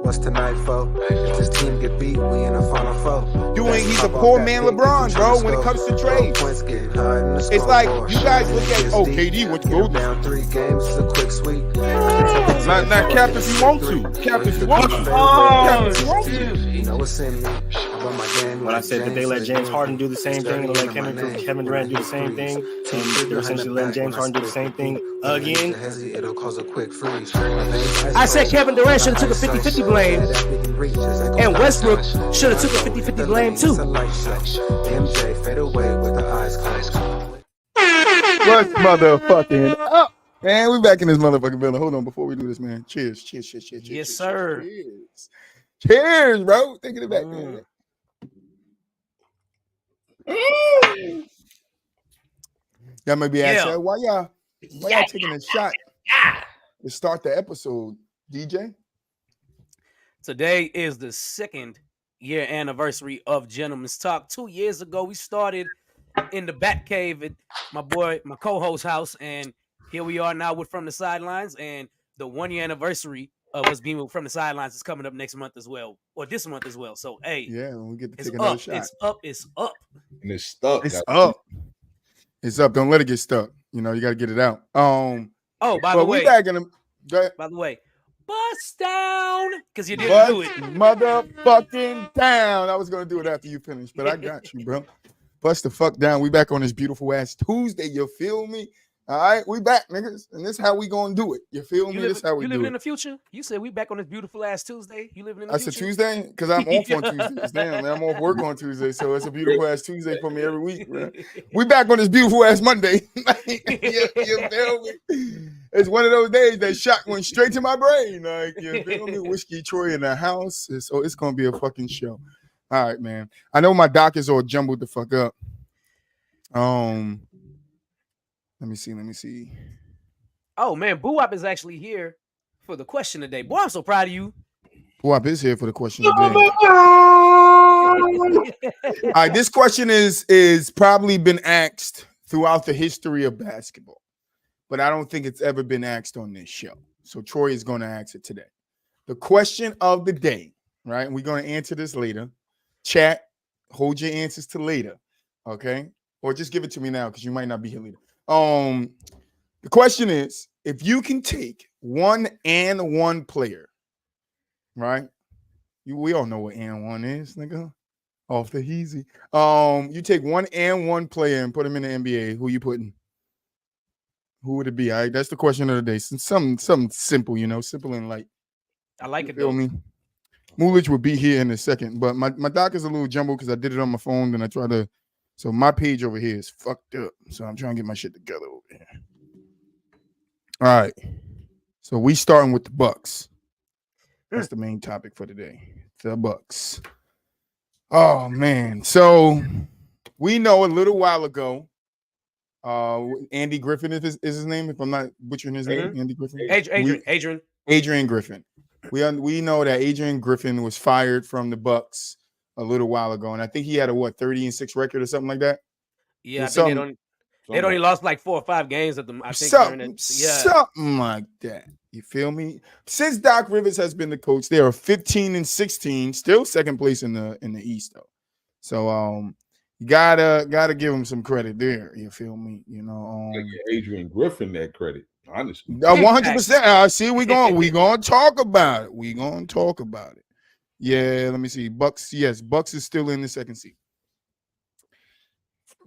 What's tonight for? If this team get beat, we in the final four. He's a poor man LeBron, bro, when it comes to trades. It's like you guys look at, KD, what you go down 3 games, it's a quick sweep. Not cap if you want to. Cap if you want to. Cap if you want to. You know what's in me. When I said that they let James Harden do the same thing and let Kevin Durant do the same thing, and they're essentially letting James Harden do the same thing again. I said Kevin Durant should have took a 50-50 blame, and Westbrook should have took a 50-50 blame too. What's motherfucking up? Man, we back in this motherfucking building. Hold on, before we do this, man. Cheers. Yes, sir. Cheers, bro. Taking it back, man. Y'all may be asking, why y'all taking a shot to start the episode, DJ? Today is the 2nd year anniversary of Gentleman's Talk. 2 years ago, we started in the Bat Cave at my co-host house, and here we are now with From the Sidelines, and the 1 year anniversary of us being From the Sidelines is coming up next month as well, or this month as well. So, hey, yeah, we get to take another shot. It's up. And it's stuck. It's up. Don't let it get stuck. You know, you got to get it out. By the way, bust down, because you didn't do it. Motherfucking down. I was going to do it after you finished, but I got you, bro. Bust the fuck down. We back on this beautiful ass Tuesday. You feel me? All right, we back, niggas, and this is how we gonna do it. You feel me? This is how we do it. You living in the future? You said we back on this beautiful ass Tuesday. You living in the future? I said Tuesday because I'm off on Tuesdays. Damn, man, I'm off work on Tuesday, so it's a beautiful ass Tuesday for me every week, man. We back on this beautiful ass Monday. you feel me? It's one of those days that shot went straight to my brain. Like, you feel me? Whiskey Troy in the house, so it's gonna be a fucking show. All right, man. I know my doc is all jumbled the fuck up. Let me see. Oh man, Boo-Wop is actually here for the question today. Boy, I'm so proud of you. Boo-Wop is here for the question today. All right, this question is probably been asked throughout the history of basketball, but I don't think it's ever been asked on this show. So Troy is going to ask it today. The question of the day, right? And we're going to answer this later. Chat, hold your answers to later, okay? Or just give it to me now because you might not be here later. The question is, if you can take one player, right? We all know what and one is, nigga. Off the easy. You take one player and put him in the NBA. Who you putting? Who would it be? All right, that's the question of the day. Something simple, simple and light. I like it. Feel me? Mulich will be here in a second, but my doc is a little jumbled because I did it on my phone. Then I try to. So my page over here is fucked up. So I'm trying to get my shit together over here. All right. So we starting with the Bucks. That's the main topic for today. The Bucks. Oh man. So we know a little while ago. Andy Griffin is his name, if I'm not butchering his name. Andy Griffin. Adrian Griffin. We know that Adrian Griffin was fired from the Bucks a little while ago, and I think he had a 30-6 record or something like that. Yeah, I think they'd only lost like 4 or 5 games at them. I think something like that. You feel me? Since Doc Rivers has been the coach, they are 15-16, still second place in the East though. So you gotta give him some credit there. You feel me? Adrian Griffin that credit. Honestly, 100%. See, we gonna talk about it. We gonna talk about it. Yeah, let me see. Bucks, yes, Bucks is still in the second seat.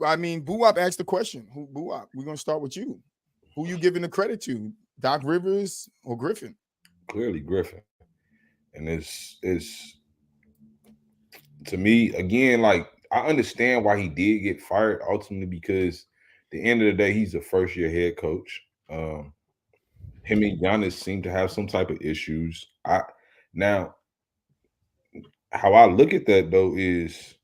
I mean, Boo-Wop asked the question. Boo-Wop, we're gonna start with you. Who you giving the credit to? Doc Rivers or Griffin? Clearly Griffin. And it's to me, again, like I understand why he did get fired ultimately, because at the end of the day, he's a first-year head coach. Him and Giannis seem to have some type of issues. Now, how I look at that though is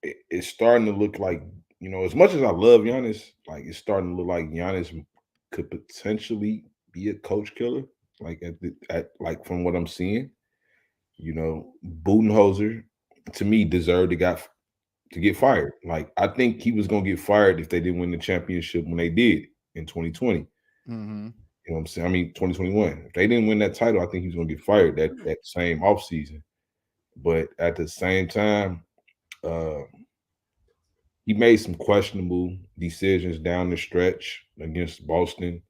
it's starting to look like, as much as I love Giannis, like it's starting to look like Giannis could potentially be a coach killer. Like like from what I'm seeing, Budenholzer to me deserved to get fired. Like I think he was gonna get fired if they didn't win the championship when they did in 2020. Mm-hmm. You know what I'm saying? I mean, 2021. If they didn't win that title, I think he's going to get fired that same offseason. But at the same time, he made some questionable decisions down the stretch against Boston.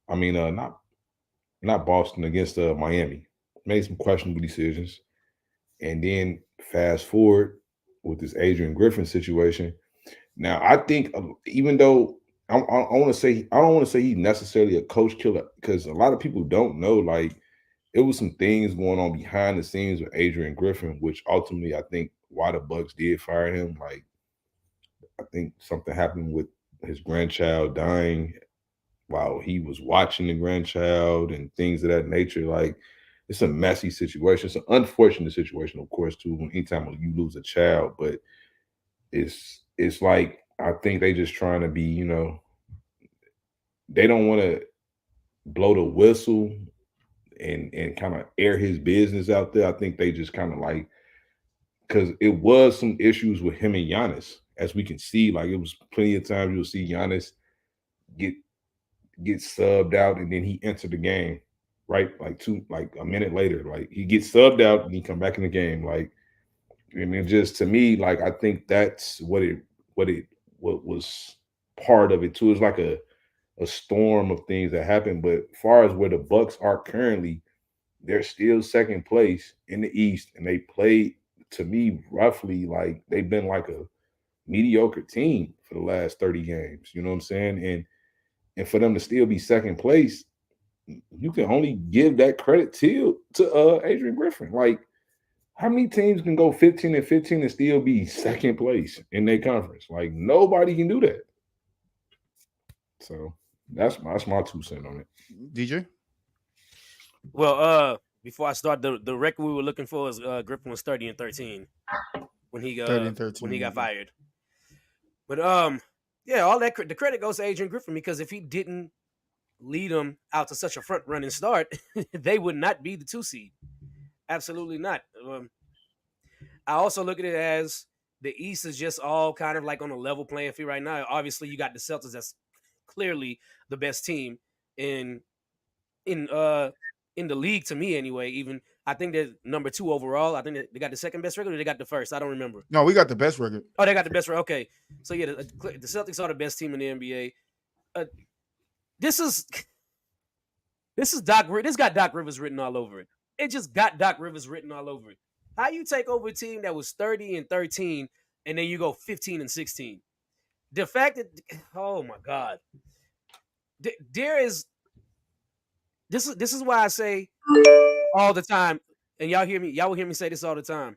I mean, not Boston, against Miami. Made some questionable decisions. And then fast forward with this Adrian Griffin situation. Now, I think even though I want to say, I don't want to say he's necessarily a coach killer, because a lot of people don't know, like, it was some things going on behind the scenes with Adrian Griffin, which ultimately I think why the Bucks did fire him. Like, I think something happened with his grandchild dying while he was watching the grandchild and things of that nature. Like, it's a messy situation. It's an unfortunate situation, of course, too, when anytime you lose a child, but it's like, I think they just trying to be, you know, they don't want to blow the whistle and kind of air his business out there. I think they just kind of like, because it was some issues with him and Giannis, as we can see. Like, it was plenty of times you'll see Giannis get subbed out and then he entered the game, right? Like a minute later, like he gets subbed out and he come back in the game. Like, and it just, to me, like, I think that's what was part of it too. It's like a storm of things that happened. But as far as where the Bucks are currently, they're still second place in the East, and they played, to me, roughly like they've been like a mediocre team for the last 30 games. You know what I'm saying? And for them to still be second place, you can only give that credit to Adrian Griffin. Like, how many teams can go 15-15 and still be second place in their conference? Like, nobody can do that. So that's my 2 cents on it. DJ? Well, before I start, the record we were looking for is Griffin was 30-13 when he 30-13 when he got fired. But yeah, all that the credit goes to Adrian Griffin, because if he didn't lead them out to such a front running start, they would not be the 2 seed. Absolutely not. I also look at it as the East is just all kind of like on a level playing field right now. Obviously, you got the Celtics, that's clearly the best team in the league, to me anyway. Even I think they're number 2 overall. I think they got the second best record, or they got the first. I don't remember. No, we got the best record. Oh, they got the best record. Okay, so yeah, the Celtics are the best team in the NBA. This got Doc Rivers written all over it. It just got Doc Rivers written all over it. How you take over a team that was 30-13 and then you go 15-16? The fact that, oh my God, there is. This is why I say all the time, and y'all will hear me say this all the time.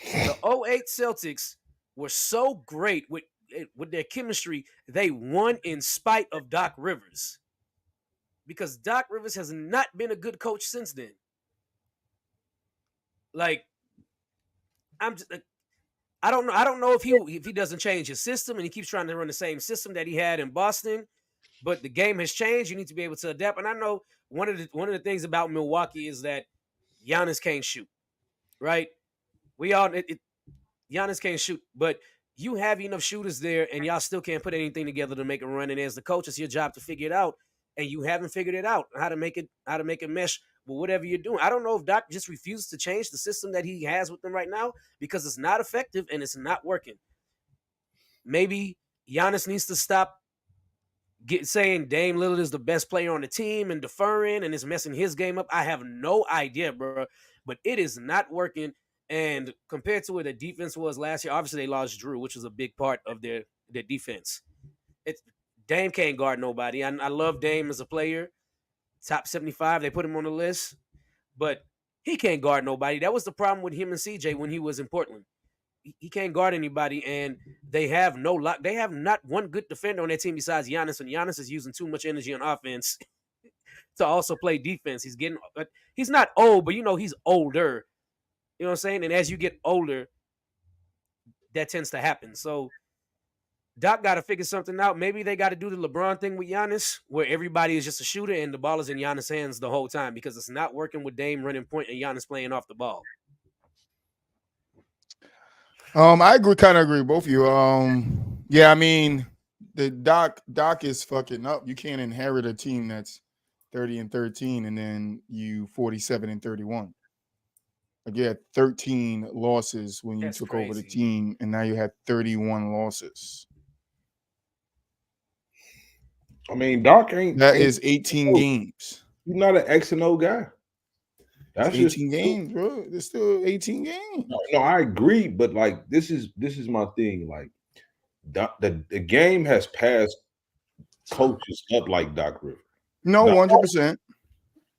The 08 Celtics were so great with their chemistry, they won in spite of Doc Rivers. Because Doc Rivers has not been a good coach since then. Like, I don't know if he doesn't change his system and he keeps trying to run the same system that he had in Boston, but the game has changed. You need to be able to adapt. And I know one of the things about Milwaukee is that Giannis can't shoot, right? Giannis can't shoot, but you have enough shooters there, and y'all still can't put anything together to make a run. And as the coach, it's your job to figure it out, and you haven't figured it out how to make it mesh with whatever you're doing. I don't know if Doc just refuses to change the system that he has with them right now because it's not effective and it's not working. Maybe Giannis needs to stop saying Dame Lillard is the best player on the team and deferring and it's messing his game up. I have no idea, bro, but it is not working. And compared to where the defense was last year, obviously they lost Drew, which was a big part of their defense. Dame can't guard nobody. I love Dame as a player. Top 75, they put him on the list. But he can't guard nobody. That was the problem with him and CJ when he was in Portland. He can't guard anybody, and they have no lock. They have not one good defender on their team besides Giannis, and Giannis is using too much energy on offense to also play defense. He's not old, but he's older. You know what I'm saying? And as you get older, that tends to happen. So Doc got to figure something out. Maybe they got to do the LeBron thing with Giannis, where everybody is just a shooter and the ball is in Giannis' hands the whole time, because it's not working with Dame running point and Giannis playing off the ball. I kind of agree with both of you. Yeah, I mean, the Doc is fucking up. You can't inherit a team that's 30-13, and then you 47-31. Like you had 13 losses when you That's took over the crazy. team, and now you had 31 losses. I mean, Doc ain't. That is 18 games. He's not an X and O guy. That's That's 18 just games, bro. There's still 18 games. No, I agree, but like this is my thing. Like the game has passed coaches up like Doc Rivers. No, 100%.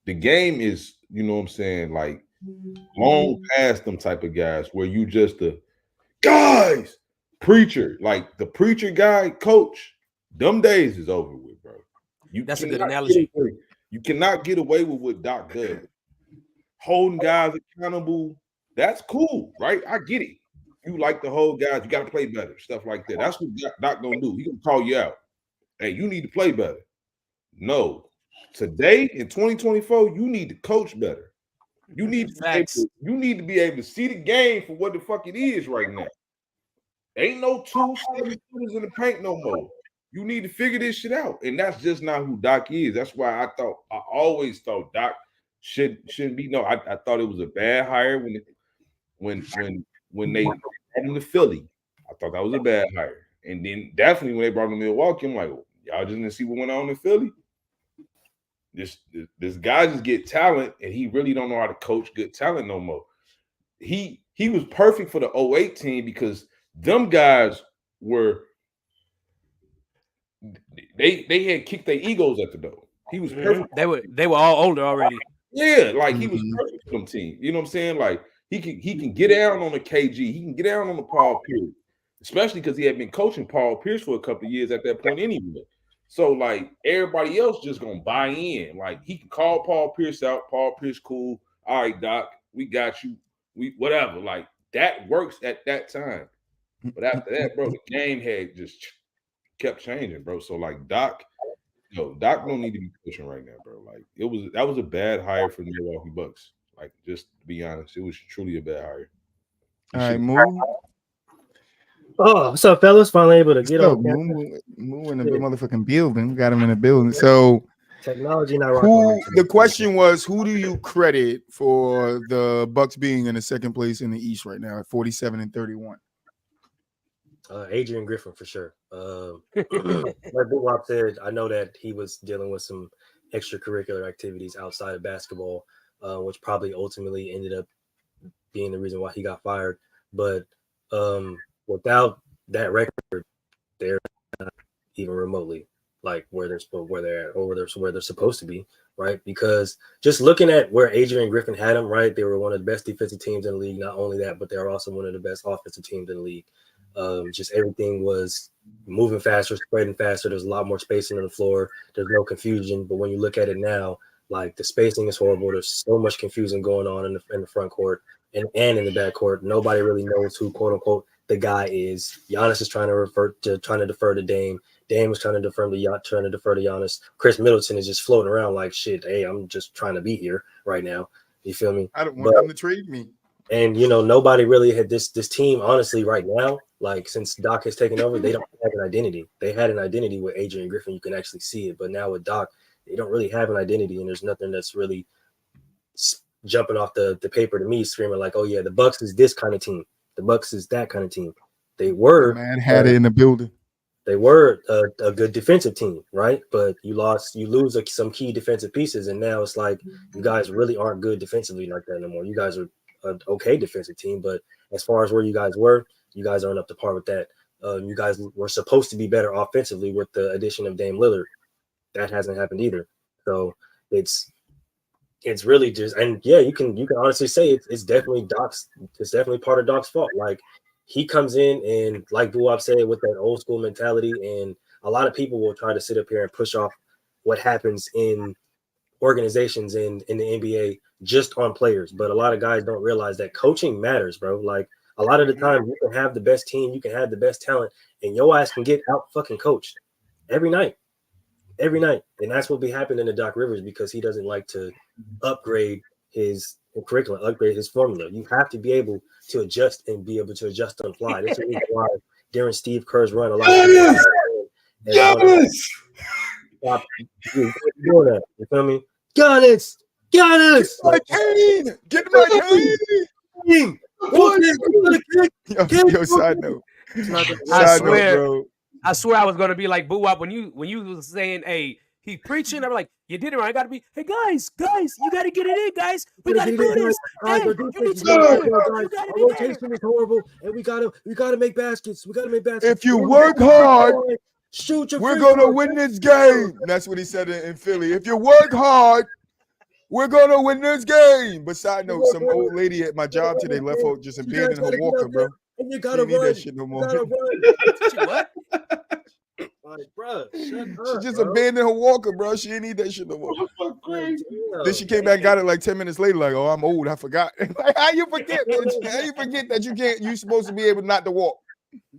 The game is, you know what I'm saying, like long past them type of guys where you just the guys preacher, like the preacher guy coach. Them days is over with, bro. That's a good cannot analogy. You cannot get away with what Doc does. Holding guys accountable, that's cool, right? I get it. You like to hold guys, you got to play better, stuff like that. That's what Doc gonna do. He gonna call you out. Hey, you need to play better. No, today in 2024, you need to coach better. You need to be able to see the game for what the fuck it is right now. Ain't no 2 7-footers in the paint no more. You need to figure this shit out, and that's just not who Doc is. That's why I always thought Doc shouldn't be. No, I thought it was a bad hire when they brought him to Philly. I thought that was a bad hire, and then definitely when they brought him to Milwaukee, I'm like, y'all just didn't see what went on in Philly. This guy just get talent, and he really don't know how to coach good talent no more. He was perfect for the 08 team because them guys were they had kicked their egos at the door. He was perfect. They were all older already. Yeah, like he was perfect for them team. You know what I'm saying? Like he can get down on the KG, he can get down on the Paul Pierce, especially because he had been coaching Paul Pierce for a couple of years at that point anyway. So like everybody else just gonna buy in. Like he can call Paul Pierce out. Paul Pierce, cool. All right, Doc, we got you. We whatever. Like that works at that time. But after that, bro, the game had just kept changing, bro. So like Doc don't need to be pushing right now, bro. Like that was a bad hire for the Milwaukee Bucks. Like just to be honest, it was truly a bad hire. All right, move. Oh, what's up, fellas? Finally able to get on. Move in the motherfucking building. Got him in the building. So technology not the question was, who do you credit for the Bucks being in the second place in the East right now at 47-31? Adrian Griffin for sure. Like Bob said, I know that he was dealing with some extracurricular activities outside of basketball, which probably ultimately ended up being the reason why he got fired. But without that record, they're not even remotely like where they're at or where they're supposed to be, right? Because just looking at where Adrian Griffin had them, right, they were one of the best defensive teams in the league. Not only that, but they're also one of the best offensive teams in the league. Just everything was moving faster, spreading faster. There's a lot more spacing on the floor. There's no confusion. But when you look at it now, like the spacing is horrible. There's so much confusion going on in the front court and in the back court. Nobody really knows who, quote unquote, the guy is. Giannis is trying to defer to Dame. Dame is trying to defer to Giannis. Chris Middleton is just floating around like shit. Hey, I'm just trying to be here right now. You feel me? I don't want them to trade me. And nobody really had this team, honestly, right now. Like since Doc has taken over, they don't have an identity. They had an identity with Adrian Griffin. You can actually see it. But now with Doc, they don't really have an identity, and there's nothing that's really jumping off the paper to me, screaming like, "Oh yeah, the Bucks is this kind of team. The Bucks is that kind of team." They were had it in the building. They were a good defensive team, right? But you lose some key defensive pieces, and now it's like you guys really aren't good defensively like that anymore. You guys are an okay defensive team, but as far as where you guys aren't up to par with that. You guys were supposed to be better offensively with the addition of Dame Lillard. That hasn't happened either. So it's really just, and yeah, you can honestly say it's definitely Doc's. It's definitely part of Doc's fault. Like he comes in and like Buwab said, with that old school mentality, and a lot of people will try to sit up here and push off what happens in organizations in the NBA just on players. But a lot of guys don't realize that coaching matters, bro. Like a lot of the time you can have the best team, you can have the best talent, and your ass can get out fucking coached every night. And that's what be happening to Doc Rivers because he doesn't like to upgrade his curriculum, upgrade his formula. You have to be able to adjust and be able to adjust on the fly. That's the reason why during Steve Kerr's run, a lot of people Stop doing that. You feel me? Giannis. My cane! Get my cane! Yo, side note. Side note, bro. I swear I was gonna be like Boo Wop when you was saying, "Hey, he preaching." I'm like, "You did it right. I gotta be. Hey guys, you gotta get it in, guys. We gotta do this. Hey, you need to do it. You gotta be there. Rotation is horrible, and we gotta make baskets. We gotta make baskets. If you work hard, shoot your. We're gonna win this game. That's what he said in Philly. If you work hard, we're gonna win this game. But side note, some old lady at my job today left out just abandoned her walker, bro. And you gotta She need run. that shit no more. What? Like, bro, She just abandoned her walker, bro. She didn't need that shit no more. Then she came back and got it like 10 minutes later, like, oh, I'm old, I forgot. Like, how you forget, bitch? How you forget that you're supposed to be able not to walk?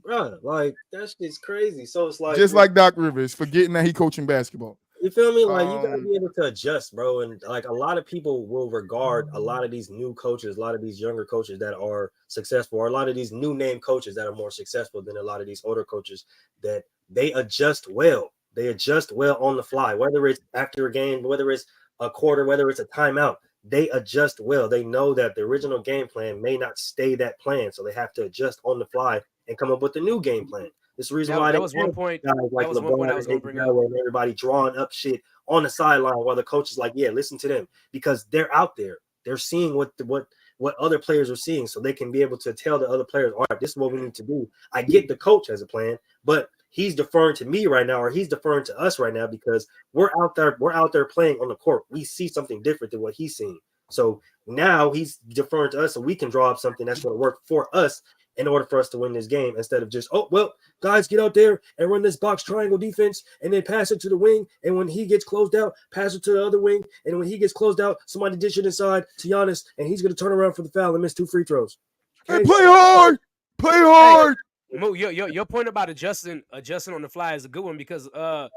Bro, like that shit's crazy. So it's like Just like Doc Rivers, forgetting that he coaching basketball. you feel me? Like you gotta be able to adjust, bro. And like a lot of people will regard a lot of these new coaches, a lot of these younger coaches that are successful, or a lot of these new name coaches that are more successful than a lot of these older coaches, that they adjust well. They adjust well on the fly, whether it's after a game, whether it's a quarter, whether it's a timeout. They adjust well. They know that the original game plan may not stay that plan, so they have to adjust on the fly and come up with a new game plan. This is the reason why that was one point. Like that was one point I was going to bring up. and everybody drawing up shit on the sideline while the coach is like, yeah, listen to them, because they're out there. They're seeing what other players are seeing, so they can be able to tell the other players, all right, this is what we need to do. I get the coach has a plan, but he's deferring to me right now, or he's deferring to us right now because we're out there playing on the court. We see something different than what he's seeing. So now he's deferring to us, so we can draw up something that's going to work for us in order for us to win this game, instead of just, oh, well, guys, get out there and run this box triangle defense and then pass it to the wing. And when he gets closed out, pass it to the other wing. And when he gets closed out, somebody dish it inside to Giannis, and he's going to turn around for the foul and miss 2 free throws. Hey, play hard. Play hard. Mo, your point about adjusting on the fly is a good one, because I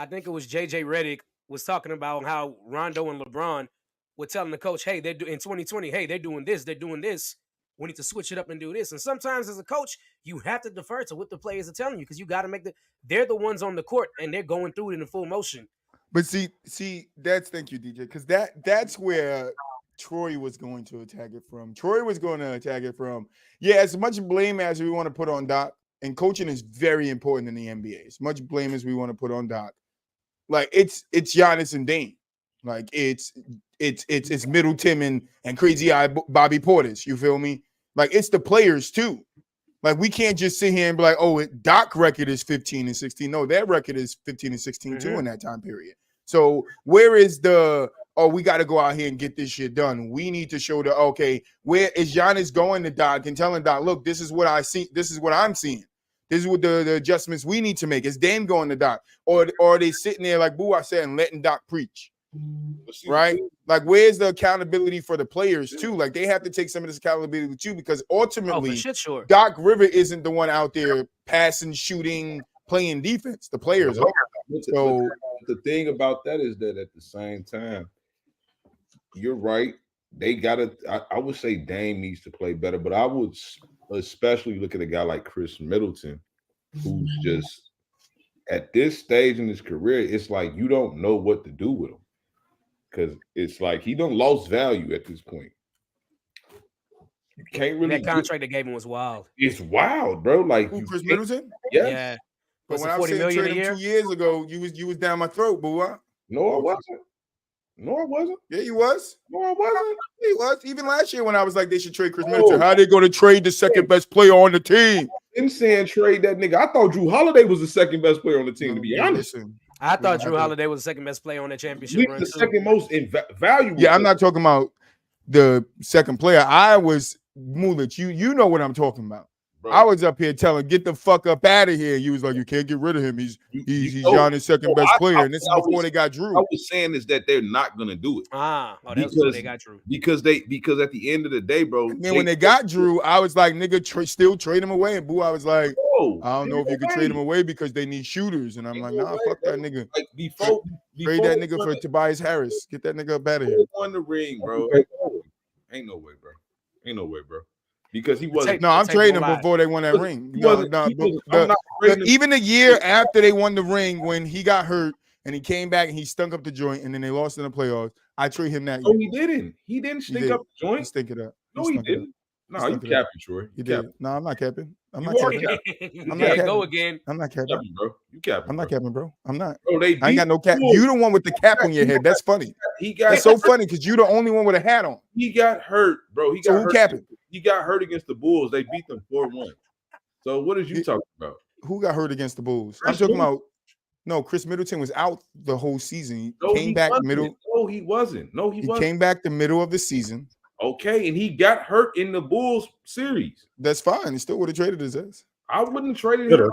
think it was JJ Redick was talking about how Rondo and LeBron were telling the coach, hey, in 2020, hey, they're doing this. We need to switch it up and do this. And sometimes as a coach, you have to defer to what the players are telling you, because you got to they're the ones on the court and they're going through it in full motion. But see, thank you, DJ, because that's where Troy was going to attack it from. As much blame as we want to put on Doc, and coaching is very important in the NBA. As much blame as we want to put on Doc, like it's Giannis and Dame, like it's Middleton and Crazy Eye Bobby Portis. You feel me? Like it's the players too. Like we can't just sit here and be like, oh, Doc record is 15 and 16. No, that record is 15 and 16 too in that time period. So where is we got to go out here and get this shit done. We need to show where is Giannis going to Doc and telling Doc, look, this is what I see. This is what I'm seeing. This is what the adjustments we need to make. Is Dame going to Doc? Or are they sitting there like Boo I said and letting Doc preach? Right? Like where's the accountability for the players too? Like they have to take some of this accountability too, because ultimately sure. Doc River isn't the one out there passing, shooting, playing defense. The players are. So the thing about that is that at the same time, you're right. They gotta. I would say Dame needs to play better, but I would especially look at a guy like Chris Middleton, who's just at this stage in his career, it's like you don't know what to do with him, because it's like he done lost value at this point. You can't really. That contract they gave him was wild. It's wild, bro. Like Chris Middleton? Yeah. But when I was saying trade him 2 years ago, you was down my throat, Boo. No, I wasn't. Yeah, you was. No, I wasn't. He was. Even last year when I was like, they should trade Chris Middleton. How are they going to trade the second best player on the team? I'm saying trade that nigga. I thought Drew Holiday was the second best player on the team, to be honest. I thought Drew Holiday was the second best player on that championship run. The second most valuable. Yeah, I'm not talking about the second player. I was Mulich. You know what I'm talking about. Bro. I was up here telling, get the fuck up out of here. You was like, you can't get rid of him. He's Giannis' second best player. And this is before they got Drew. I was saying is that they're not gonna do it. That's before they got Drew. Because at the end of the day, bro. And then when they got Drew, I was like, nigga, still trade him away. And Boo, I was like, I don't know if you can trade him away because they need shooters. And I'm like, nah, fuck that nigga. Like before trade that nigga for Tobias Harris. Get that nigga up out of here. On the ring, bro. Ain't no way, bro. Because he wasn't. No, I'm trading him before they won that ring. Even the year after they won the ring, when he got hurt and he came back and he stunk up the joint, and then they lost in the playoffs, I trade him that No, year. he didn't. He didn't He stink did. up the joint. He stink it up. No, he stunk it up. didn't. No, He you stunk it up. capping, Troy. He You did. capping. No, I'm not capping. I'm You not are capping. capping. I'm not There you capping. go again. I'm not You capping. capping, bro. You capping. I'm not bro. capping, bro. I'm not. Bro, they I ain't beat got no cap. Bulls. You the one with the cap on your head. That's funny. He got That's so funny because you the only one with a hat on. he got hurt, bro. He So got who hurt. capping? He got hurt against the Bulls. They beat them 4-1. So what is you Yeah. talking about? Who got hurt against the Bulls? I'm Chris talking Middleton. about. No, Chris Middleton was out the whole season. He No, came he back wasn't. middle. No, he wasn't. No, he He wasn't. came back the middle of the season. Okay, and he got hurt in the Bulls series. That's fine. He still would have traded his ass. I wouldn't have traded him. Should've.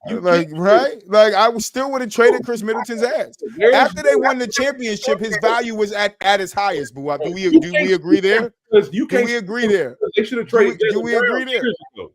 You Like, can't- right? Like, I would still would have traded Chris Middleton's ass. There's After they no- won the championship, his value was at its highest. But do we You agree there? because you Do can't. we agree there? They should have traded. do we Jaylen agree Brown there? years ago.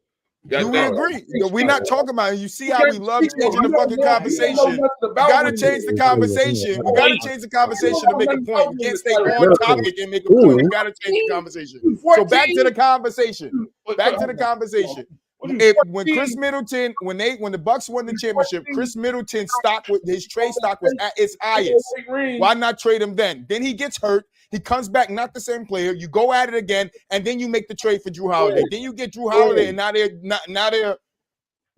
Do we agree? We're not talking about it. You see how we love changing the fucking conversation. We gotta change the conversation. We gotta change the conversation to make a point. We can't stay on topic and make a point. We gotta change the conversation. So back to the conversation. Back to the conversation. When Chris Middleton, when the Bucks won the championship, Chris Middleton's stock with his trade stock was at its highest. Why not trade him then? Then he gets hurt. He comes back, not the same player. You go at it again, and then you make the trade for Drew Holiday. Then you get Drew Holiday, and now they're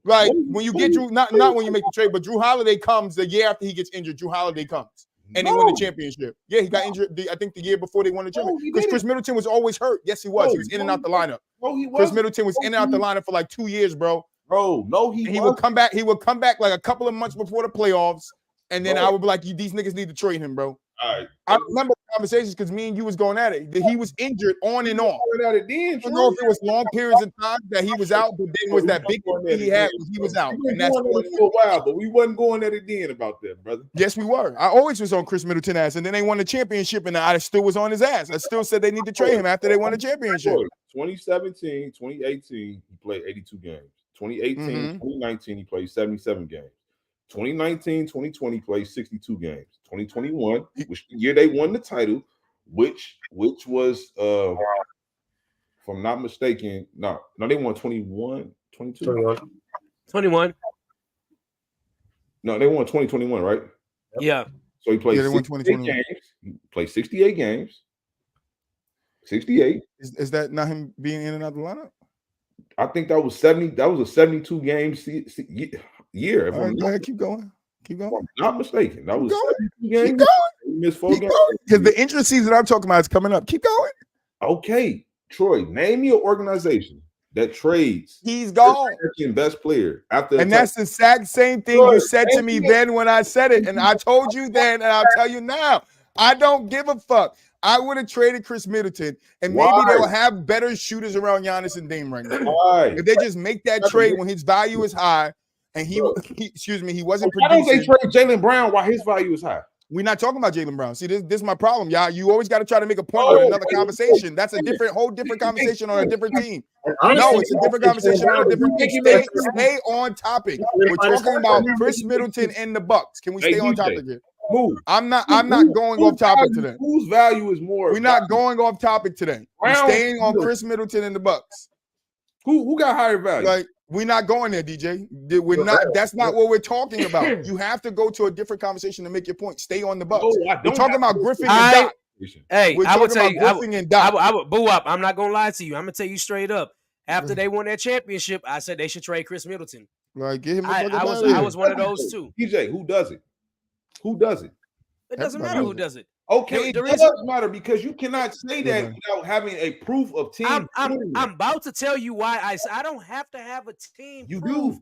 like when you get Drew, not when you make the trade, but Drew Holiday comes the year after he gets injured. Drew Holiday comes. And they win the championship. Yeah, he got injured. I think the year before they won the championship. Because Chris Middleton was always hurt. Yes, he was. He was in and out the lineup. No, he Chris wasn't. Middleton was in and out the lineup for like 2 years, bro. Bro, no, he And he wasn't. would come back. He would come back like a couple of months before the playoffs, and then Bro. I would be like, "These niggas need to trade him, bro." All right. I remember conversations because me and you was going at it. That he was injured on and off. At it then, I don't know if it was long periods of time that he was out, but then was that big thing he had when he was out, and that's going at it for a while, but we wasn't going at it then about that, brother. yes, we were. I always was on Chris Middleton ass, and then they won the championship, and I still was on his ass. I still said they need to trade him after they won the championship. 2017, 2018, he played 82 games. 2018, Mhm. 2019, he played 77 games. 2019, 2020, played 62 games. 2021, which the year they won the title, which was if I'm not mistaken, no, they won 21, 22. 21. 21. No, they won 2021, right? Yeah. So he played Yeah, they won 68 2021. games. He played 68 games. 68. Is that not him being in and out of the lineup? I think that was 70. That was a 72 game year. If All I'm right, go ahead, keep going. Keep going. not mistaken. That was Keep 72 Keep games. going. He missed 4 Keep games. going. Because the injury season I'm talking about is coming up. Keep going. Okay, Troy, name me an organization that trades He's gone. second best player after. And that's the exact same thing you said to me then when I said it. And I told you then, and I'll tell you now. I don't give a fuck. I would have traded Chris Middleton, and maybe Why? they will have better shooters around Giannis and Dame right now. why. If they just make that trade when his value is high, and he wasn't Why don't they producing. trade Jaylen Brown while his value is high? We're not talking about Jaylen Brown. See, this is my problem, y'all. You always got to try to make a point with another conversation. That's a whole different conversation on a different team. No, it's a different conversation on a different team. Stay on topic. We're talking about Chris Middleton and the Bucks. Can we stay on topic here? Move. I'm not going off topic today. Whose value is more? We're not going off topic today. We're Brown- staying on Chris Middleton and the Bucks. Who got higher value? Like, we're not going there, DJ. We're not. That's not what we're talking about. You have to go to a different conversation to make your point. Stay on the Bucks. No, I We're don't talking have about to. Griffin I- and Doc. Hey, We're I would talking tell you, about Griffin and Doc. I would boo up. I'm not gonna lie to you. I'm gonna tell you straight up. After they won that championship, I said they should trade Chris Middleton. Like, get him the I fuck up was outta here. I was one of those too. DJ, who does it? Who does it? It doesn't Everybody matter who does does it. Okay, The it reason- does matter because you cannot say that Yeah. without having a proof of team. I'm doing it. about to tell you why I don't have to have a team. You proof. do.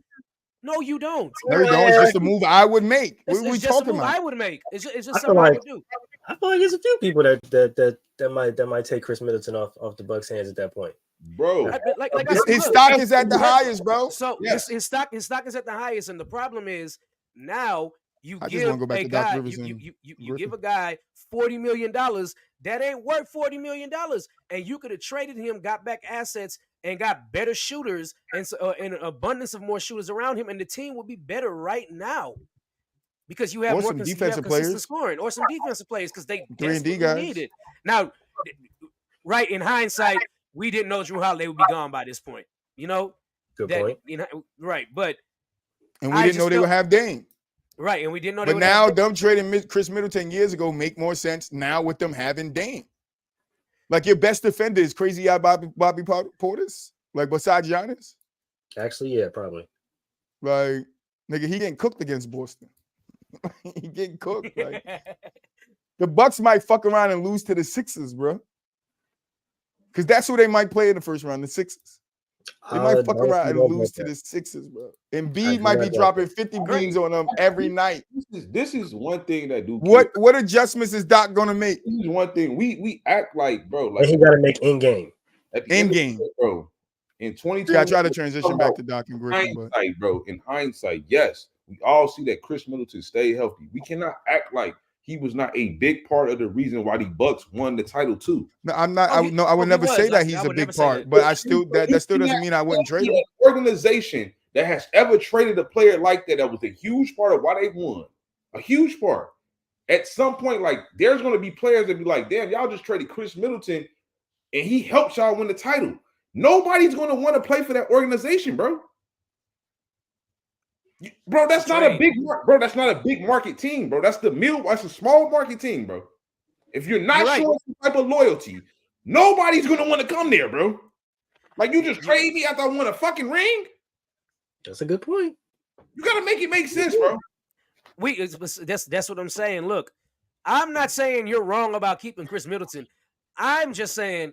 No, you don't. No, you don't. It's just a move I would make. What It's are we just a talking move about? I would make. It's just I feel something I like- would do. I feel like there's a few people that might take Chris Middleton off the Bucks' hands at that point. Bro. Like I His, said, his look, stock is at the highest, bro. So Yes. his stock is at the highest, and the problem is now you I just give wanna go back a to Doc guy Rivers you and give Griffin. a guy $40 million that ain't worth $40 million, and you could have traded him, got back assets, and got better shooters and and an abundance of more shooters around him, and the team would be better right now because you have Or more some you have defensive consistent players. scoring or some defensive players because they 3-and-D desperately guys. need it. Now, right in hindsight, we didn't know Drew Holiday would be gone by this point. You know Good that, point. you know, right? But And we I didn't know just they felt- would have Dame. Right, and we didn't know. They But would now have them trading Chris Middleton years ago make more sense now with them having Dame. Like your best defender is crazy out Bobby Portis, like besides Giannis. Actually, yeah, probably. Like nigga, he getting cooked against Boston. He getting cooked. Like the Bucks might fuck around and lose to the Sixers, bro. Because that's who they might play in the first round, the Sixers. They might fuck around and lose to the Sixers, bro. And Embiid might be dropping 50 beans on them every night. This is one thing that do. What adjustments is Doc gonna make? This is one thing we act like, bro. And Like he got to make in game. In game, bro. In 2020, yeah, I try to transition back to Doc and Griffin, but hindsight, bro. In hindsight, yes, we all see that Chris Middleton stayed healthy. We cannot act like he was not a big part of the reason why the Bucks won the title too. no, I'm not. I would never say that he's a big part, but I still that still doesn't mean I wouldn't trade him. Organization that has ever traded a player like that was a huge part of why they won. A huge part. At some point, like there's going to be players that be like, damn, y'all just traded Chris Middleton and he helped y'all win the title. Nobody's going to want to play for that organization, bro. Bro, that's not a big market team, bro. That's a small market team, bro. If you're not showing some type of loyalty, nobody's gonna want to come there, bro. Like you just trade me after I won a fucking ring. That's a good point. You gotta make it make sense, bro. That's what I'm saying. Look, I'm not saying you're wrong about keeping Chris Middleton. I'm just saying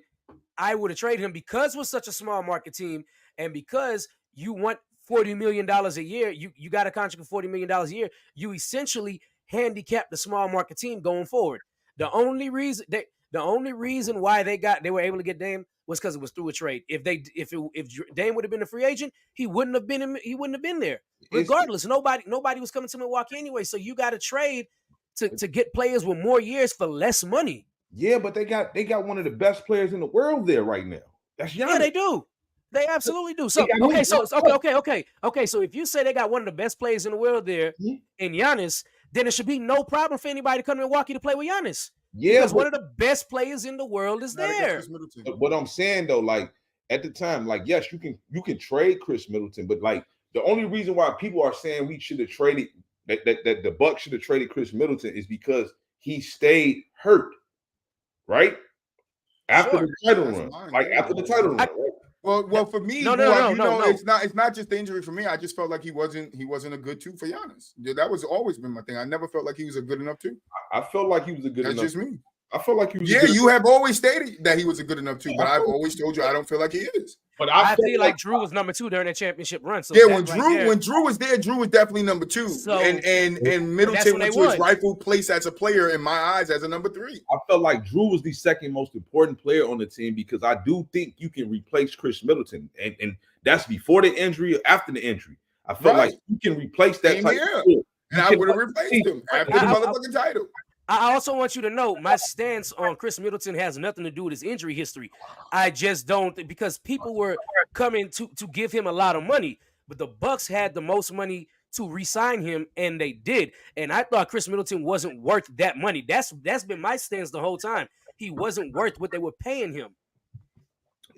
I would have traded him because we're such a small market team and because you want $40 million a year. You got a contract for $40 million a year. You essentially handicap the small market team going forward. The only reason why they were able to get Dame was because it was through a trade. If Dame would have been a free agent, he wouldn't have been there. Regardless, nobody was coming to Milwaukee anyway. So you got to trade to get players with more years for less money. Yeah, but they got one of the best players in the world there right now. That's Giannis. Yeah, they do. They absolutely do. So okay. So if you say they got one of the best players in the world there in Giannis, then it should be no problem for anybody to come to Milwaukee to play with Giannis. Yeah, because one of the best players in the world is there. What I'm saying though, like at the time, like yes, you can trade Chris Middleton, but like the only reason why people are saying we should have traded that the Bucks should have traded Chris Middleton is because he stayed hurt, right? After the title run, after the title run. Right? Well, for me, it's not just the injury for me. I just felt like he wasn't a good two for Giannis. That was always been my thing. I never felt like he was a good enough two. I felt like he was a good enough. That's just me. I felt like he was. Yeah, you have always stated that he was a good enough two, but I've always told you I don't feel like he is. But I feel like Drew was number 2 during that championship run. So yeah, when Drew was there, Drew was definitely number 2. So, and Middleton went to his rightful place as a player in my eyes as a number 3. I felt like Drew was the second most important player on the team because I do think you can replace Chris Middleton, and that's before the injury or after the injury. I felt like you can replace that type of player. And I would have replaced him after the motherfucking title. I also want you to know my stance on Chris Middleton has nothing to do with his injury history. I just don't, because people were coming to give him a lot of money, but the Bucks had the most money to re-sign him, and they did. And I thought Chris Middleton wasn't worth that money. That's been my stance the whole time. He wasn't worth what they were paying him.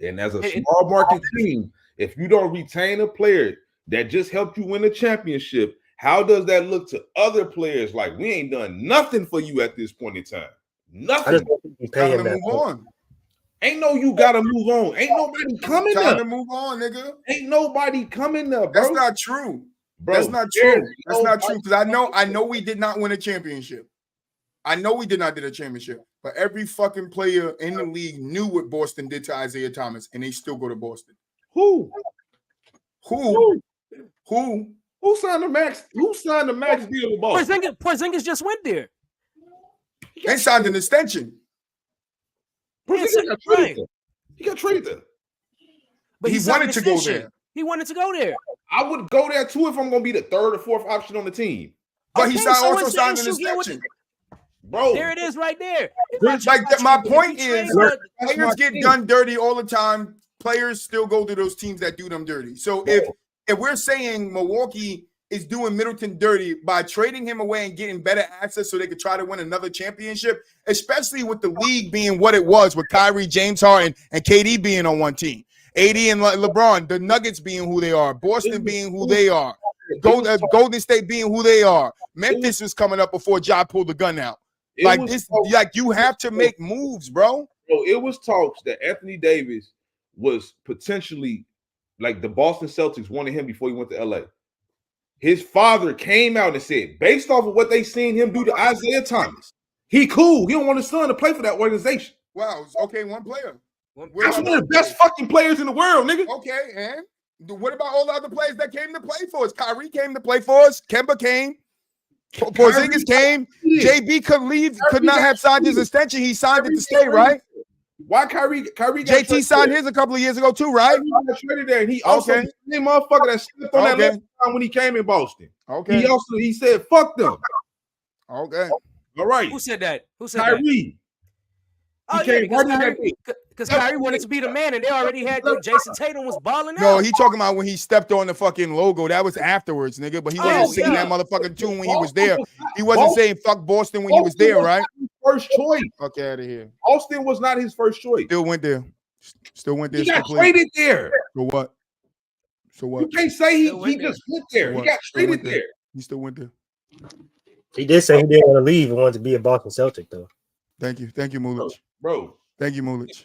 And as a small market team, if you don't retain a player that just helped you win a championship, how does that look to other players? Like, we ain't done nothing for you at this point in time. Nothing. Time to move on. Ain't no you gotta move on. Ain't nobody coming Time up. to move on, nigga. Ain't nobody coming up, bro. That's not true. Bro, that's not true. That's not true. Because I know we did not win a championship. I know we did not get a championship. But every fucking player in the league knew what Boston did to Isaiah Thomas, and they still go to Boston. Who signed the max? Who signed the max deal with Boston? Porzingis just went there. They signed an extension. Porzingis got traded there. He got traded there. But he wanted to go there. He wanted to go there. I would go there too if I'm going to be the third or fourth option on the team. But he also signed an extension. Bro, there it is right there. My point is, players get done dirty all the time. Players still go to those teams that do them dirty. So if we're saying Milwaukee is doing Middleton dirty by trading him away and getting better access so they could try to win another championship, especially with the league being what it was with Kyrie, James Harden, and KD being on one team, AD and LeBron, the Nuggets being who they are, Boston being who they are. Golden State being who they are. Memphis was coming up before Ja pulled the gun out. Like this, like you have to make moves, bro. Bro, it was talks that Anthony Davis was potentially like the Boston Celtics wanted him before he went to LA. His father came out and said, based off of what they seen him do to Isaiah Thomas, he cool. He don't want his son to play for that organization. Wow. Okay, one player. That's one of the best fucking players in the world, nigga. Okay, and what about all the other players that came to play for us? Kyrie came to play for us. Kemba came. Porzingis came. JB could not have signed his extension. He signed it to stay, right? Why Kyrie JT signed his a couple of years ago too, right? Got traded there, and he also the same motherfucker that slipped on that left time when he came in Boston. Okay. He said fuck them. Okay. All right. Who said that? Who said Kyrie. Because Kyrie wanted to be the man, and they already had Jason Tatum was balling out. No, he talking about when he stepped on the fucking logo. That was afterwards, nigga. But he wasn't saying that motherfucking tune when he was there. He wasn't saying fuck Boston when he was there, right? First choice. Fuck out of here. Austin was not his first choice. Still went there. He got traded there. So what? So what? You can't say he just went there. He got traded there. He still went there. He did say he didn't want to leave and wanted to be a Boston Celtic, though. Thank you, Mulich. Bro. Thank you, Mulich.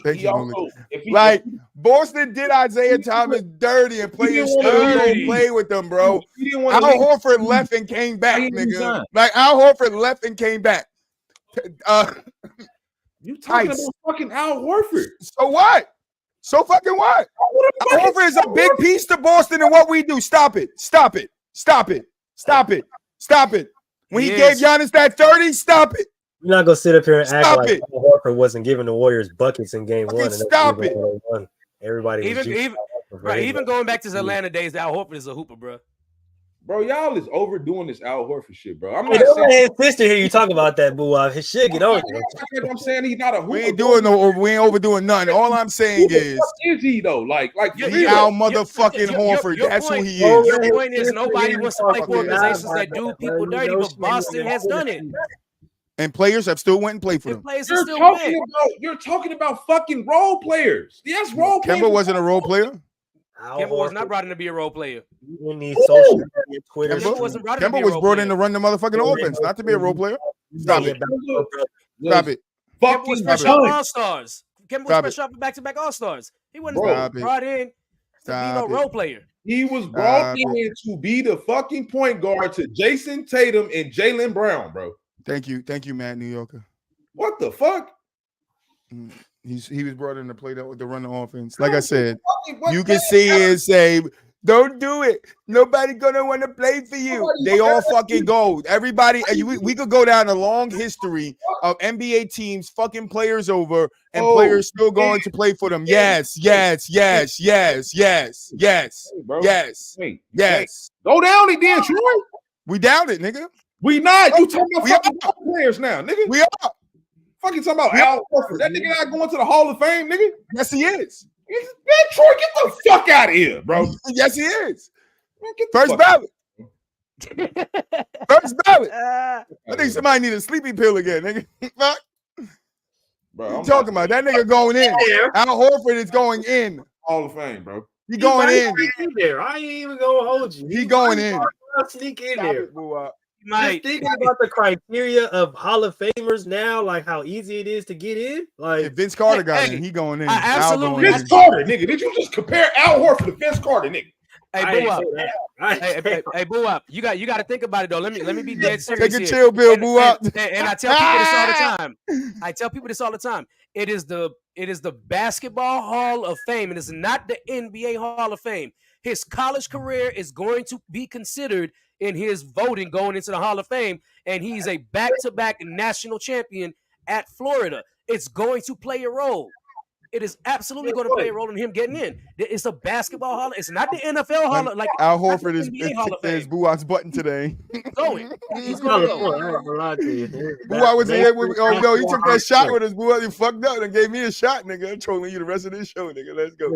Thank you, Mulich. Like Boston did Isaiah Thomas dirty, and players still don't play with them, bro. Al Horford left and came back, nigga. Like Al Horford left and came back. You talking about fucking Al Horford? So what? So fucking what? Al Horford is a big piece to Boston and what we do. Stop it. Stop it. Stop it. Stop it. Stop it. When he gave Giannis that 30, stop it. You're not gonna sit up here and act like Al Horford wasn't giving the Warriors buckets in game one. Stop it. Everybody even going back to his Atlanta days, Al Horford is a hooper, bro. Bro, y'all is overdoing this Al Horford shit, bro. I'm not saying his sister here. You talk about that, boo. His shit get over. I'm saying he's not a hooper. We ain't overdoing nothing. All I'm saying is he though? Like he Al motherfucking Horford. That's who he is. Your point is nobody wants to play for organizations that do people dirty, but Boston has done it. And players have still went and played for them. You're talking about fucking role players. Yes, role players. Kemba wasn't a role player. Kemba was not brought in to be a role player. We need social media, Twitter. Kemba was brought in to run the motherfucking offense, not to be a role player. Stop it. Stop it. Kemba was fresh off All-Stars. Kemba was fresh off back-to-back All-Stars. He wasn't brought in to be no role player. He was brought in to be the fucking point guard to Jason Tatum and Jaylen Brown, bro. Thank you, Matt New Yorker. What the fuck? He was brought in to play to run the offense. Like I said, you can see and say, "Don't do it. Nobody gonna want to play for you." They all fucking go. Everybody, we could go down a long history of NBA teams fucking players over and players still going to play for them. Yes. Go down it, then, Troy. We down it, nigga. We not. You talking about fucking players now, nigga? We are. Fucking talking about Al Horford. That nigga not going to the Hall of Fame, nigga? Yes, he is. Man, Troy, get the fuck out of here, bro. Yes, he is. First ballot. First ballot. I think somebody need a sleepy pill again, nigga. Fuck. Bro, I'm talking about that nigga going in. Al Horford is going in. Hall of Fame, bro. He going in. There. I ain't even gonna hold you. He going in. Sneak in there. Just thinking about the criteria of Hall of Famers now, like how easy it is to get in. Like if Vince Carter got in, he going in. Absolutely. Vince Carter, nigga. Did you just compare Al Horford to Vince Carter, nigga? Hey, boo up. Hey, boo up. You got to think about it though. Let me be dead serious. Take a chill pill, boo up. And I tell people this all the time. I tell people this all the time. It is the Basketball Hall of Fame. It is not the NBA Hall of Fame. His college career is going to be considered in his voting going into the Hall of Fame, and he's a back-to-back national champion at Florida. It's going to play a role. It is absolutely going to play a role in him getting in. It's a basketball hall. It's not the NFL hall. Like Al Horford is Buat's button today. Going. He's going to go. Buat was here. Oh no, he took that shot with us. Buat, he fucked up and gave me a shot, nigga. I'm trolling you the rest of this show, nigga. Let's go.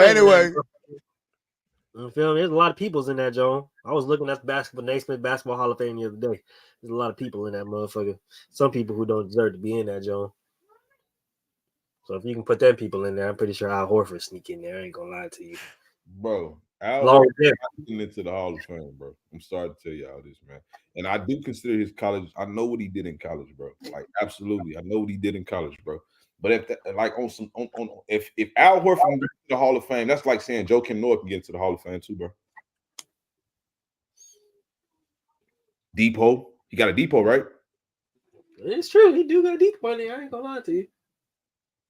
Anyway. You feel me? There's a lot of peoples in that, Joe. I was looking at the Naismith Basketball Hall of Fame the other day. There's a lot of people in that motherfucker. Some people who don't deserve to be in that, Joe. So if you can put them people in there, I'm pretty sure Al Horford sneak in there. I ain't gonna lie to you. Bro, Al Long Horford there. not getting into the Hall of Fame, bro. I'm sorry to tell y'all this, man. And I do consider his college. I know what he did in college, bro. Like absolutely, I know what he did in college, bro. But if that, like on some if Al Horford can get to the Hall of Fame, that's like saying Joakim Noah can get into the Hall of Fame too, bro. Depot, he got a depot, right? It's true. He do got deep money. I ain't gonna lie to you.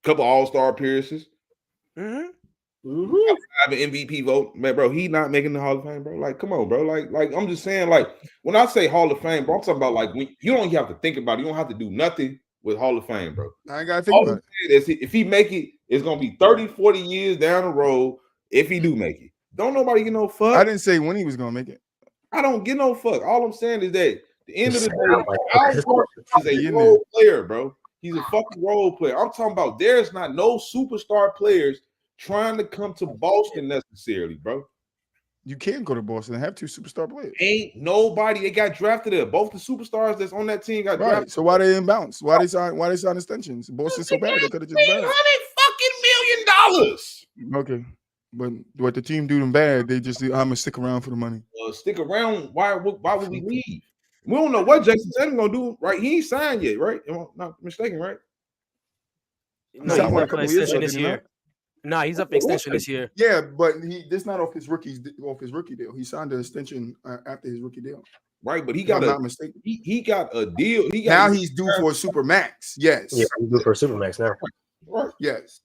Couple All-Star appearances. Mm-hmm. Mm-hmm. Have an MVP vote, man, bro. He not making the Hall of Fame, bro. Like, come on, bro. Like I'm just saying, like, when I say Hall of Fame, bro, I'm talking about like when you don't even have to think about it. You don't have to do nothing with Hall of Fame, bro. I ain't gotta think All about I'm it. saying is if he make it, it's gonna be 30, 40 years down the road if he do make it. Don't nobody get no fuck. I didn't say when he was gonna make it. I don't get no fuck. All I'm saying is that at the end of the Oh day, my Al God. Horford is He a in role player, bro. He's a fucking role player. I'm talking about there's not no superstar players trying to come to Boston necessarily, bro. You can go to Boston and have two superstar players. Ain't nobody. They got drafted there. Both the superstars that's on that team got Right. drafted. So why they didn't bounce? Why they sign extensions? Boston's so bad they could have just bad. $300 fucking million. Okay. But what the team do them bad, they just I'm gonna stick around for the money. Stick around. Why would we leave? We don't know what Jason Tatum gonna do. Right? He ain't signed yet, right? Am I not mistaken, right? No, signed he's one a up for couple years extension ago, this didn't he year. No, he's up for extension this year. Yeah, but this not off his rookie deal. He signed an extension after his rookie deal. Right, but he If got I'm not mistaken. he got a deal. He got Now he's due for a super max. Yes. Yeah, I'm good for Supermax now. right. Yes.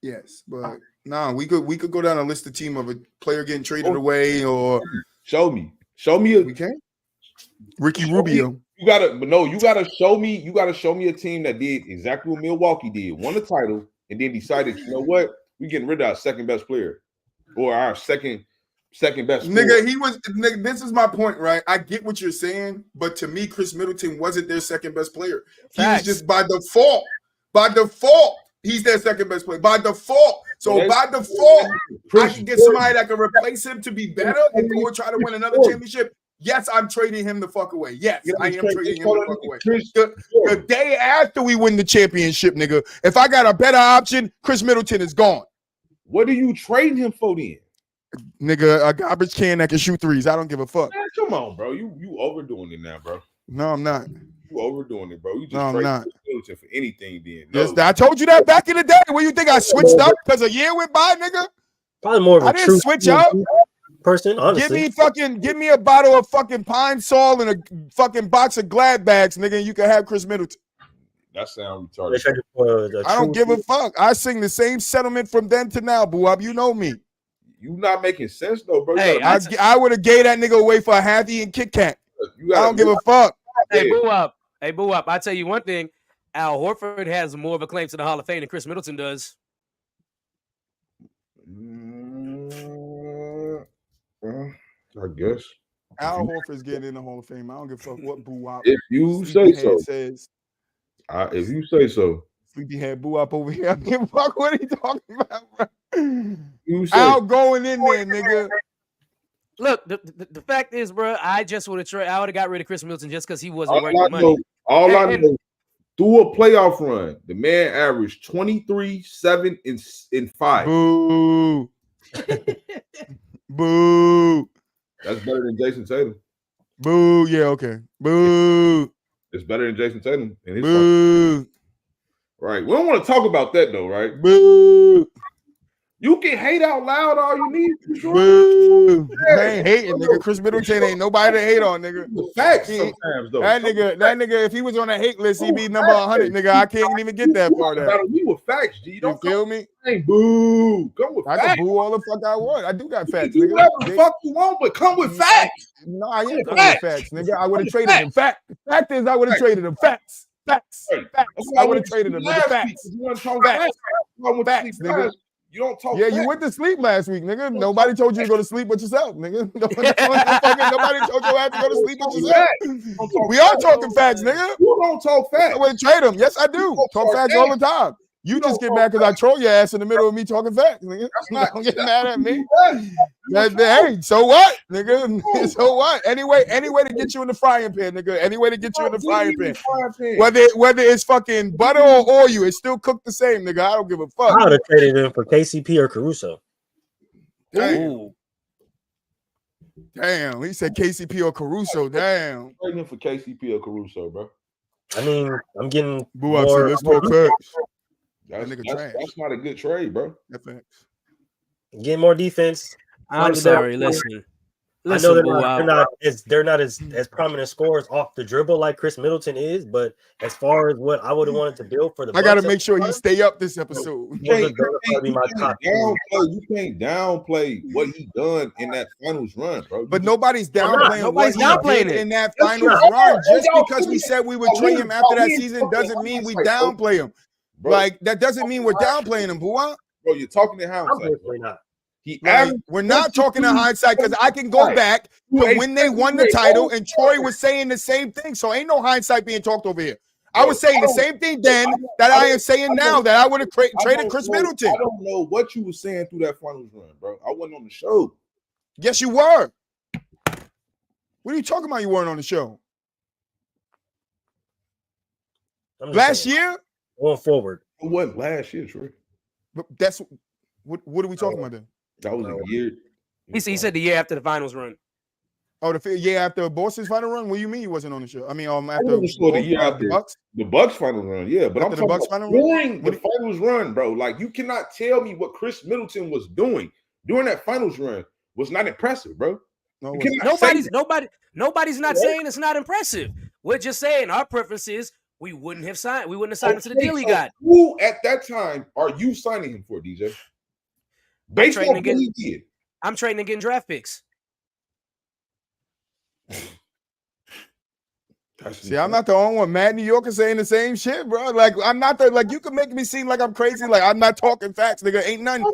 Yes, but we could go down a list of team of a player getting traded away, or Show me we can. Ricky Rubio. You gotta show me a team that did exactly what Milwaukee did, won the title, and then decided, you know what, we getting rid of our second best player or our second best Nigga, this is my point, right? I get what you're saying, but to me, Chris Middleton wasn't their second best player. He was just by default. He's their second best player. By default. So by default, I can get somebody that can replace him to be better and go and try to win another championship. Yes, I'm trading him the fuck away. Yes, I am trading him the fuck away. The day after we win the championship, nigga, if I got a better option, Chris Middleton is gone. What are you trading him for then? Nigga, a garbage can that can shoot threes. I don't give a fuck. Man, come on, bro. You overdoing it now, bro. No, I'm not. You overdoing it, bro. You just No, I'm trade not. Middleton for anything then. No. Yes, I told you that back in the day. What you think I switched up because a year went by, nigga? Probably more of a I didn't true switch up. person, honestly. Give me a bottle of fucking Pine Sol and a fucking box of Glad bags, nigga, and you can have Chris Middleton. That sounds They retarded. traded for the I don't true- give a fuck. I sing the same settlement from then to now, boo-up. You know me. You not making sense though, bro. Hey, I would have gave that nigga away for a half-eaten Kit Kat. I don't give a fuck. Hey, boo up. I tell you one thing. Al Horford has more of a claim to the Hall of Fame than Chris Middleton does. I guess. Al Horford's getting in the Hall of Fame. I don't give a fuck what boo-up If you say so. says. If you say so. Sleepyhead boo-up over here. I don't give a fuck what he talking about, bro. You say Al going in there, nigga. Look, the fact is, bro, I just would have got rid of Chris Middleton just because he wasn't all worth I the money. know, all I And- know, through a playoff run, the man averaged 23, 7, and 5. Boo. Boo. That's better than Jason Tatum. Boo. Yeah, okay. Boo. It's better than Jason Tatum. And his Boo. right. We don't want to talk about that though, right? Boo. You can hate out loud all you need. Sure. Boo. I ain't hating, nigga. Chris Middleton ain't nobody to hate on, nigga. The facts He- sometimes though. That nigga, if he was on a hate list, he'd be number 100, nigga. I can't even get that far there. Battle me with facts, G. You You don't feel me? come boo. Come with I facts. can boo all the fuck I want. I do got facts, You do whatever the nigga. fuck you want, but come with facts. No, I ain't coming Facts. with facts, nigga. I would have traded him. Fact is, I would have traded him. Facts. Facts. Right. Facts. That's why I would have went to traded him. sleep Nigga. last Facts. week, 'cause you wasn't talking Facts. facts. I went to Facts, sleep nigga. last. You don't talk Yeah, facts. you went to sleep last week, nigga. Nobody told you to go to sleep but yourself, nigga. Nobody told you I had to go to sleep but yourself. We are talking facts, nigga. You don't talk I facts. would trade him. Yes, I do. Talk facts all the time. You just get mad because I troll your ass in the middle of me talking facts, nigga. Don't get mad at me. Hey, so what, nigga? So what? Anyway to get you in the frying pan, nigga. Any way to get you in the frying pan. Whether it's fucking butter or oil, it's still cooked the same, nigga. I don't give a fuck. I would have traded him for KCP or Caruso. Damn, he said KCP or Caruso. Damn. Trading him for KCP or Caruso, bro. I mean, I'm getting Boo, more. let's talk facts. That's trash. not a good trade, bro. Getting more defense. I'm sorry. Listen, I know they're not as prominent scorers off the dribble like Chris Middleton is, but as far as what I would have wanted to build for the I got to make sure you stay up this episode. You can't downplay what he done in that finals run, bro. But nobody's downplaying what he did in that That's finals true. run. Just because we said we would trade him after that season doesn't mean we downplay him. Bro, like, that doesn't mean we're downplaying him, boo. Bro, you're talking in hindsight. Not. We're not talking in hindsight because I can go back to when they won the title and Troy was saying the same thing. So ain't no hindsight being talked over here. I was saying the same thing then that I am saying now that I would have traded Chris Middleton. I don't know what you were saying through that finals run, bro. I wasn't on the show. Yes, you were. What are you talking about? You weren't on the show last year. Going forward, it wasn't last year, Troy. But that's what are we talking about then? That was a year. He said the year after the finals run. Oh, the year after Boston's final run? What do you mean you wasn't on the show? I mean, after the year after the Bucks final run, yeah. But after I'm talking about during the finals run, bro. Like, you cannot tell me what Chris Middleton was doing during that finals run was not impressive, bro. No, nobody's not saying it's not impressive. We're just saying our preference is we wouldn't have signed him to the deal he got. Who at that time are you signing him for, DJ? Based on what he did. I'm trading and getting draft picks. See, I'm not the only one. Mad New York is saying the same shit, bro. Like, I'm not you can make me seem like I'm crazy. Like, I'm not talking facts, nigga. Ain't nothing.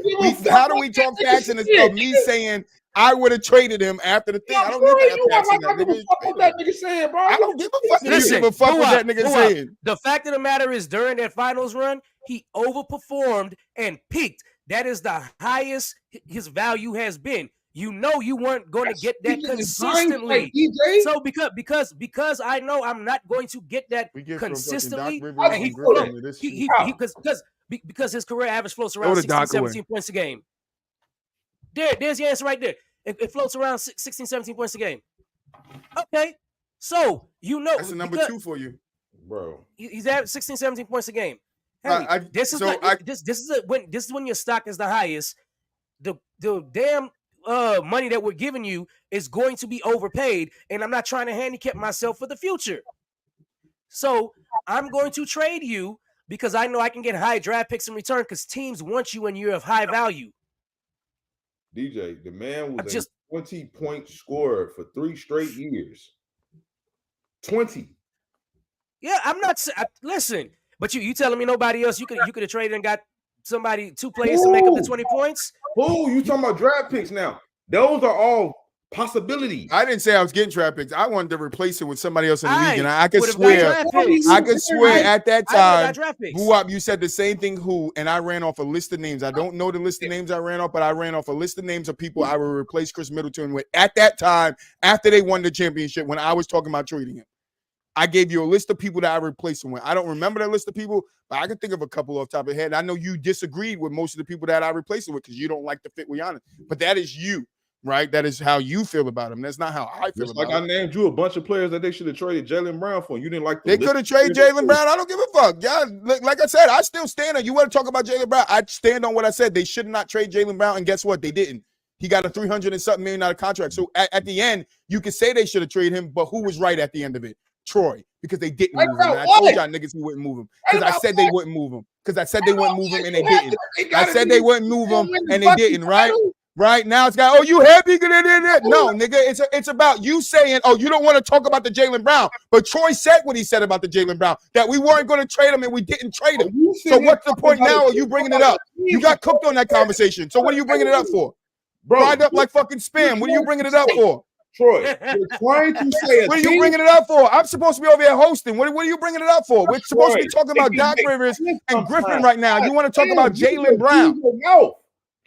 How do we talk facts and it's of me saying I would have traded him after the thing? I don't give a fuck what that nigga saying, bro. I don't give a fuck. Listen, what that nigga saying. The fact of the matter is, during that finals run, he overperformed and peaked. That is the highest his value has been. You know you weren't going to get that consistently. So because I know I'm not going to get that consistently, because his career average floats around 16, 17 points a game. There's your answer right there. It floats around 16, 17 points a game. Okay. So you know that's the number 2 for you. Bro. He's at 16, 17 points a game. This is when your stock is the highest. The damn money that we're giving you is going to be overpaid, and I'm not trying to handicap myself for the future. So I'm going to trade you because I know I can get high draft picks in return because teams want you and you're of high value. DJ, the man was a 20-point scorer for 3 straight years. 20. Yeah, I'm not. Listen, but you telling me nobody else you could have traded and got somebody 2 players to make up the 20 points? Oh, you talking about draft picks now? Those are all possibilities. I didn't say I was getting draft picks. I wanted to replace it with somebody else in the league, and I could swear at that time, Buop, you said the same thing. And I ran off a list of names. I don't know the list of names I ran off, but I ran off a list of names of people I would replace Chris Middleton with at that time after they won the championship when I was talking about trading him. I gave you a list of people that I replaced him with. I don't remember that list of people, but I can think of a couple off the top of the head. I know you disagreed with most of the people that I replaced him with because you don't like the fit with Giannis. But that is you, right? That is how you feel about him. That's not how I feel about him. I named you a bunch of players that they should have traded Jaylen Brown for. You didn't like They could have traded Jaylen Brown. I don't give a fuck. Yeah, like I said, I still stand on. You want to talk about Jaylen Brown? I stand on what I said. They should not trade Jaylen Brown, and guess what? They didn't. He got a $300 and something million contract. So at the end, you could say they should have traded him, but who was right at the end of it? Troy, because they didn't move him. And I told y'all niggas he wouldn't move him because I said they wouldn't move him. Because I said they wouldn't move him and they didn't. I said they wouldn't move him and they didn't. Right now it's got. Oh, you happy? No, nigga. It's about you saying, oh, you don't want to talk about the Jaylen Brown, but Troy said what he said about the Jaylen Brown that we weren't going to trade him and we didn't trade him. So what's the point now? Are you bringing it up? You got cooked on that conversation. So what are you bringing it up for? Fried up like fucking spam. What are you bringing it up for? Troy, you're trying to say What are you bringing it up for? I'm supposed to be over here hosting. What are you bringing it up for? We're supposed to be talking about Doc Rivers and Griffin right now. You want to talk about Jaylen Brown?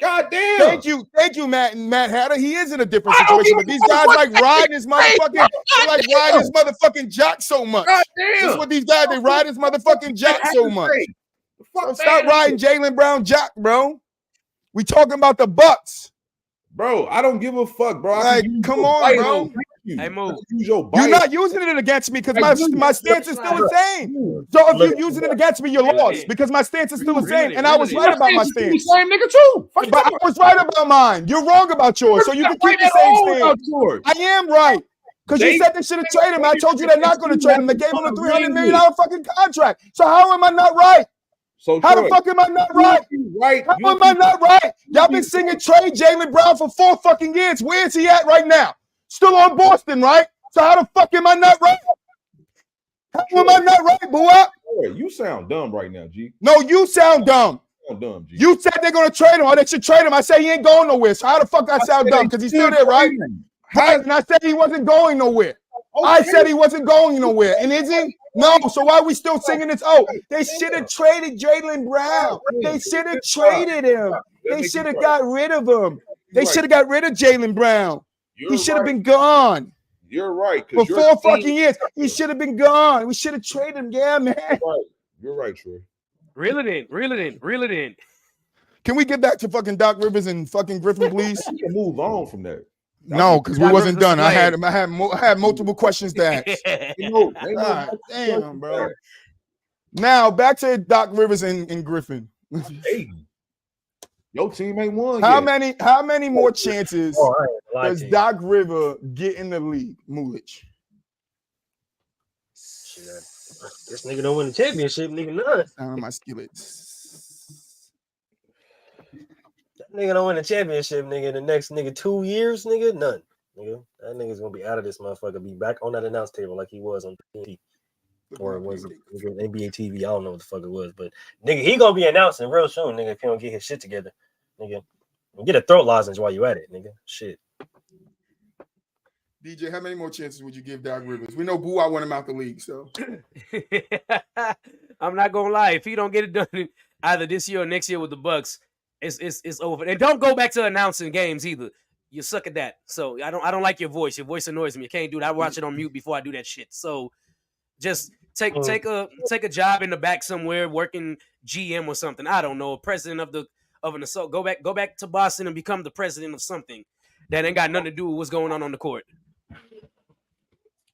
God damn. Thank you, Matt Hatter. He is in a different situation, but these guys like riding his motherfucking, they like riding his motherfucking jock so much. God This damn. is what these guys, they ride his motherfucking jock so much. So stop riding Jaylen Brown jock, bro. We talking about the Bucks. Bro, I don't give a fuck, bro. Like, come on, bro. Hey, move. You're not using it against me because my stance is still the same. So if you're using it against me, you're lost because my stance is still the same. And I was right about my stance. Same nigga too. But I was right about mine. You're wrong about yours. So you can keep the same stance. I am right. Because you said they should have traded him. I told you they're not going to trade him. They gave him a $300 million fucking contract. So how am I not right? So how the fuck am I not right? How am I not right? Y'all been singing trade Jaylen Brown for 4 fucking years. Where is he at right now? Still on Boston, right? So how the fuck am I not right? How am I not right, boy? You sound dumb right now, G. No, you sound dumb. Dumb, G. You said they're gonna trade him, or they should trade him. I said he ain't going nowhere. So how the fuck I sound dumb? Because he's still there, right? And I said he wasn't going nowhere. Okay. I said he wasn't going nowhere. And is he? No. So why are we still singing this? Oh, they should have traded Jaylen Brown. They should have traded him. They should have got rid of him. They should have got rid of Jaylen Brown. He should have been gone. You're right. For 4 fucking years. He should have been gone. We should have traded him. Yeah, man. You're right, Troy. Reel it in. Can we get back to fucking Doc Rivers and fucking Griffin, please? We can move on from that. No, because we wasn't done. I had multiple questions to ask. Damn, bro. Now back to Doc Rivers and Griffin. Hey, your team ain't won. How many more chances does Doc Rivers get in the league, Mulich? This nigga don't win the championship, nigga. None. On my skillets. That nigga don't win the championship, nigga. The next nigga 2 years, nigga, none. Nigga, that nigga's gonna be out of this motherfucker. Be back on that announce table like he was on TV. Or it was NBA TV. I don't know what the fuck it was, but nigga, he gonna be announcing real soon, nigga. If he don't get his shit together, nigga, get a throat lozenge while you at it, nigga. Shit. DJ, how many more chances would you give Doc Rivers? We know I want him out the league, so I'm not gonna lie. If he don't get it done either this year or next year with the Bucks, it's over. And don't go back to announcing games either. You suck at that. So I don't like your voice. Your voice annoys me. I can't do that. I watch it on mute before I do that shit. So just take a job in the back somewhere, working GM or something. I don't know, president of an assault. Go back to Boston and become the president of something that ain't got nothing to do with what's going on the court.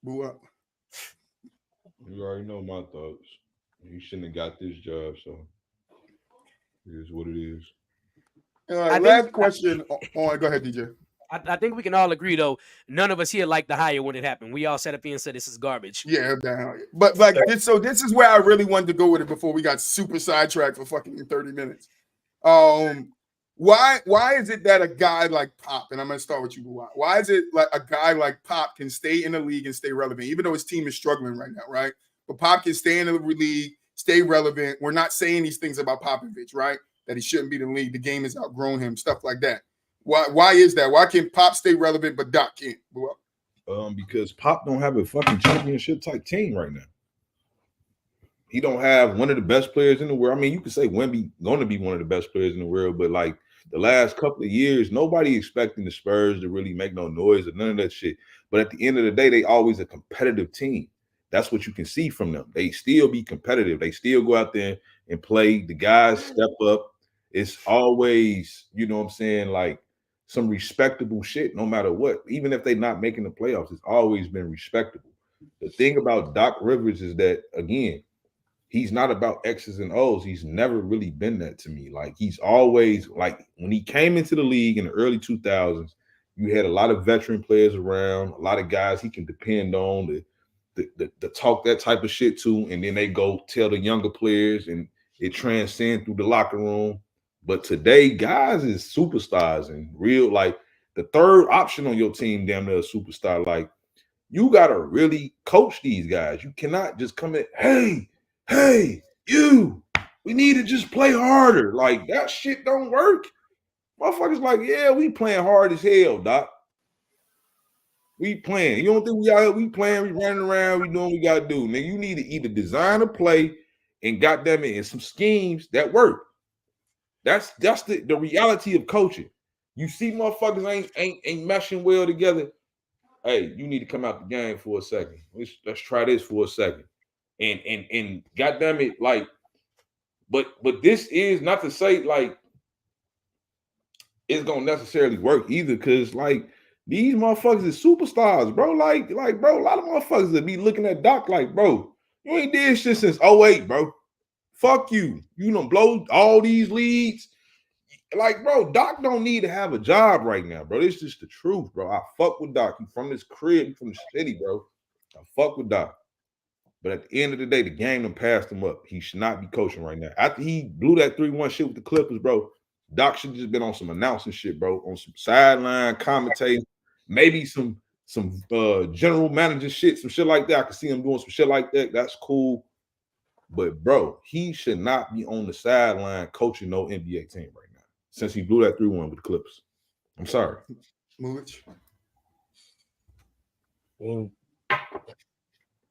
Boo up. You already know my thoughts. You shouldn't have got this job, so it is what it is. Last question. Go ahead, DJ. I think we can all agree, though, none of us here liked the hire when it happened. We all sat up here and said this is garbage. Yeah, but like this, so this is where I really wanted to go with it before we got super sidetracked for fucking 30 minutes. Why is it that a guy like Pop, and I'm gonna start with you, why is it like a guy like Pop can stay in the league and stay relevant, even though his team is struggling right now, right? But Pop can stay in the league, stay relevant. We're not saying these things about Popovich, right? That he shouldn't be in the league. The game has outgrown him, stuff like that. Why is that? Why can Pop stay relevant but Doc can't? Because Pop don't have a fucking championship type team right now. He don't have one of the best players in the world. I mean, you could say Wemby going to be one of the best players in the world, but like the last couple of years, nobody expecting the Spurs to really make no noise or none of that shit. But at the end of the day, they always a competitive team. That's what you can see from them. They still be competitive. They still go out there and play. The guys step up. It's always, you know what I'm saying, like some respectable shit no matter what. Even if they're not making the playoffs, it's always been respectable. The thing about Doc Rivers is that, again, he's not about X's and O's. He's never really been that to me. Like, he's always, like, when he came into the league in the early 2000s, you had a lot of veteran players around, a lot of guys he can depend on to talk that type of shit to, and then they go tell the younger players, and it transcends through the locker room. But today, guys is superstars and real, like, the third option on your team, damn near a superstar. Like, you got to really coach these guys. You cannot just come in, hey, you, we need to just play harder. Like, that shit don't work. Motherfuckers like, yeah, we playing hard as hell, Doc. We playing. You don't think we out here? We playing. We running around. We doing what we gotta do. Nigga, you need to either design a play and goddamn it, and some schemes that work. That's the reality of coaching. You see, motherfuckers ain't meshing well together. Hey, you need to come out the game for a second. Let's try this for a second. And goddamn it, like, but this is not to say like it's gonna necessarily work either, because like these motherfuckers is superstars, bro. Like, bro, a lot of motherfuckers that be looking at Doc like, bro, you ain't did shit since 08, bro. Fuck you. You done blow all these leads. Like, bro, Doc don't need to have a job right now, bro. It's just the truth, bro. I fuck with Doc. He from this crib, he from the city, bro. I fuck with Doc. But at the end of the day, the game done passed him up. He should not be coaching right now. After he blew that 3-1 shit with the Clippers, bro, Doc should just been on some announcing shit, bro. On some sideline commentating, maybe some general manager shit, some shit like that. I can see him doing some shit like that. That's cool. But, bro, he should not be on the sideline coaching no NBA team right now since he blew that 3-1 with the Clippers. I'm sorry. Movich. I mean,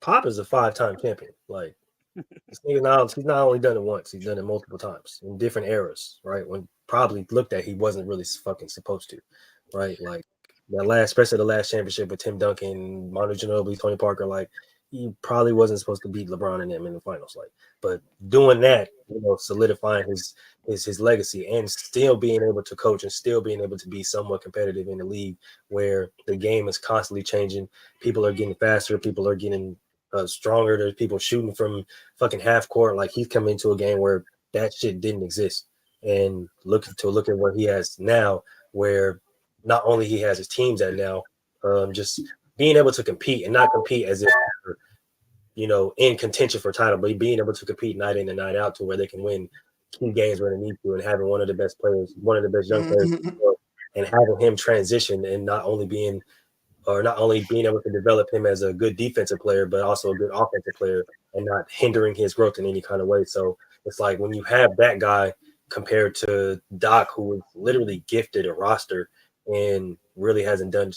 Pop is a 5-time champion. Like, this nigga he's not only done it once, he's done it multiple times in different eras, right? When probably looked at he wasn't really fucking supposed to, right? Like especially the last championship with Tim Duncan, Manu Ginobili, Tony Parker, like he probably wasn't supposed to beat LeBron and them in the finals, like. But doing that, solidifying his legacy and still being able to coach and still being able to be somewhat competitive in the league where the game is constantly changing. People are getting faster. People are getting stronger. There's people shooting from fucking half court. Like, he's coming into a game where that shit didn't exist. And look at what he has now, where not only he has his teams at now, just being able to compete and not compete as if in contention for title, but being able to compete night in and night out to where they can win key games when they need to, and having one of the best players, one of the best young players, and having him transition and not only being able to develop him as a good defensive player, but also a good offensive player and not hindering his growth in any kind of way. So it's like when you have that guy compared to Doc, who was literally gifted a roster and really hasn't done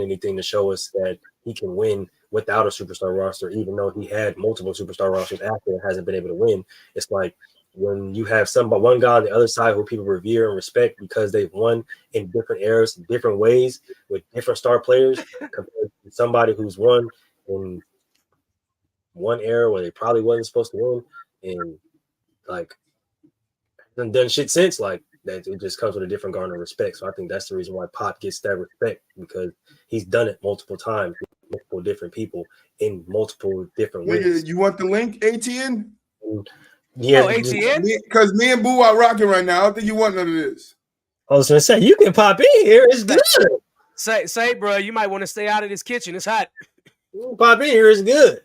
anything to show us that he can win without a superstar roster, even though he had multiple superstar rosters after and hasn't been able to win. It's like when you have one guy on the other side who people revere and respect because they've won in different eras, different ways, with different star players, compared to somebody who's won in one era where they probably wasn't supposed to win and like hasn't done shit since, like that. It just comes with a different garner of respect. So I think that's the reason why Pop gets that respect, because he's done it multiple times with multiple different people in multiple different ways. You want the link, ATN? Yeah, ATN? Because me and Boo are rocking right now. I don't think you want none of this. I was gonna say you can pop in here. It's good. Say, bro, you might want to stay out of this kitchen. It's hot. Pop in here. It's good.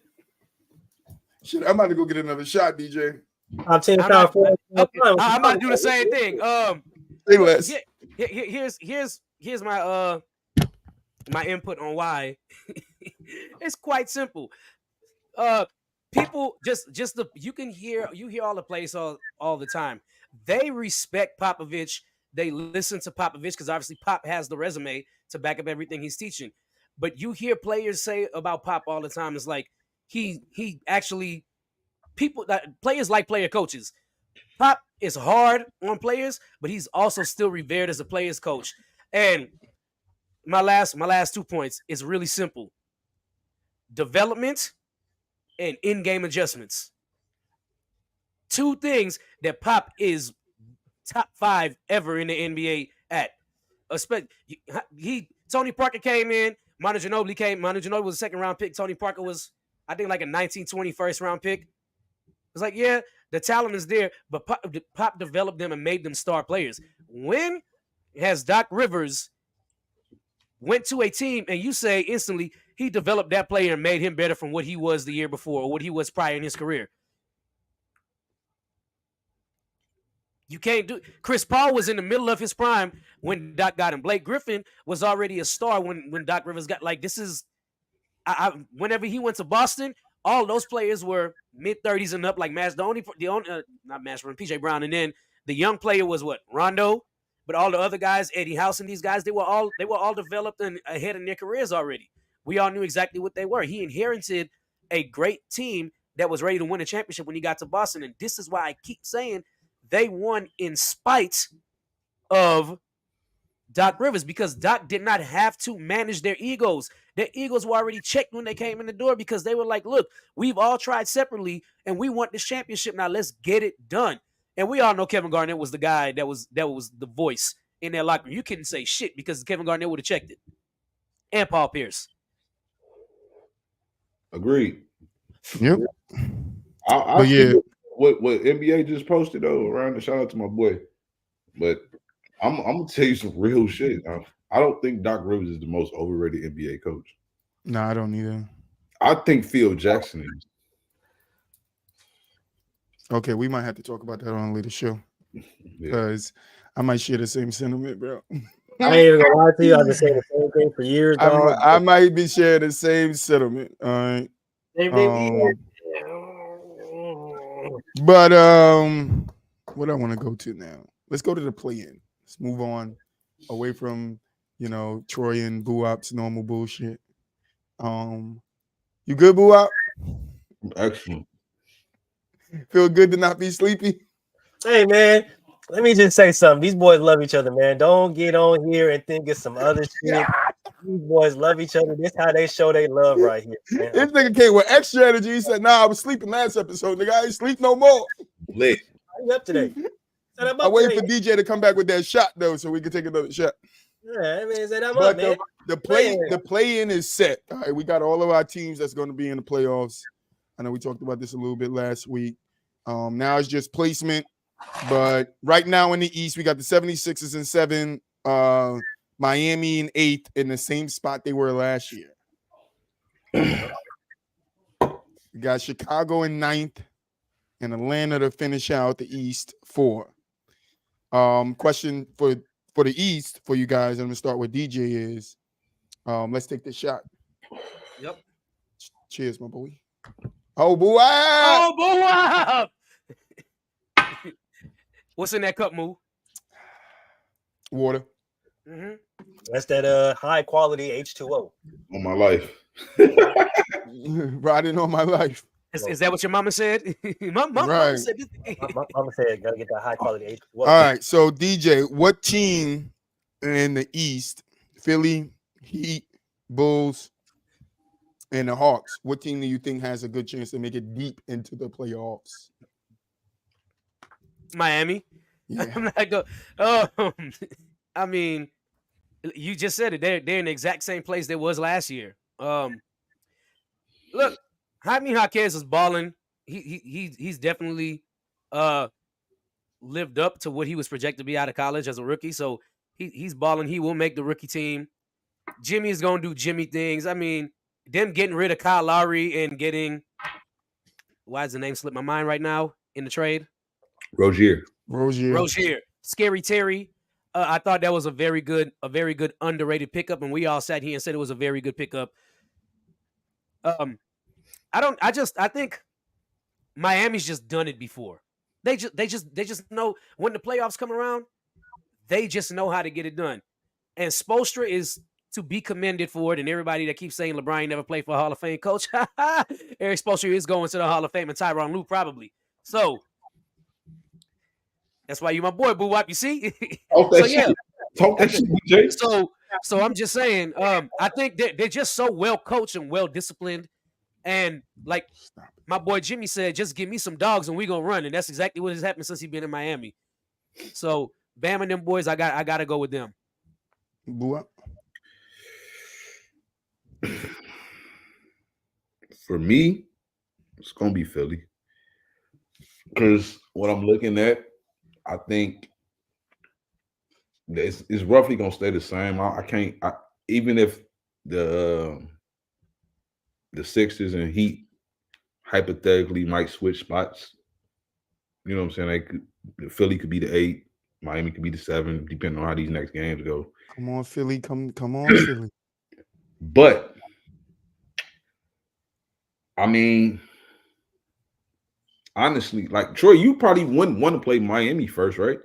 Shit, I'm about to go get another shot, DJ. I'm about to do the same thing. Say less. Here's my my input on why. It's quite simple. People you hear all the players all the time. They respect Popovich. They listen to Popovich because obviously Pop has the resume to back up everything he's teaching. But you hear players say about Pop all the time, it's like he actually players like player coaches. Pop is hard on players, but he's also still revered as a player's coach. And my last 2 points is really simple: development and in-game adjustments. Two things that Pop is top 5 ever in the NBA at. Tony Parker came in. Manu Ginobili came. Manu Ginobili was a second-round pick. Tony Parker was, I think, like a 1920 first-round pick. It's like, yeah, the talent is there, but Pop developed them and made them star players. When has Doc Rivers went to a team and you say instantly he developed that player and made him better from what he was the year before or what he was prior in his career? You can't do. Chris Paul was in the middle of his prime when Doc got him. Blake Griffin was already a star when Doc Rivers got, like, this is whenever he went to Boston, all those players were mid-30s and up, like PJ Brown, and then the young player was what? Rondo, But all the other guys, Eddie House and these guys, they were all developed and ahead in their careers already. We all knew exactly what they were. He inherited a great team that was ready to win a championship when he got to Boston. And this is why I keep saying they won in spite of Doc Rivers, because Doc did not have to manage their egos. Their egos were already checked when they came in the door, because they were like, look, we've all tried separately and we want this championship. Now let's get it done. And we all know Kevin Garnett was the guy that was the voice in their locker room. You couldn't say shit because Kevin Garnett would have checked it. And Paul Pierce. Agreed. Yep. I But yeah. see what NBA just posted though around the shout out to my boy. But I'm gonna tell you some real shit. I don't think Doc Rivers is the most overrated NBA coach. No, I don't either. I think Phil Jackson is. Okay, we might have to talk about that on a later show, Yeah. because I might share the same sentiment, bro. I ain't even gonna lie to you. I've been saying the same thing for years. Dog. I might be sharing the same sentiment. All right. But what I want to go to now. Let's go to the play-in. Let's move on away from Troy and Buop's normal bullshit. You good, Buop? Excellent. Feel good to not be sleepy? Hey, man, let me just say something. These boys love each other, man. Don't get on here and think it's some other shit. These boys love each other. This how they show they love right here, man. This nigga came with extra energy. He said, "Nah, I was sleeping last episode. Nigga, I ain't sleep no more." Lit. How you up today? I wait for DJ to come back with that shot though, so we can take another shot. Yeah, man, say that But up, man. the play-in is set. All right, we got all of our teams that's going to be in the playoffs. I know we talked about this a little bit last week. Now it's just placement. But right now in the East, we got the 76ers in 7, Miami in 8th, in the same spot they were last year. We got Chicago in 9th and Atlanta to finish out the East 4. Question for the East for you guys, I'm going to start with DJ is, let's take this shot. Yep. Cheers, my boy. Oh, boy. Oh, boy. What's in that cup, Moo? Water. Mm-hmm. That's that high quality H2O. On my life. Riding on my life. Is that what your mama said? my Right. mama said this. My mama said gotta get that high quality H2O. All right, so DJ, what team in the East, Philly, Heat, Bulls, and the Hawks, what team do you think has a good chance to make it deep into the playoffs? Miami. Yeah. I'm not going. I mean, you just said it. They're in the exact same place they was last year. Look, Jaime Jaquez is balling. He's definitely lived up to what he was projected to be out of college as a rookie. So he's balling. He will make the rookie team. Jimmy is gonna do Jimmy things. I mean, them getting rid of Kyle Lowry and getting, why does the name slip my mind right now in the trade? Rozier. Scary Terry. I thought that was a very good underrated pickup, and we all sat here and said it was a very good pickup. I think Miami's just done it before. They just know when the playoffs come around, they just know how to get it done. And Spoelstra is to be commended for it. And everybody that keeps saying LeBron never played for a Hall of Fame coach, Eric Spoelstra is going to the Hall of Fame, and Tyronn Lue probably. So that's why you my boy, Boo Wop. You see? Talk that shit. Talk that shit, DJ. So I'm just saying, I think they're just so well coached and well disciplined. And like my boy Jimmy said, just give me some dogs and we gonna run. And that's exactly what has happened since he's been in Miami. So Bam and them boys, I gotta go with them. For me, it's gonna be Philly. Because what I'm looking at, I think it's roughly gonna stay the same. Even if the Sixers and Heat hypothetically might switch spots. You know what I'm saying? Philly could be the 8, Miami could be the 7, depending on how these next games go. Come on, Philly. Come on, Philly. But I mean, honestly, like Troy, you probably wouldn't want to play Miami first, right?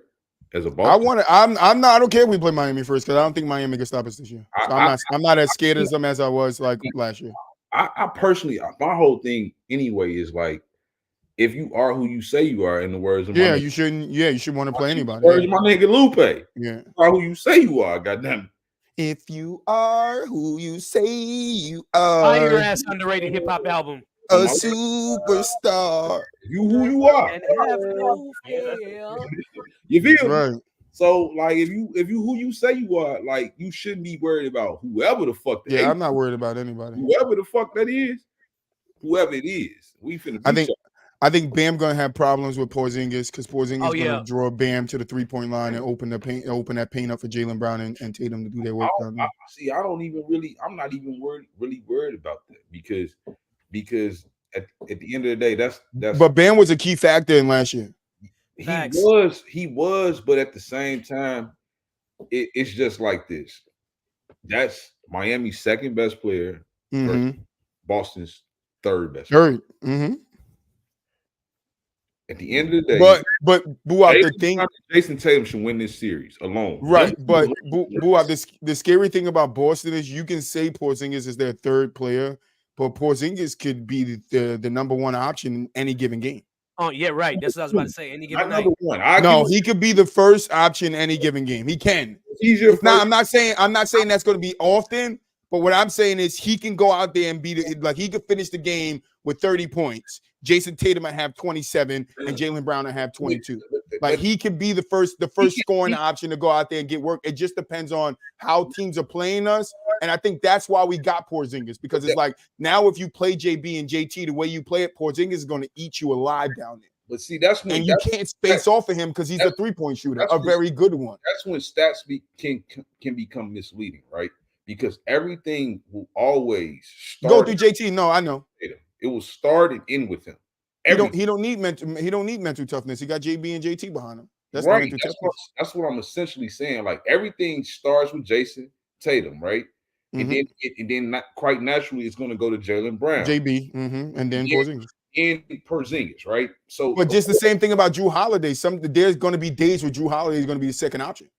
as a I Boston. want to. I'm not. I don't care if we play Miami first because I don't think Miami can stop us this year. So I'm not as scared of them as I was like last year. I personally, my whole thing anyway is like, if you are who you say you are, in the words of my Yeah, nigga, you shouldn't. Yeah, you should want to play anybody. words Yeah. of my nigga Lupe, Yeah. you are who you say you are. Goddamn. If you are who you say you Fire are, ass underrated hip hop album. a superstar. You who you are. And have no fear. You feel That's me? right. So like, if you who you say you are, like, you shouldn't be worried about whoever the fuck. Yeah, I'm not worried about anybody. Whoever the fuck that is, whoever it is, we finna. I think Bam gonna have problems with Porzingis because Porzingis yeah. gonna draw Bam to the 3-point line and open that paint up for Jaylen Brown and Tatum to do their work down there. I'm not even really worried about that because at the end of the day, that's. But Bam was a key factor in last year. Facts. He was, but at the same time, it's just like this. That's Miami's second best player, versus Boston's third best player. At the end of the day, but Buap, the thing, Jason Tatum should win this series alone. Right, but Buap, the scary thing about Boston is you can say Porzingis is their third player, but Porzingis could be the number one option in any given game. Oh yeah, right. That's what I was about to say. Any given night. No, he could be the first option any given game. He can. I'm not saying that's going to be often, but what I'm saying is he can go out there and be like he could finish the game with 30 points. Jason Tatum might have 27 and Jaylen Brown will have 22. Like he could be the first scoring option to go out there and get work. It just depends on how teams are playing us. And I think that's why we got Porzingis, because it's like now if you play JB and JT the way you play it, Porzingis is going to eat you alive down there. But see, and you can't space off of him because he's a 3-point shooter, a very good one. That's when stats can become misleading, right? Because everything will always go through JT. No, I know. It will start and end with him. He don't need mental toughness. He got JB and JT behind him. That's right. That's what I'm essentially saying. Like everything starts with Jason Tatum, right? And then not quite naturally, it's going to go to Jaylen Brown, JB, and then Porzingis. And Porzingis, right? So, but just the same thing about Drew Holiday. There's going to be days where Drew Holiday is going to be the second option.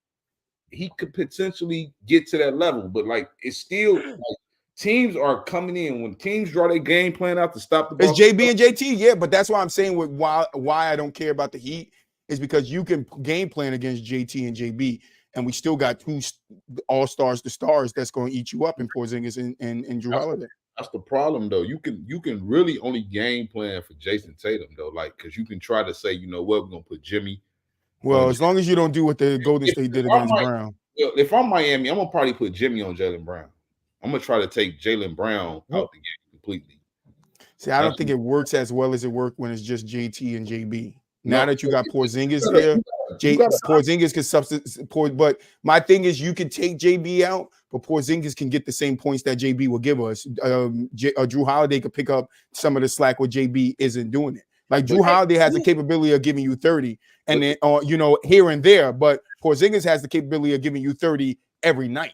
He could potentially get to that level, but like it's still like, teams are coming in when teams draw their game plan out to stop the ball. It's JB and JT, yeah, but that's why I'm saying why I don't care about the Heat is because you can game plan against JT and JB, and we still got two all-stars, the stars that's going to eat you up in Porzingis and Drew Holiday. That's the problem, though. You can really only game plan for Jason Tatum, though, like because you can try to say, you know what, we're gonna put Jimmy. Well, as long as you don't do what the Golden State did against Brown. If I'm Miami, I'm gonna probably put Jimmy on Jaylen Brown. I'm gonna try to take Jaylen Brown out the game completely. See, I don't think it works as well as it worked when it's just JT and JB. Now that you got Porzingis there, Porzingis can substitute. But my thing is, you can take JB out, but Porzingis can get the same points that JB will give us. Drew Holiday could pick up some of the slack where JB isn't doing it. Like Drew Holiday has the capability of giving you 30, and then here and there. But Porzingis has the capability of giving you 30 every night.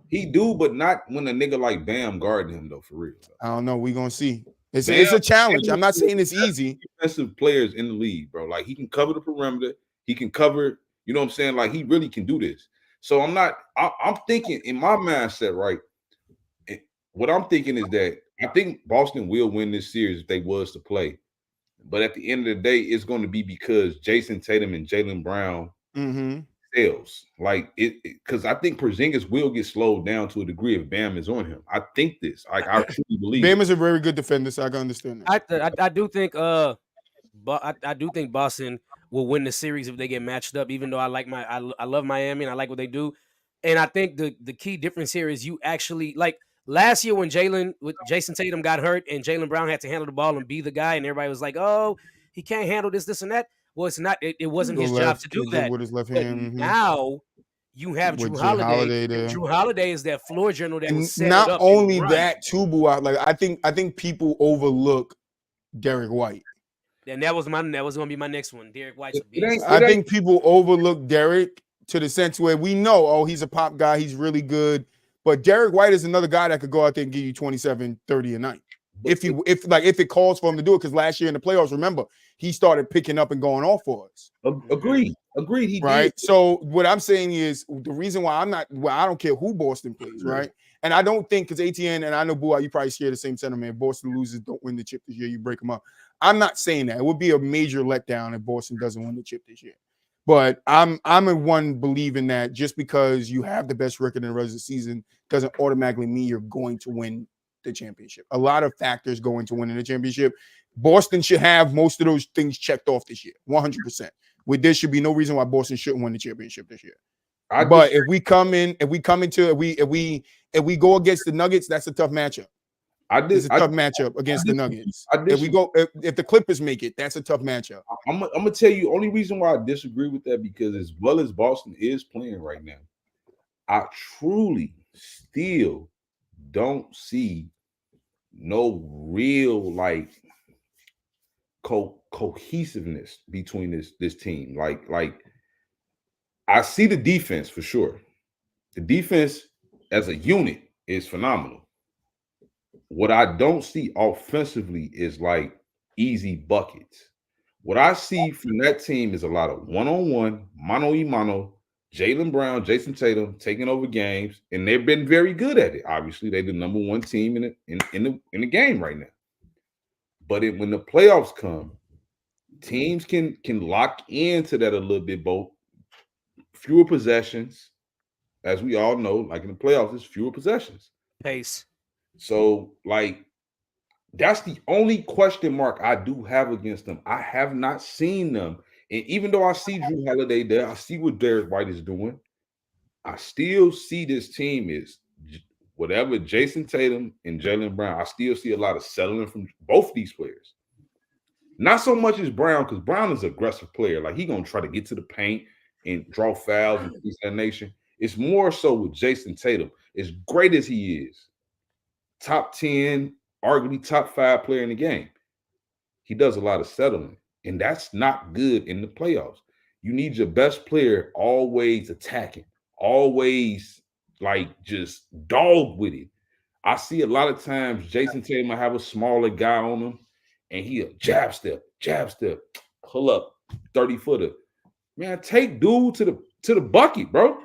He do, but not when a nigga like Bam guarding him though. For real, I don't know. We gonna see. It's a challenge. I'm not saying it's easy. Defensive players in the league, bro. Like he can cover the perimeter. He can cover. You know what I'm saying? Like he really can do this. So I'm thinking in my mindset, right? What I'm thinking is that I think Boston will win this series if they was to play. But at the end of the day, it's going to be because Jason Tatum and Jaylen Brown fails. Like because I think Porzingis will get slowed down to a degree if Bam is on him. I think this. Like I truly believe Bam is a very good defender, so I can understand that. I do think I do think Boston will win the series if they get matched up. Even though I love Miami and I like what they do, and I think the key difference here is you actually like. Last year when Jason Tatum got hurt and Jaylen Brown had to handle the ball and be the guy, and everybody was like, "Oh, he can't handle this and that." Well, it's not. It wasn't his job to do that. With his left hand. Now you have Drew Holiday. Drew Holiday is that floor general that will set not it up only that, too, Buat. Like I think people overlook Derek White. And that was going to be my next one. Derek White's a beast. I think people overlook Derek to the sense where we know, oh, he's a pop guy, he's really good. But Derek White is another guy that could go out there and give you 27, 30 a night. If it calls for him to do it, because last year in the playoffs, remember, he started picking up and going off for us. Agreed. Agreed. He right? did. So what I'm saying is the reason why I don't care who Boston plays, right? And I don't think because ATN and I know Boo, you probably share the same sentiment. If Boston loses, don't win the chip this year, you break them up. I'm not saying that. It would be a major letdown if Boston doesn't win the chip this year. But I'm a one believing that just because you have the best record in the rest of the season doesn't automatically mean you're going to win the championship. A lot of factors go into winning the championship. Boston should have most of those things checked off this year, 100%. With this, should be no reason why Boston shouldn't win the championship this year. But if we go against the Nuggets, that's a tough matchup. It's a tough matchup against the Nuggets. If the Clippers make it, that's a tough matchup. I'm gonna tell you only reason why I disagree with that, because as well as Boston is playing right now, I truly still don't see no real like cohesiveness between this team. Like I see the defense for sure. The defense as a unit is phenomenal. What I don't see offensively is like easy buckets. What I see from that team is a lot of one-on-one, mano-y-mano, Jaylen Brown, Jason Tatum taking over games, and they've been very good at it. Obviously, they're the number one team in the game right now. But when the playoffs come, teams can lock into that a little bit, both fewer possessions, as we all know, like in the playoffs, it's fewer possessions. Pace. So, like, that's the only question mark I do have against them. I have not seen them. And even though I see Drew Holiday there, I see what Derek White is doing, I still see this team is whatever Jason Tatum and Jaylen Brown. I still see a lot of settling from both these players. Not so much as Brown, because Brown is an aggressive player. Like, he's going to try to get to the paint and draw fouls and things of that nation. It's more so with Jason Tatum. As great as he is, top 10, arguably top 5 player in the game, he does a lot of settling, and that's not good in the playoffs. You need your best player always attacking, always like just dog with it. I see a lot of times Jason Tatum might have a smaller guy on him, and he'll jab step, pull up 30-footer. Man, take dude to the bucket, bro.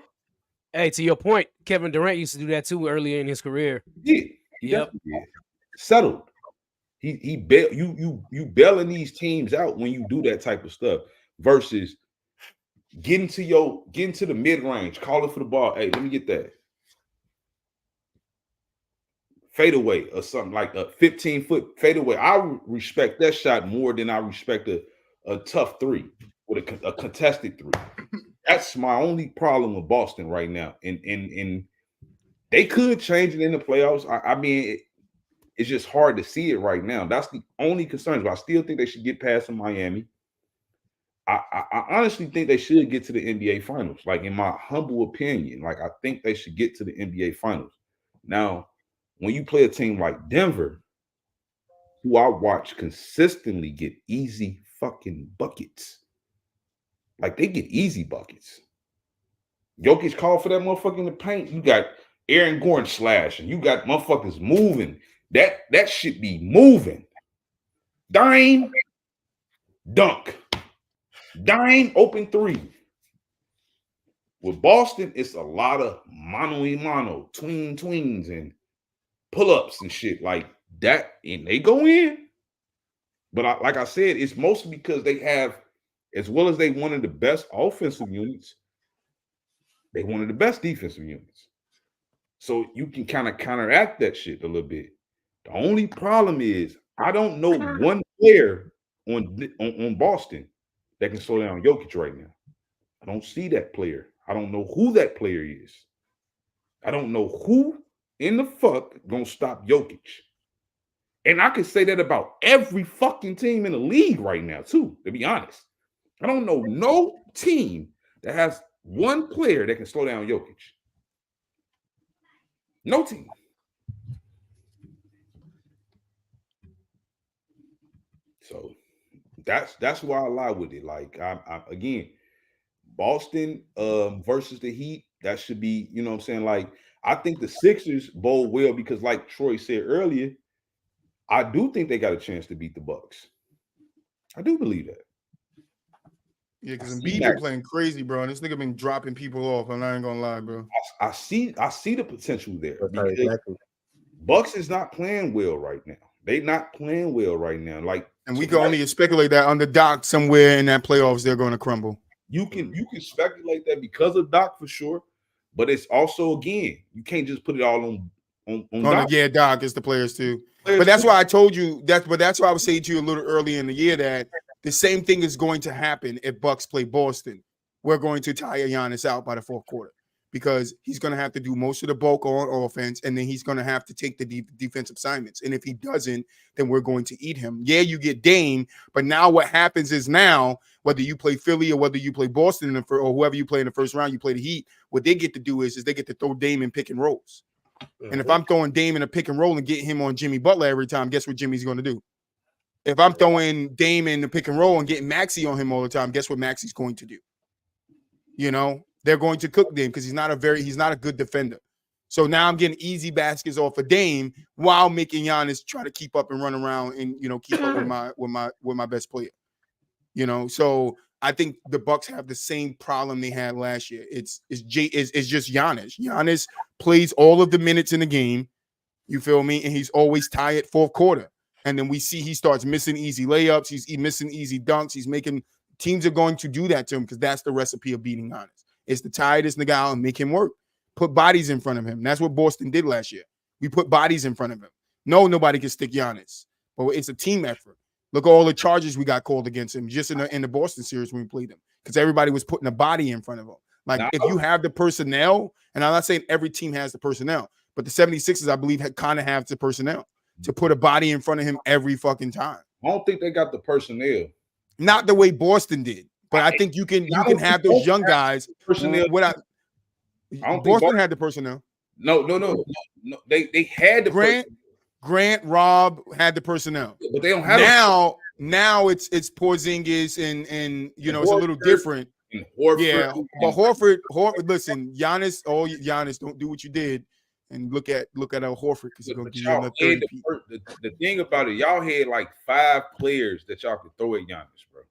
Hey, to your point, Kevin Durant used to do that too earlier in his career. Yeah, yep. Settled. You bailing these teams out when you do that type of stuff versus getting to the mid-range, calling for the ball. Hey, let me get that. Fadeaway or something like a 15-foot fadeaway. I respect that shot more than I respect a tough three with a contested three. That's my only problem with Boston right now. And they could change it in the playoffs. I mean, it's just hard to see it right now. That's the only concern. But I still think they should get past Miami. I honestly think they should get to the NBA Finals. Like, in my humble opinion, like, I think they should get to the NBA Finals. Now, when you play a team like Denver, who I watch consistently get easy fucking buckets, like, they get easy buckets. Jokic called for that motherfucker in the paint. You got Aaron Gordon slashing. You got motherfuckers moving. That should be moving. Dime, dunk. Dime, open three. With Boston, it's a lot of mano-y-mano, tweens, and pull-ups and shit like that. And they go in. But like I said, it's mostly because they have, as well as they one of the best offensive units, they one of the best defensive units. So you can kind of counteract that shit a little bit. The only problem is I don't know one player on Boston that can slow down Jokic right now. I don't see that player. I don't know who that player is. I don't know who in the fuck gonna stop Jokic. And I could say that about every fucking team in the league right now, too, to be honest. I don't know no team that has one player that can slow down Jokic. No team. So that's why I lie with it. Like, I again, Boston versus the Heat, that should be, you know what I'm saying? Like, I think the Sixers bowl well because, like Troy said earlier, I do think they got a chance to beat the Bucks. I do believe that. Yeah, because I see Embiid that. been playing crazy, bro. And this nigga been dropping people off. I'm not even gonna lie, bro. I see the potential there That's because exactly. Bucks is not playing well right now. They not playing well right now. Like, And we can only speculate that on the dock somewhere in that playoffs they're going to crumble. you can speculate that because of Doc for sure, but it's also, again, you can't just put it all on Doc. Yeah, Doc is the players too. Players But that's too. why I told you that. But that's why I was saying to you a little earlier in the year that the same thing is going to happen if Bucks play Boston. We're going to tire Giannis out by the fourth quarter because he's going to have to do most of the bulk on offense, and then he's going to have to take the defensive assignments. And if he doesn't, then we're going to eat him. Yeah, you get Dame, but now what happens is now whether you play Philly or whether you play Boston or whoever you play in the first round, you play the Heat. What they get to do is they get to throw Dame in pick and rolls. And if I'm throwing Dame in a pick and roll and getting him on Jimmy Butler every time, guess what Jimmy's going to do? If I'm throwing Dame in the pick and roll and getting Maxey on him all the time, guess what Maxey's going to do? You know, they're going to cook Dame because he's not a good defender. So now I'm getting easy baskets off of Dame while making Giannis try to keep up and run around and, you know, keep up with my best player. You know, so I think the Bucks have the same problem they had last year. It's just Giannis. Giannis plays all of the minutes in the game. You feel me? And he's always tired fourth quarter. And then we see he starts missing easy layups. He's missing easy dunks. He's making teams are going to do that to him because that's the recipe of beating Giannis. It's to tire this nigga out and make him work. Put bodies in front of him. That's what Boston did last year. We put bodies in front of him. No, nobody can stick Giannis. But it's a team effort. Look at all the charges we got called against him just in the Boston series when we played him because everybody was putting a body in front of him. Like, if you have the personnel, and I'm not saying every team has the personnel, but the 76ers, I believe, kind of have the personnel to put a body in front of him every fucking time. I don't think they got the personnel. Not the way Boston did, but I think you can have those young guys. Personnel. Boston had the personnel. No. They had the Grant, Rob had the personnel, but they don't have now it's Porzingis and you know, it's a little different. Horford, yeah, but Horford, listen, Giannis, Giannis, don't do what you did, and look at Horford because he's gonna give you another 30. The thing about it, y'all had like 5 players that y'all could throw at Giannis, bro.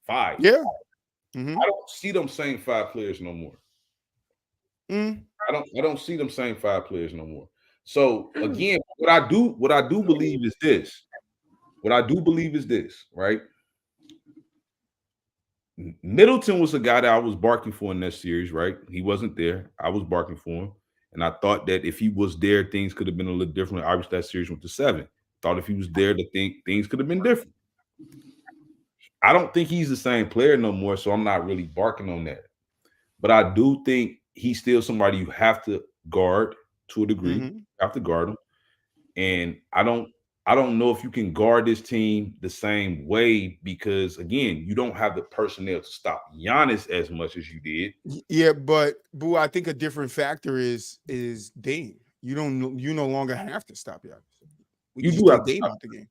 5. Yeah, I don't see them same 5 players no more. I don't see them same 5 players no more. So again, what I do believe is this. What I do believe is this, right? Middleton was a guy that I was barking for in that series, right? He wasn't there. I was barking for him. And I thought that if he was there, things could have been a little different. Obviously, that series went to 7. Thought if he was there, things could have been different. I don't think he's the same player no more, so I'm not really barking on that. But I do think he's still somebody you have to guard to a degree. You have to guard him. And I don't know if you can guard this team the same way because, again, you don't have the personnel to stop Giannis as much as you did. Yeah, but Boo, I think a different factor is Dame. You no longer have to stop Giannis. You do have Dame out the game.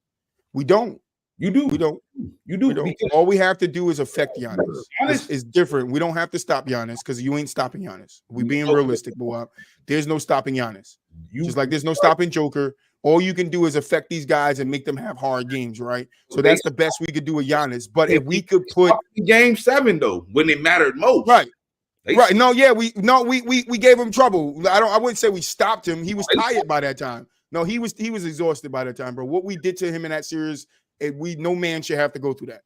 We don't. You do. We don't. You do. We don't. All we have to do is affect Giannis. It's different. We don't have to stop Giannis because you ain't stopping Giannis. We being realistic, Boo. There's no stopping Giannis. Just like there's no stopping Joker. All you can do is affect these guys and make them have hard games, right? So that's the best we could do with Giannis. But if we could put Game 7 though, when it mattered most, right. No, yeah, we gave him trouble. I wouldn't say we stopped him. He was tired by that time. No, he was exhausted by that time, bro. What we did to him in that series, no man should have to go through that.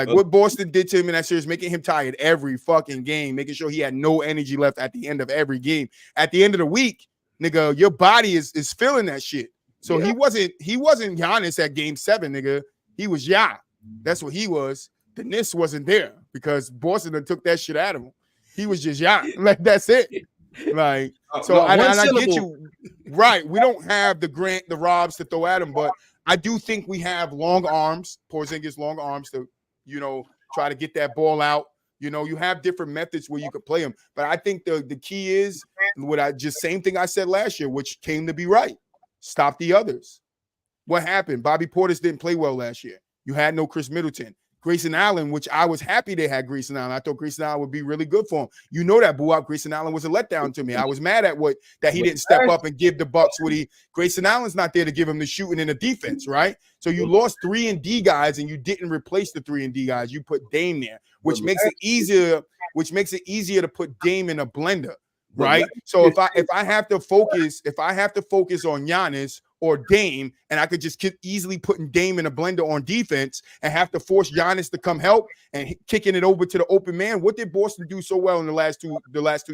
What Boston did to him in that series, making him tired every fucking game, making sure he had no energy left at the end of every game. At the end of the week, nigga, your body is feeling that shit. So he wasn't Giannis at game 7, nigga. He was Ja. That's what he was. The Nis wasn't there because Boston took that shit out of him. He was just Ja. Like, that's it. Like, so I get you. Right. We don't have the Grant, the Robs to throw at him, but I do think we have long arms, Porzingis long arms to, you know, try to get that ball out. You know, you have different methods where you could play him. But I think the key is same thing I said last year, which came to be right. Stop the others. What happened? Bobby Portis didn't play well last year. You had no Chris Middleton. Grayson Allen, which I was happy they had Grayson Allen. I thought Grayson Allen would be really good for him. You know that, Boo Up. Grayson Allen was a letdown to me. I was mad at that he didn't step up and give the Bucks what he. Grayson Allen's not there to give him the shooting and the defense, right? So you lost 3-and-D guys, and you didn't replace the 3-and-D guys. You put Dame there, which makes it easier. Which makes it easier to put Dame in a blender, right? So if I have to focus on Giannis or Dame, and I could just keep easily putting Dame in a blender on defense and have to force Giannis to come help and kicking it over to the open man. What did Boston do so well in the last two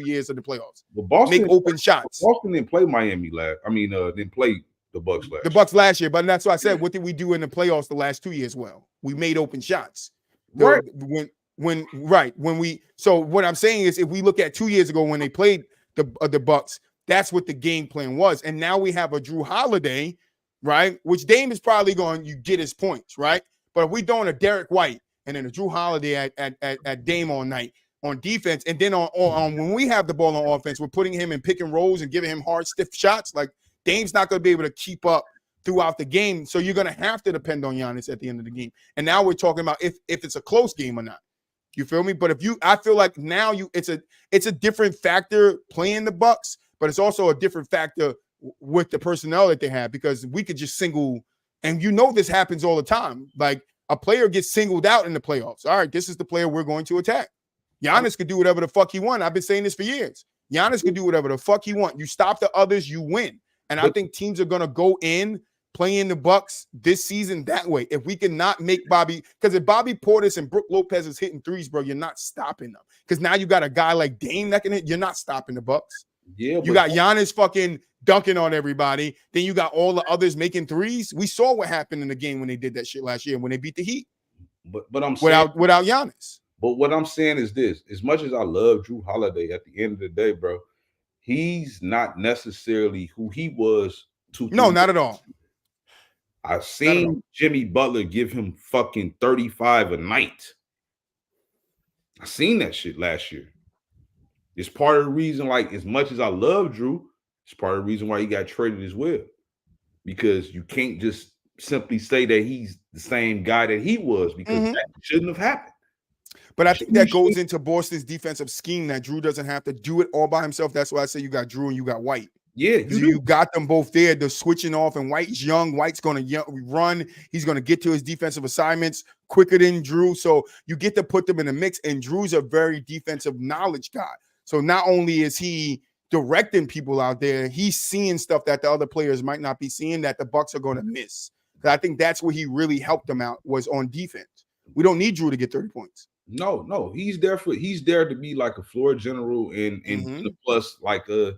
years of the playoffs? Well, Boston make open shots. Boston didn't play Miami didn't play the Bucks last. The Bucks last year, but that's what I said. What did we do in the playoffs the last 2 years? Well, we made open shots. Right. So what I'm saying is, if we look at 2 years ago when they played the Bucks, that's what the game plan was. And now we have a Drew Holiday, right? Which Dame is probably going to get his points, right? But if we throwing a Derek White and then a Drew Holiday at Dame all night on defense, and then on when we have the ball on offense, we're putting him in pick and rolls and giving him hard, stiff shots. Like, Dame's not going to be able to keep up throughout the game. So you're going to have to depend on Giannis at the end of the game. And now we're talking about if it's a close game or not. You feel me? But I feel like now it's a different factor playing the Bucks, but it's also a different factor with the personnel that they have, because we could just single, and this happens all the time. Like, a player gets singled out in the playoffs. All right, this is the player we're going to attack. Giannis could do whatever the fuck he wants. I've been saying this for years. Giannis could do whatever the fuck he wants. You stop the others, you win. And I think teams are gonna go in playing the Bucks this season that way. If we cannot make Bobby, because if Bobby Portis and Brook Lopez is hitting threes, bro, you're not stopping them. Because now you got a guy like Dame that can hit. You're not stopping the Bucks. Yeah, you got Giannis fucking dunking on everybody. Then you got all the others making threes. We saw what happened in the game when they did that shit last year when they beat the Heat. But I'm saying, without Giannis. But what I'm saying is this: as much as I love Drew Holiday, at the end of the day, bro, he's not necessarily who he was. No, not at all. I've seen Jimmy Butler give him fucking 35 a night. I seen that shit last year. It's part of the reason, like, as much as I love Drew, it's part of the reason why he got traded as well. Because you can't just simply say that he's the same guy that he was, because that shouldn't have happened. But I think that goes into Boston's defensive scheme, that Drew doesn't have to do it all by himself. That's why I say you got Drew and you got White. Yeah, you got them both there. They're switching off, and White's young. White's going to run. He's going to get to his defensive assignments quicker than Drew. So you get to put them in the mix, and Drew's a very defensive knowledge guy. So not only is he directing people out there, he's seeing stuff that the other players might not be seeing, that the Bucks are going to miss. I think that's where he really helped them out, was on defense. We don't need Drew to get 30 points. No, he's there to be like a floor general and plus like a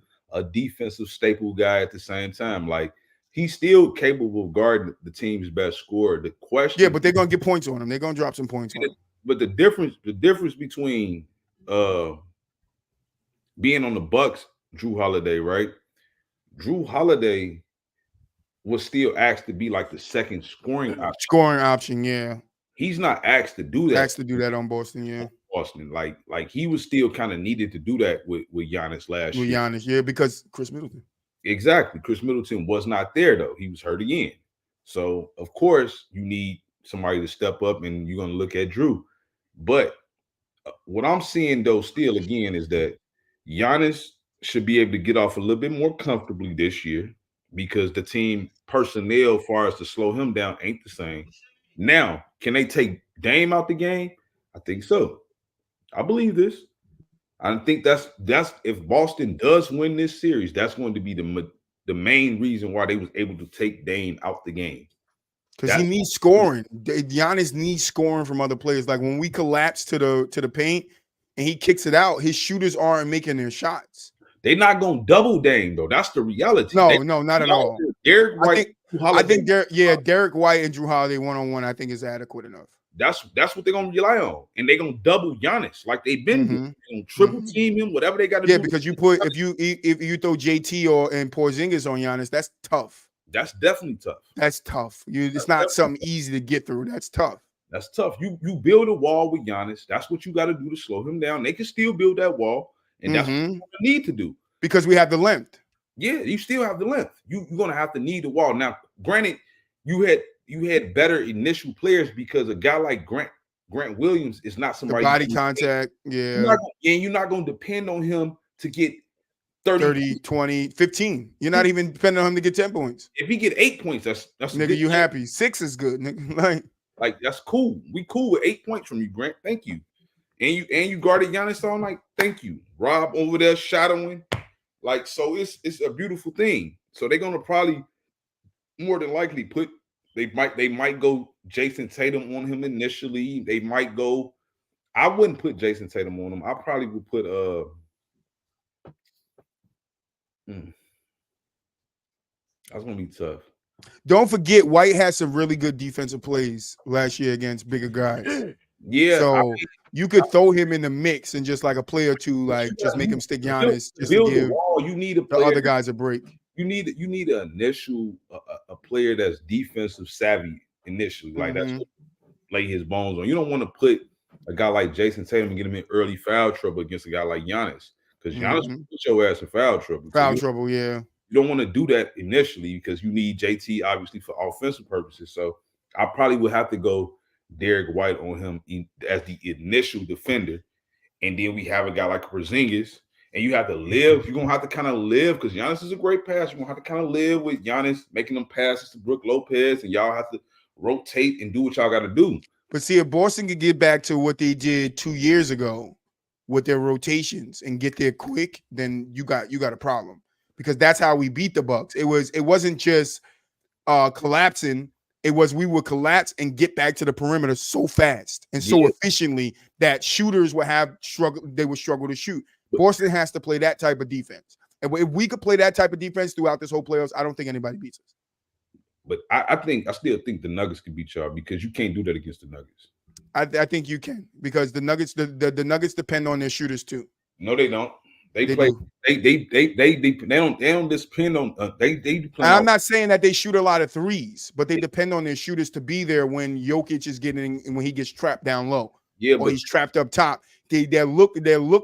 defensive staple guy at the same time. Like, he's still capable of guarding the team's best scorer. The question, yeah, but they're gonna get points on him. They're gonna drop some points on him. But the difference between being on the Bucks, Drew Holiday, right? Drew Holiday was still asked to be like the second scoring option. Yeah. He's not asked to do that. Asked to do that on Boston, yeah. Boston, like he was still kind of needed to do that with Giannis last year. With Giannis, yeah, because Chris Middleton. Exactly. Chris Middleton was not there, though. He was hurt again. So, of course, you need somebody to step up, and you're going to look at Drew. But what I'm seeing, though, still again, is that Giannis should be able to get off a little bit more comfortably this year, because the team personnel, as far as to slow him down, ain't the same. Now, can they take Dame out the game? I think so. I believe this. I think that's if Boston does win this series, that's going to be the main reason why they was able to take Dame out the game. Because he needs scoring. Giannis needs scoring from other players. Like, when we collapse to the paint and he kicks it out, his shooters aren't making their shots. They're not going to double Dame, though. That's the reality. No, not at all. Derek White. I think Derek White and Drew Holiday one-on-one, I think, is adequate enough. That's what they're gonna rely on, and they're gonna double Giannis like they've been doing. They're gonna triple team him, whatever they got to do. Yeah, because you put if you throw JT and Porzingis on Giannis, that's tough. That's definitely tough. That's tough. It's not something easy to get through. That's tough. That's tough. You build a wall with Giannis. That's what you got to do to slow him down. They can still build that wall, and that's what you need to do, because we have the length. Yeah, you still have the length. You're gonna have to need the wall. Now, granted, you had better initial players, because a guy like Grant Grant Williams is not The somebody body you- contact, You're yeah. you're not going to depend on him to get 30, 20, 15. You're not even depending on him to get 10 points. If he get 8 points, that's a Nigga, good you game. happy. 6 is good, nigga. Like that's cool. We cool with 8 points from you, Grant. Thank you. And you guarded Giannis all night. Thank you. Rob over there shadowing. Like, so it's a beautiful thing. So they're gonna probably more than likely they might go Jason Tatum on him initially. They might go. I wouldn't put Jason Tatum on him. I probably would put that's gonna be tough. Don't forget, White had some really good defensive plays last year against bigger guys. Yeah. So you could throw him in the mix and just like a play or two, like just make him stick Giannis just to build give the wall. You need a the player, other guys a break. You need an initial a player that's defensive savvy initially. Like that's what lay his bones on. You don't want to put a guy like Jason Tatum and get him in early foul trouble against a guy like Giannis, because Giannis will put your ass in foul trouble. Yeah. You don't want to do that initially because you need JT obviously for offensive purposes. So I probably would have to go Derek White on him as the initial defender, and then we have a guy like Porzingis, and you have to live. You're gonna have to kind of live because Giannis is a great passer. You're gonna have to kind of live with Giannis making them passes to Brook Lopez, and y'all have to rotate and do what y'all got to do. But see, if Boston could get back to what they did 2 years ago with their rotations and get there quick, then you got a problem, because that's how we beat the Bucks. It wasn't just collapsing. It was we would collapse and get back to the perimeter so fast and so efficiently that shooters would struggle to shoot. Boston has to play that type of defense. And if we could play that type of defense throughout this whole playoffs, I don't think anybody beats us. But I still think the Nuggets can beat y'all because you can't do that against the Nuggets. I think you can, because the Nuggets the Nuggets depend on their shooters too. No, they don't. They do. They don't depend on they play. I'm not saying that they shoot a lot of threes, but they depend on their shooters to be there when Jokic is when he gets trapped down low. Yeah, or but he's trapped up top. They look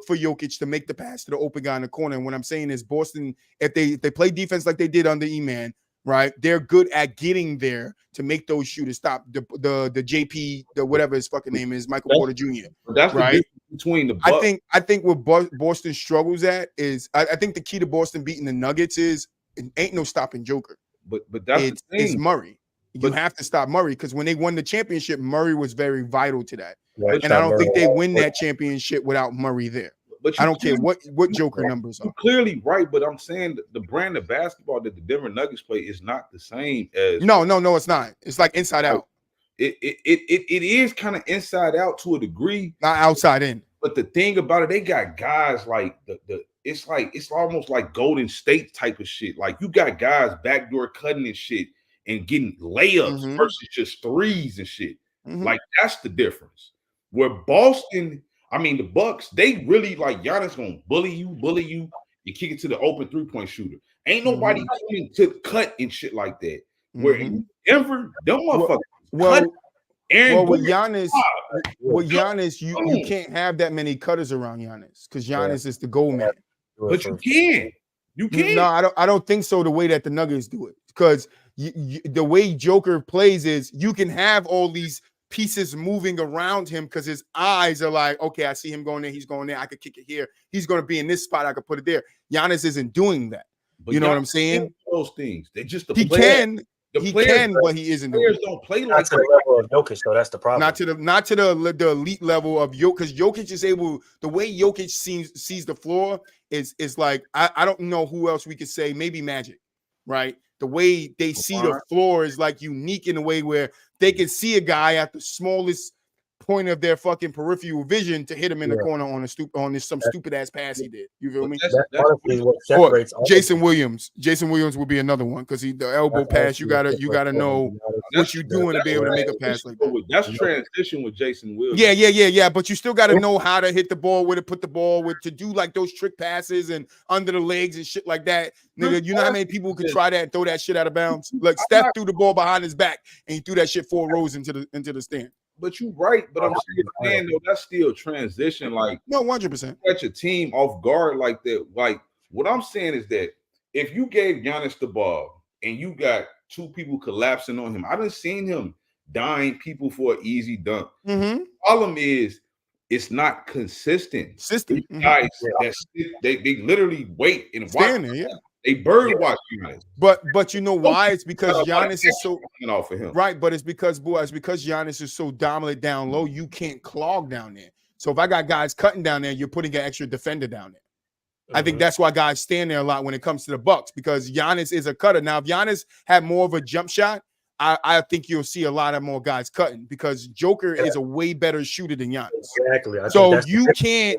for Jokic to make the pass to the open guy in the corner. And what I'm saying is Boston, if they play defense like they did under E-Man, right, they're good at getting there to make those shooters stop. The JP, the whatever his fucking name is, Michael Porter Jr. That's right. The difference between the Bucks. I think what Boston struggles at is I think the key to Boston beating the Nuggets is it ain't no stopping Joker. But that's the thing. It's Murray. You have to stop Murray, because when they won the championship, Murray was very vital to that. Right. And I don't think they win that championship without Murray there. But I don't care what Joker numbers are. You're clearly right, but I'm saying the brand of basketball that the Denver Nuggets play is not the same as. No, it's not. It's like inside out. It is kind of inside out to a degree, not outside in. But the thing about it, they got guys like it's almost like Golden State type of shit. Like you got guys backdoor cutting and shit and getting layups versus just threes and shit. Like that's the difference. Where Boston, I mean the Bucks, they really like Giannis gonna bully you, you kick it to the open 3-point shooter. Ain't nobody coming to cut and shit like that. Where in Denver, them motherfuckers with Giannis, you can't have that many cutters around Giannis, because Giannis is the goal man. But you can. You can. No, I don't think so. The way that the Nuggets do it, because the way Joker plays is you can have all these pieces moving around him because his eyes are like, okay, I see him going there. He's going there. I could kick it here. He's going to be in this spot. I could put it there. Giannis isn't doing that. But you know what I'm saying? Those things. They just he can, but he isn't. Players don't play like to the level of Jokic, so that's the problem. Not to the elite level of Jokic, because Jokic is able. The way Jokic sees the floor is like I don't know who else we could say. Maybe Magic, right? The way they see the floor is like unique in a way where they can see a guy at the smallest point of their fucking peripheral vision to hit him in the corner on some stupid ass pass he did. You feel me? That's honestly what separates Jason Williams. Jason Williams will be another one, because the elbow pass. You gotta know what you're doing to be able to make a pass like that. That's transition with Jason Williams. Yeah. But you still gotta know how to hit the ball with it, put the ball with, to do like those trick passes and under the legs and shit like that. Nigga, you know how many people could try that and throw that shit out of bounds? Like Steph threw the ball behind his back and he threw that shit 4 rows into the stand. But you're right. But I'm still saying though, that's still transition. Like no, 100%. Catch your team off guard like that. Like what I'm saying is that if you gave Giannis the ball and you got 2 people collapsing on him, I done seen him dying people for an easy dunk. Mm-hmm. Problem is, it's not consistent. System. These guys they literally wait and watch. Stand there, yeah. They bird watch Giannis. But you know why? It's because Giannis is so off of him. right. But it's because Giannis is so dominant down low, you can't clog down there. So if I got guys cutting down there, you're putting an extra defender down there. I think that's why guys stand there a lot when it comes to the Bucks, because Giannis is a cutter. Now, if Giannis had more of a jump shot, I think you'll see a lot of more guys cutting, because Joker is a way better shooter than Giannis. Exactly. So you can't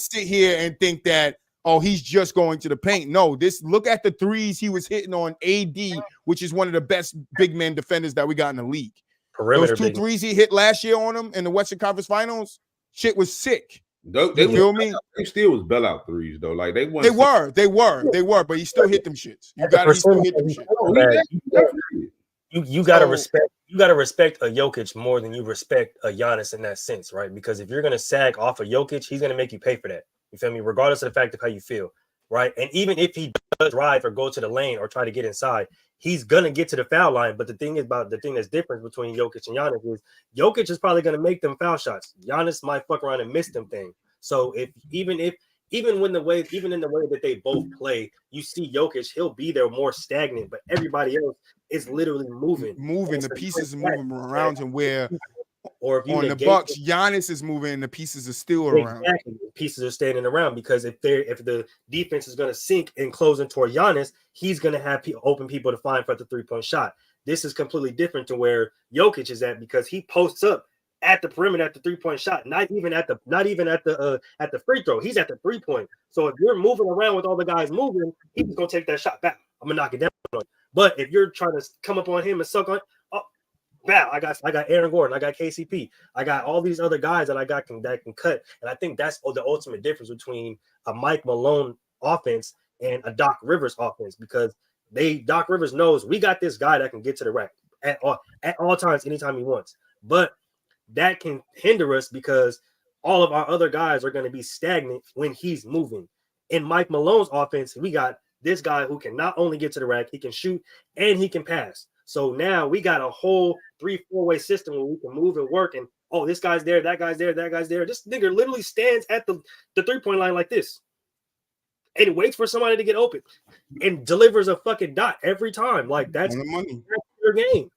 sit here and think that, oh, he's just going to the paint. No, look at the threes he was hitting on AD, which is one of the best big man defenders that we got in the league. Perimeter Those 2 threes he hit last year on him in the Western Conference Finals, shit was sick. They feel me? They still was bailout threes though. Like they were, but he still hit them shits. He still hit them shits. You gotta respect. You gotta respect a Jokic more than you respect a Giannis in that sense, right? Because if you're gonna sag off a Jokic, he's gonna make you pay for that. You feel me? Regardless of the fact of how you feel, right? And even if he does drive or go to the lane or try to get inside, he's gonna get to the foul line. But the thing that's different between Jokic and Giannis is Jokic is probably gonna make them foul shots. Giannis might fuck around and miss them things. So even in the way that they both play, you see Jokic, he'll be there more stagnant, but everybody else is literally moving. The pieces are moving around him, where or if you on the Bucks, Giannis is moving and the pieces are still around. Exactly. The pieces are standing around, because if the defense is going to sink and closing toward Giannis, he's going to have open people to find for the 3-point shot. This is completely different to where Jokic is at, because he posts up at the perimeter at the 3-point shot, not even at the free throw. He's at the 3-point. So if you're moving around with all the guys moving, he's gonna take that shot back. I'm gonna knock it down. But if you're trying to come up on him and suck on, bow. I got Aaron Gordon, I got KCP, I got all these other guys that that can cut. And I think that's the ultimate difference between a Mike Malone offense and a Doc Rivers offense, because Doc Rivers knows we got this guy that can get to the rack at all times, anytime he wants. But that can hinder us because all of our other guys are going to be stagnant when he's moving. In Mike Malone's offense, we got this guy who can not only get to the rack, he can shoot and he can pass. So now we got a whole 3-4-way system where we can move and work. And this guy's there, that guy's there, that guy's there. This nigga literally stands at the 3-point line like this and waits for somebody to get open and delivers a fucking dot every time. Like that's your game.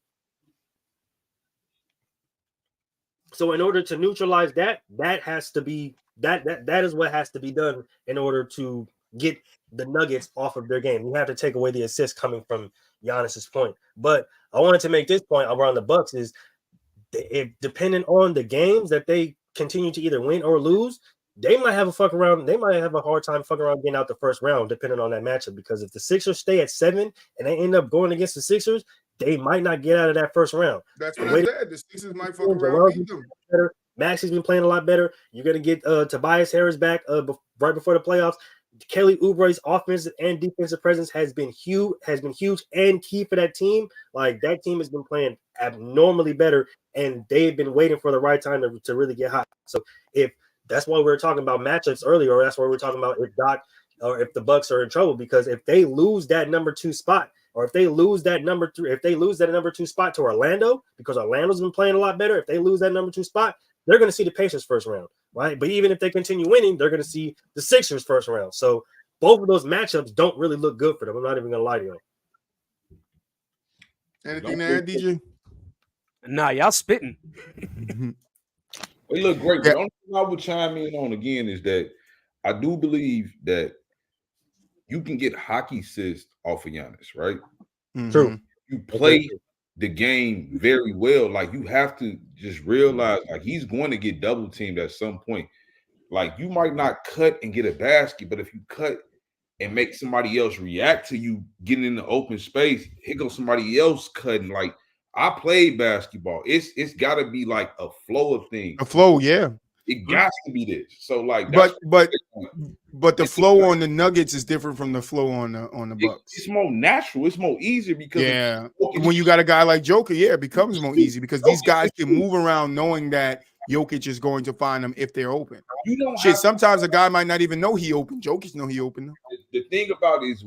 So in order to neutralize that has to be that is what has to be done in order to get the Nuggets off of their game. You have to take away the assist coming from Giannis's point. But I wanted to make this point around the Bucks is if depending on the games that they continue to either win or lose, they might have a fuck around. They might have a hard time fucking around getting out the first round, depending on that matchup. Because if the Sixers stay at 7 and they end up going against the Sixers, they might not get out of that first round. That's what I said. The Sixers might fuck around beat them. Maxey's been playing a lot better. You're gonna get Tobias Harris back right before the playoffs. Kelly Oubre's offensive and defensive presence has been huge and key for that team. Like that team has been playing abnormally better, and they've been waiting for the right time to really get hot. So if that's why we were talking about matchups earlier, or that's why we're talking about if the Bucks are in trouble, because if they lose that number 2 spot, or if they lose that number 3, if they lose that number 2 spot to Orlando, because Orlando's been playing a lot better, if they lose that number 2 spot, they're going to see the Pacers first round, right? But even if they continue winning, they're going to see the Sixers first round. So both of those matchups don't really look good for them. I'm not even going to lie to you. Anything to add, DJ? Nah, y'all spitting. They look great. Yeah. The only thing I would chime in on again is that I do believe that you can get hockey assist off of Giannis, right? Mm-hmm. True. You play the game very well. Like you have to just realize, like he's going to get double teamed at some point. Like you might not cut and get a basket, but if you cut and make somebody else react to you getting in the open space, here goes somebody else cutting. Like I played basketball. It's got to be like a flow of things. A flow, yeah. It got to be this. So like, but the flow on the Nuggets is different from the flow on the Bucks. It's more natural. It's more easy because when you got a guy like Joker, it becomes more easy because these guys can move around knowing that Jokic is going to find them if they're open. Sometimes a guy might not even know he open. Jokic know he open. The thing about it is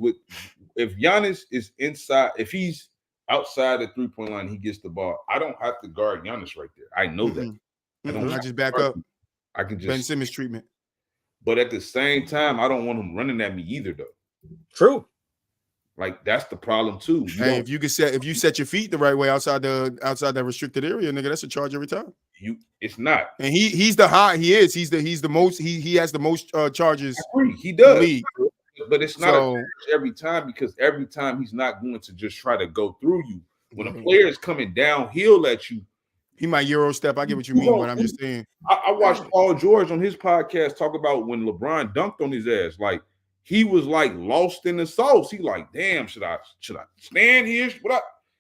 if Giannis is inside, if he's outside the 3-point line, he gets the ball. I don't have to guard Giannis right there. I know that. I don't I have just to back guard up. him. I can Ben just. Simmons treatment. But at the same time, I don't want him running at me either, though. True. Like that's the problem too. Hey, if you set your feet the right way outside that restricted area, nigga, that's a charge every time. It's not. And he's the high. He is. He's the most. He has the most charges. He does. In the league. But it's not a charge every time because every time he's not going to just try to go through you. When a player is coming downhill at you, he might Euro step. I get what you mean, but I'm just saying. I watched Paul George on his podcast talk about when LeBron dunked on his ass. Like he was like lost in the sauce. He like, damn, should I stand here?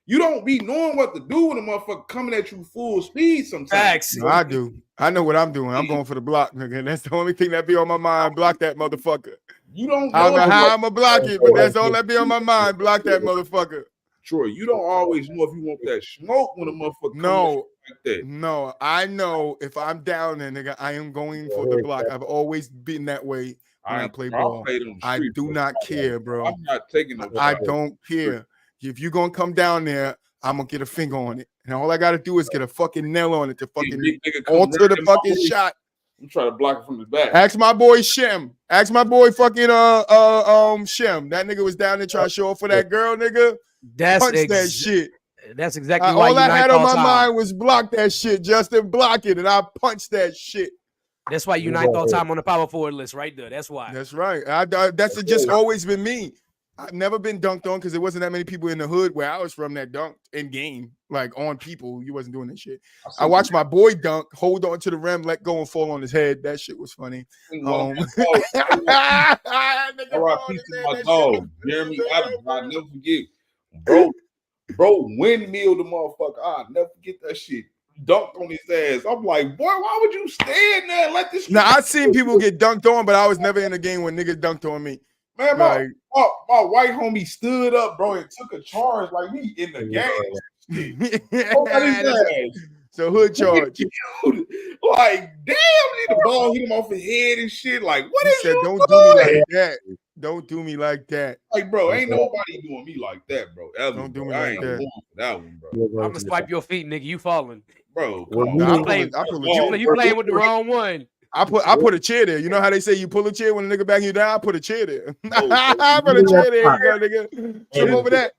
You don't be knowing what to do when a motherfucker coming at you full speed sometimes. No, I do. I know what I'm doing. I'm going for the block, nigga. That's the only thing that be on my mind. Block that motherfucker. You don't know I don't know how I'm gonna block it, but that's all that be on my mind. Block that motherfucker. Troy, you don't always know if you want that smoke when a motherfucker no, like that. No, I know if I'm down there, nigga, I am going for the block. I've always been that way when I play ball. I do not care, bro. I'm not taking no. I don't care. If you're gonna come down there, I'm gonna get a finger on it, and all I gotta do is get a fucking nail on it to fucking alter the fucking shot. I'm trying to block it from the back. Ask my boy Shem. Ask my boy fucking Shem. That nigga was down there trying to show up for that girl, nigga. Punch that shit. That's exactly why all I had on my mind was block that shit, Justin. Block it, and I punched that shit. That's why you ninth all time on the power forward list, right there. That's why. That's right. That's just always been me. I've never been dunked on because there wasn't that many people in the hood where I was from that dunked in game, like on people. You wasn't doing that shit. I watched my boy dunk, hold on to the rim, let go, and fall on his head. That shit was funny. R.I.P. to my dog, Jeremy Adams. I'll never forget. Bro, windmill the motherfucker. I'll never forget that shit. Dunked on his ass. I'm like, boy, why would you stand there and let this? Now I seen people get dunked on, but I was never in a game when niggas dunked on me. Man, my white homie stood up, bro, and took a charge like we in the game. So hood charge. Like, damn, the ball hit him off his head and shit. Like, what is said, don't do me like that. Don't do me like that. Like, bro, ain't nobody doing me like that, bro. Ever, don't do me I like ain't that. going for that one, bro. I'm gonna swipe your feet, nigga. You falling, bro. You playing with the wrong one. I put a chair there. You know how they say you pull a chair when a nigga bang you down? I put a chair there. I put a chair there. You go, nigga. Trip over that.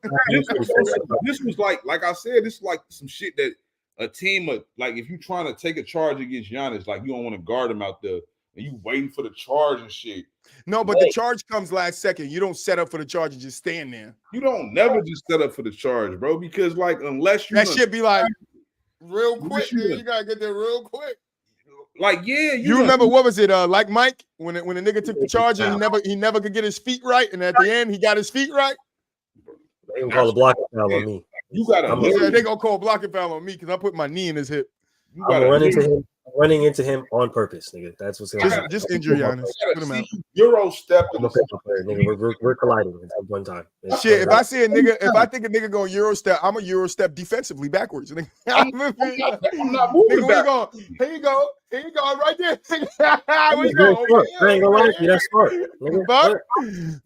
This was like I said, this is like some shit that a team of, like, if you're trying to take a charge against Giannis, like you don't want to guard him out there and you waiting for the charge and shit. No, but the charge comes last second. You don't set up for the charge and just stand there. You don't never just set up for the charge, bro, because like unless you shit be like real quick, man. You gotta get there real quick. Like, yeah, you remember what was it? Like Mike, when the nigga took the charge and he never could get his feet right, and at the end he got his feet right. They can call a blocking foul on me. You gotta. They gonna call a blocking foul on me because I put my knee in his hip. I'm running into him on purpose, nigga. That's what's going on. Just injure Giannis. Put him out. Euro step. Nigga, we're colliding at one time. Shit, if I see a nigga, if I think a nigga going Euro step, I'm a Euro step defensively backwards. I'm not moving back. Here you go, right there. Where you going? I ain't gonna lie to you. That's smart.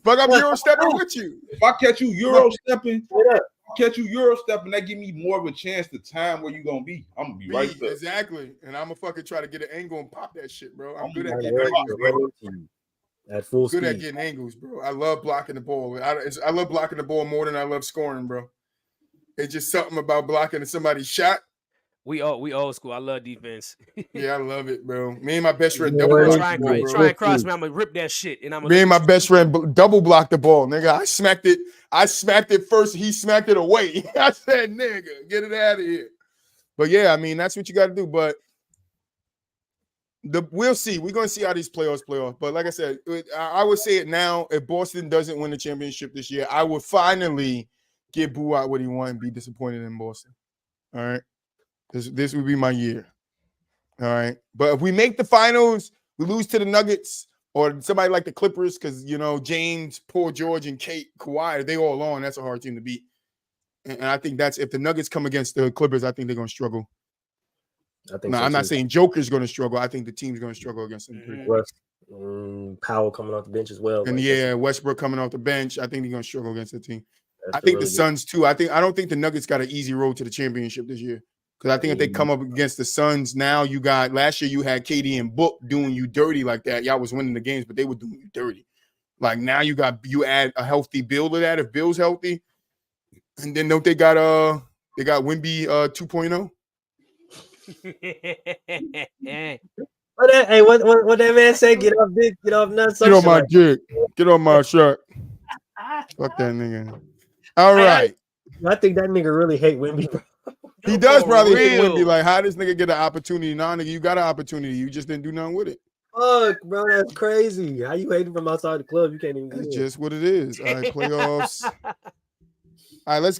Fuck, I'm Euro stepping with you. If I catch you Euro stepping, that give me more of a chance to time where you gonna be. I'm gonna be right there. Exactly, and I'm gonna fucking try to get an angle and pop that shit, bro. I'm good at getting angles, bro. At full speed. Good at getting angles, bro. I love blocking the ball. I love blocking the ball more than I love scoring, bro. It's just something about blocking somebody's shot. We old school. I love defense. Yeah, I love it, bro. Me and my best friend try and cross me. I'm gonna rip that shit, and me and my best friend double blocked the ball, nigga. I smacked it first. He smacked it away. I said, nigga, get it out of here. But yeah, I mean that's what you got to do. But we'll see. We're gonna see how these playoffs play off. But like I said, I would say it now. If Boston doesn't win the championship this year, I would finally give Boo out what he wants and be disappointed in Boston. All right. This would be my year. All right. But if we make the finals, we lose to the Nuggets or somebody like the Clippers, because, you know, James, Paul George, and Kawhi, they all on. That's a hard team to beat. And I think that's if the Nuggets come against the Clippers, I think they're going to struggle. I'm not saying Joker's going to struggle. I think the team's going to struggle against them. Powell coming off the bench as well. And yeah, Westbrook coming off the bench. I think they're going to struggle against the team. That's I think the really Suns too. I don't think the Nuggets got an easy road to the championship this year. Because I think if they come up against the Suns now, you got last year you had KD and Book doing you dirty like that. Y'all was winning the games, but they were doing you dirty. Like now you add a healthy Bill to that if Bill's healthy, and then don't they got Wemby 2.0? What that man say? Get off dick, get off nuts. Get on my dick. Get on my shirt. Fuck that nigga. All right. I think that nigga really hate Wemby, bro. He does probably hate real. Wemby. Like, how this nigga get an opportunity? Nah, nigga, you got an opportunity. You just didn't do nothing with it. Fuck, bro, that's crazy. How you hating from outside the club? You can't even get That's in. just what it is. All right, playoffs. All right, let's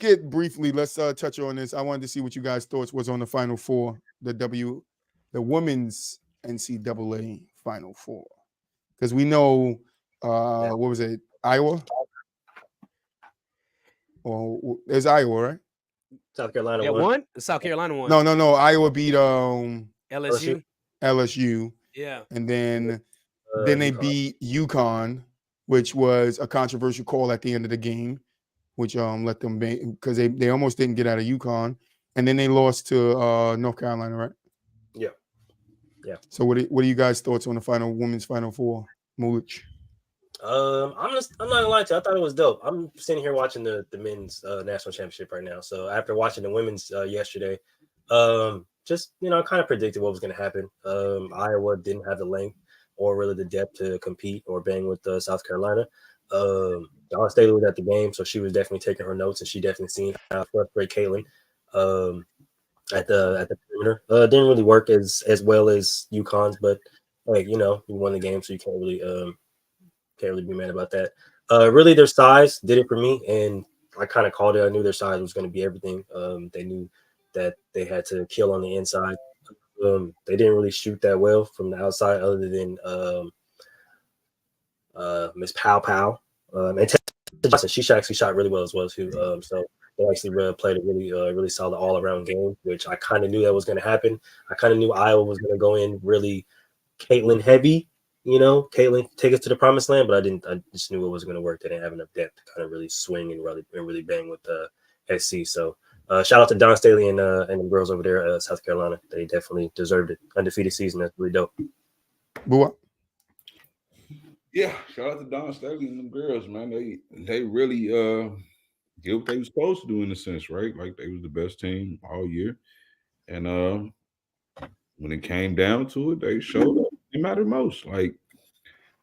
touch on this. I wanted to see what you guys' thoughts was on the Final Four, the women's NCAA Final Four, because we know what was it, Iowa? Or there's Iowa, right? South Carolina Yeah, won. won. South Carolina won. No. Iowa beat LSU. LSU, Yeah. and then they UConn. beat UConn, which was a controversial call at the end of the game, which let them because they almost didn't get out of UConn, and then they lost to North Carolina, right? Yeah. So what are you guys' thoughts on the women's Final Four, Mulich? I'm not gonna lie to you. I thought it was dope. I'm sitting here watching the men's national championship right now. So after watching the women's yesterday, just I kind of predicted what was going to happen. Iowa didn't have the length or really the depth to compete or bang with South Carolina. Dawn Staley was at the game, so she was definitely taking her notes, and she definitely seen how to frustrate Caitlin at the perimeter. Didn't really work as well as UConn's, but like you won the game, so you can't really be mad about that. Really, their size did it for me, and I kind of called it. I knew their size was going to be everything. They knew that they had to kill on the inside. They didn't really shoot that well from the outside, other than Miss Pow. And Tessa Johnson, she actually shot really well as well too. So they actually played a really solid all around game, which I kind of knew that was going to happen. I kind of knew Iowa was going to go in really Caitlin heavy. Caitlin take us to the promised land, but I just knew it wasn't going to work. They didn't have enough depth to kind of really swing and really bang with SC. So shout out to Dawn Staley and the girls over there at South Carolina. They definitely deserved it. Undefeated season. That's really dope. Boo. Yeah, shout out to Dawn Staley and them girls, man. They really did what they were supposed to do in a sense, right? Like they was the best team all year. And when it came down to it, they showed up. It mattered most. Like,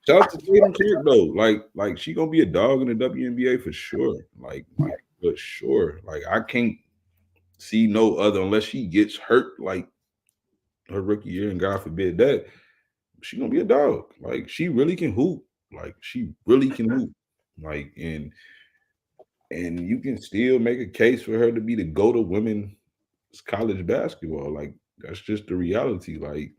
shout out to Tatum Kirk though. Like she gonna be a dog in the WNBA for sure. Like for sure. Like I can't see no other unless she gets hurt like her rookie year, and God forbid that, she gonna be a dog. Like she really can hoop. Like she really can hoop. Like and you can still make a case for her to be the GOAT of women's college basketball. Like that's just the reality. Like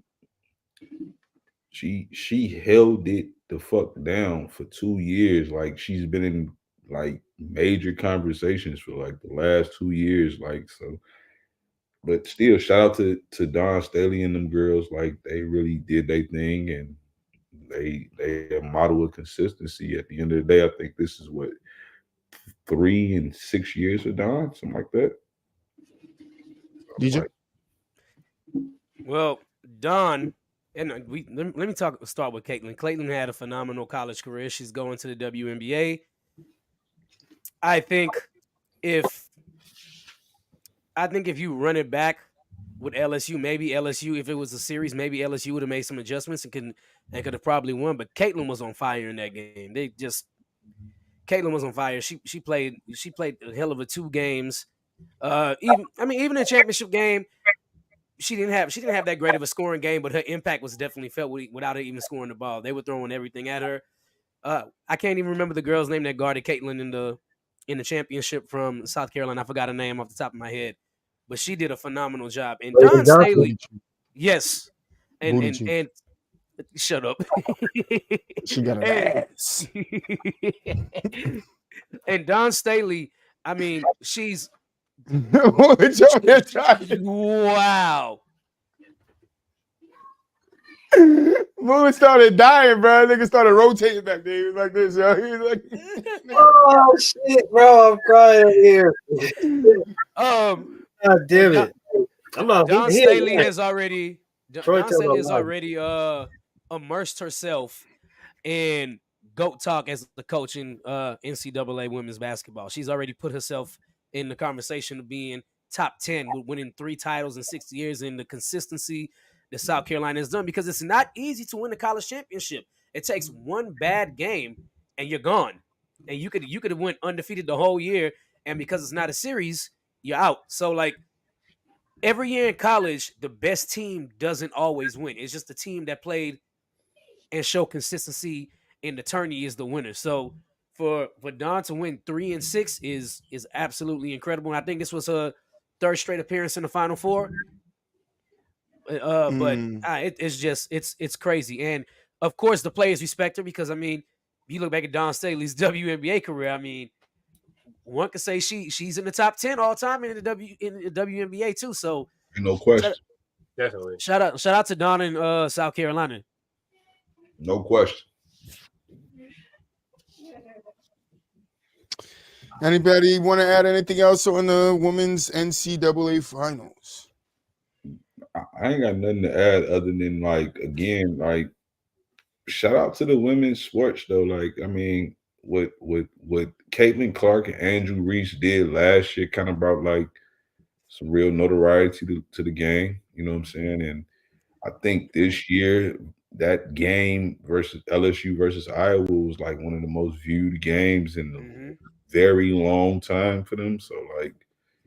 she held it the fuck down for 2 years. Like she's been in like major conversations for like the last 2 years. Like so, but still, shout out to Dawn Staley and them girls. Like they really did their thing, and they a model of consistency. At the end of the day, I think this is what 3 and 6 years of Dawn, something like that. DJ? Well, Dawn, and let me start with Caitlin. Caitlin had a phenomenal college career. She's going to the WNBA. I think if you run it back with LSU, maybe LSU, if it was a series, maybe LSU would have made some adjustments and could have probably won. But Caitlin was on fire in that game. Caitlin was on fire. She played a hell of a 2 games. Even in the championship game, she didn't have that great of a scoring game, but her impact was definitely felt without her even scoring the ball. They were throwing everything at her. I can't even remember the girl's name that guarded Caitlin in the championship from South Carolina. I forgot her name off the top of my head, but she did a phenomenal job. And Dawn Staley, yes, and shut up. She got an ass. And Dawn Staley, I mean, she's wow. Moon started dying, bro. Nigga started rotating back there. He was like this, yo. He was like, Oh shit, bro! I'm crying here. Um, God damn it! I'm not. Dawn he- Staley he- has already Troy Dawn tell Staley my has life. already immersed herself in GOAT talk as the coach in NCAA women's basketball. She's already put herself in the conversation of being top 10 with winning 3 titles in 6 years, and the consistency that South Carolina has done, because it's not easy to win a college championship. It takes one bad game and you're gone. And you could have went undefeated the whole year, and because it's not a series, you're out. So like every year in college, the best team doesn't always win. It's just the team that played and showed consistency in the tourney is the winner. So for Dawn to win 3 and 6 is absolutely incredible. And I think this was her 3rd straight appearance in the Final Four. But it's crazy. And of course, the players respect her, because I mean, you look back at Dawn Staley's WNBA career. I mean, one could say she's in the top 10 all time in the WNBA too. So No question. Definitely. shout out to Dawn in South Carolina. No question. anybody want to add anything else on the women's NCAA finals? I ain't got nothing to add other than like again, like shout out to the women's sports though. Like I mean, what Caitlin Clark and Andrew Reese did last year kind of brought like some real notoriety to the game. You know what I'm saying? And I think this year that game versus LSU versus Iowa was like one of the most viewed games in a very long time for them. So like,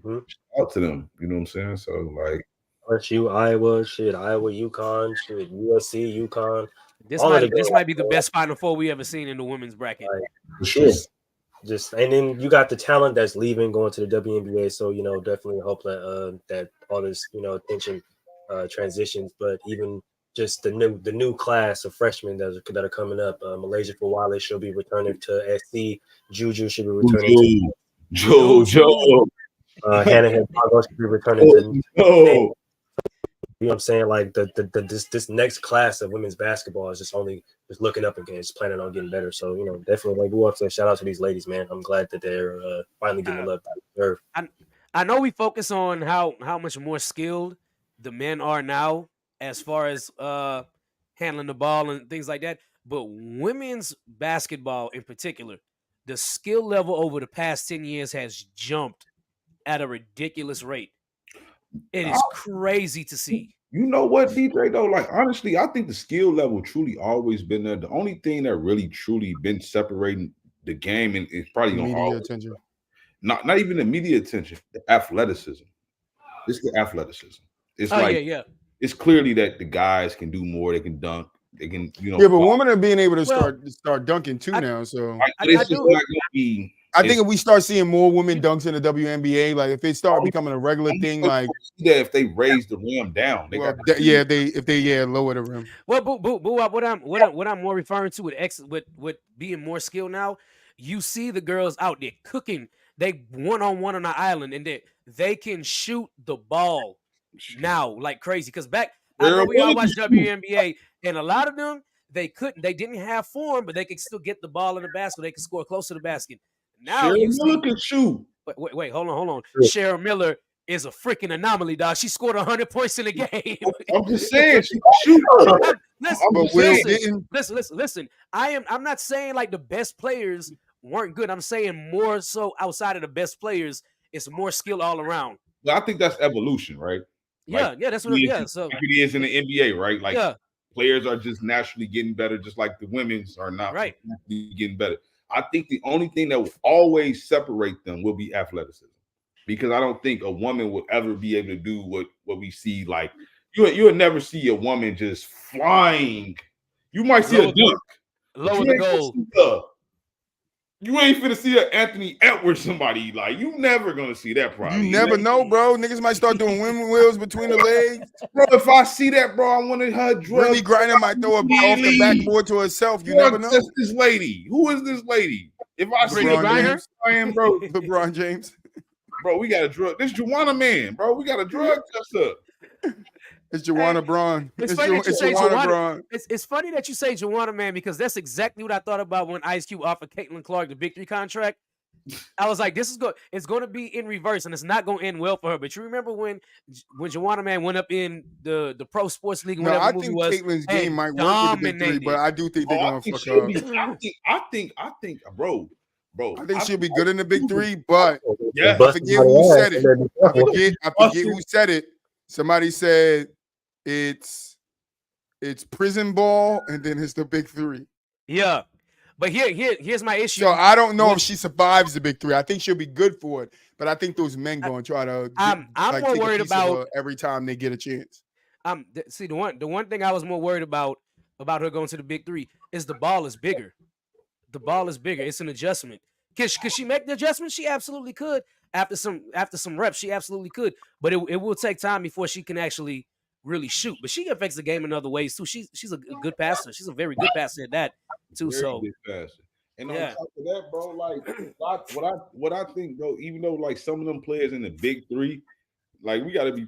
shout out to them. You know what I'm saying? So like. LSU, Iowa, Iowa, UConn, USC, UConn. This might be the best Final Four we ever seen in the women's bracket. For sure. Just and then you got the talent that's leaving, going to the WNBA. So definitely hope that that all this attention transitions. But even just the new class of freshmen that are coming up. Malaysia Fawale should be returning to SC. Juju should be returning to JoJo. Hannah Hidalgo should be returning to. You know what I'm saying? Like this next class of women's basketball is just looking up again, just planning on getting better. So definitely like we want to shout out to these ladies, man. I'm glad that they're finally getting love out of the earth. I know we focus on how much more skilled the men are now as far as handling the ball and things like that, but women's basketball in particular, the skill level over the past 10 years has jumped at a ridiculous rate. It is crazy to see. You know what, DJ, though? Like, honestly, I think the skill level truly always been there. The only thing that really truly been separating the game and it's probably going to always attention. Not even the media attention, the athleticism. It's the athleticism. It's it's clearly that the guys can do more. They can dunk. They can, Yeah, but women are being able to start dunking too now. So it's just not going to be. I think if we start seeing more women dunks in the WNBA, like if it start becoming a regular thing, like if they raise the rim down, they if they lower the rim. Well, what I'm more referring to with being more skilled now, you see the girls out there cooking. They one-on-one on the island, and they can shoot the ball now like crazy. Because back, I know we all watch WNBA, and a lot of them they didn't have form, but they could still get the ball in the basket. They could score close to the basket. Now Cheryl Miller can shoot. Wait, hold on. Cheryl Miller is a freaking anomaly, dog. She scored 100 points in the game. I'm just saying she can shoot. Listen. I'm not saying like the best players weren't good. I'm saying more so outside of the best players, it's more skill all around. Well, I think that's evolution, right? That's what. So like it is in the NBA, right? Like players are just naturally getting better, just like the women's are not getting better. I think the only thing that will always separate them will be athleticism, because I don't think a woman will ever be able to do what we see. Like you'll never see a woman just flying. You might see a dunk, lower the goal. You ain't finna see an Anthony Edwards somebody like you never gonna see that probably. You never know, bro. Niggas might start doing women wheels between the legs. Bro, if I see that, bro, I wanted her drug. Really grinding might throw her off the backboard to herself. You never know. This lady. Who is this lady? If I see LeBron James, bro. LeBron James. Bro, we got a drug. This Juwana man, bro. We got a drug test up. It's Joanna Braun. It's funny that you say Joanna Joanna. Braun. It's funny that you say Joanna, man, because that's exactly what I thought about when Ice Cube offered Caitlin Clark the Big 3 contract. I was like, this is good. It's going to be in reverse, and it's not going to end well for her. But you remember when Joanna, man, went up in the pro sports league? No, Whatever I movie think was, Caitlin's and game might work with the Big 3, but I do think they're going to fuck up. I think, bro. I think she'll be good in the Big 3, but Yeah. I forget who said it. I forget who said it. Somebody said it's prison ball, and then it's the Big 3. Yeah. But here's my issue. So I don't know if she survives the Big 3. I think she'll be good for it, but I think those men going to try to. I'm more take a worried piece of about her every time they get a chance. See, the one thing I was more worried about her going to the Big 3 is the ball is bigger. The ball is bigger. It's an adjustment. Could she make the adjustment? She absolutely could. After some reps, she absolutely could. But it will take time before she can actually really shoot. But she affects the game in other ways too. She's a good passer. She's a very good passer at that too. Very So good passer. And yeah. on top of that, bro, like what I think, bro, even though like some of them players in the Big 3, like we got to be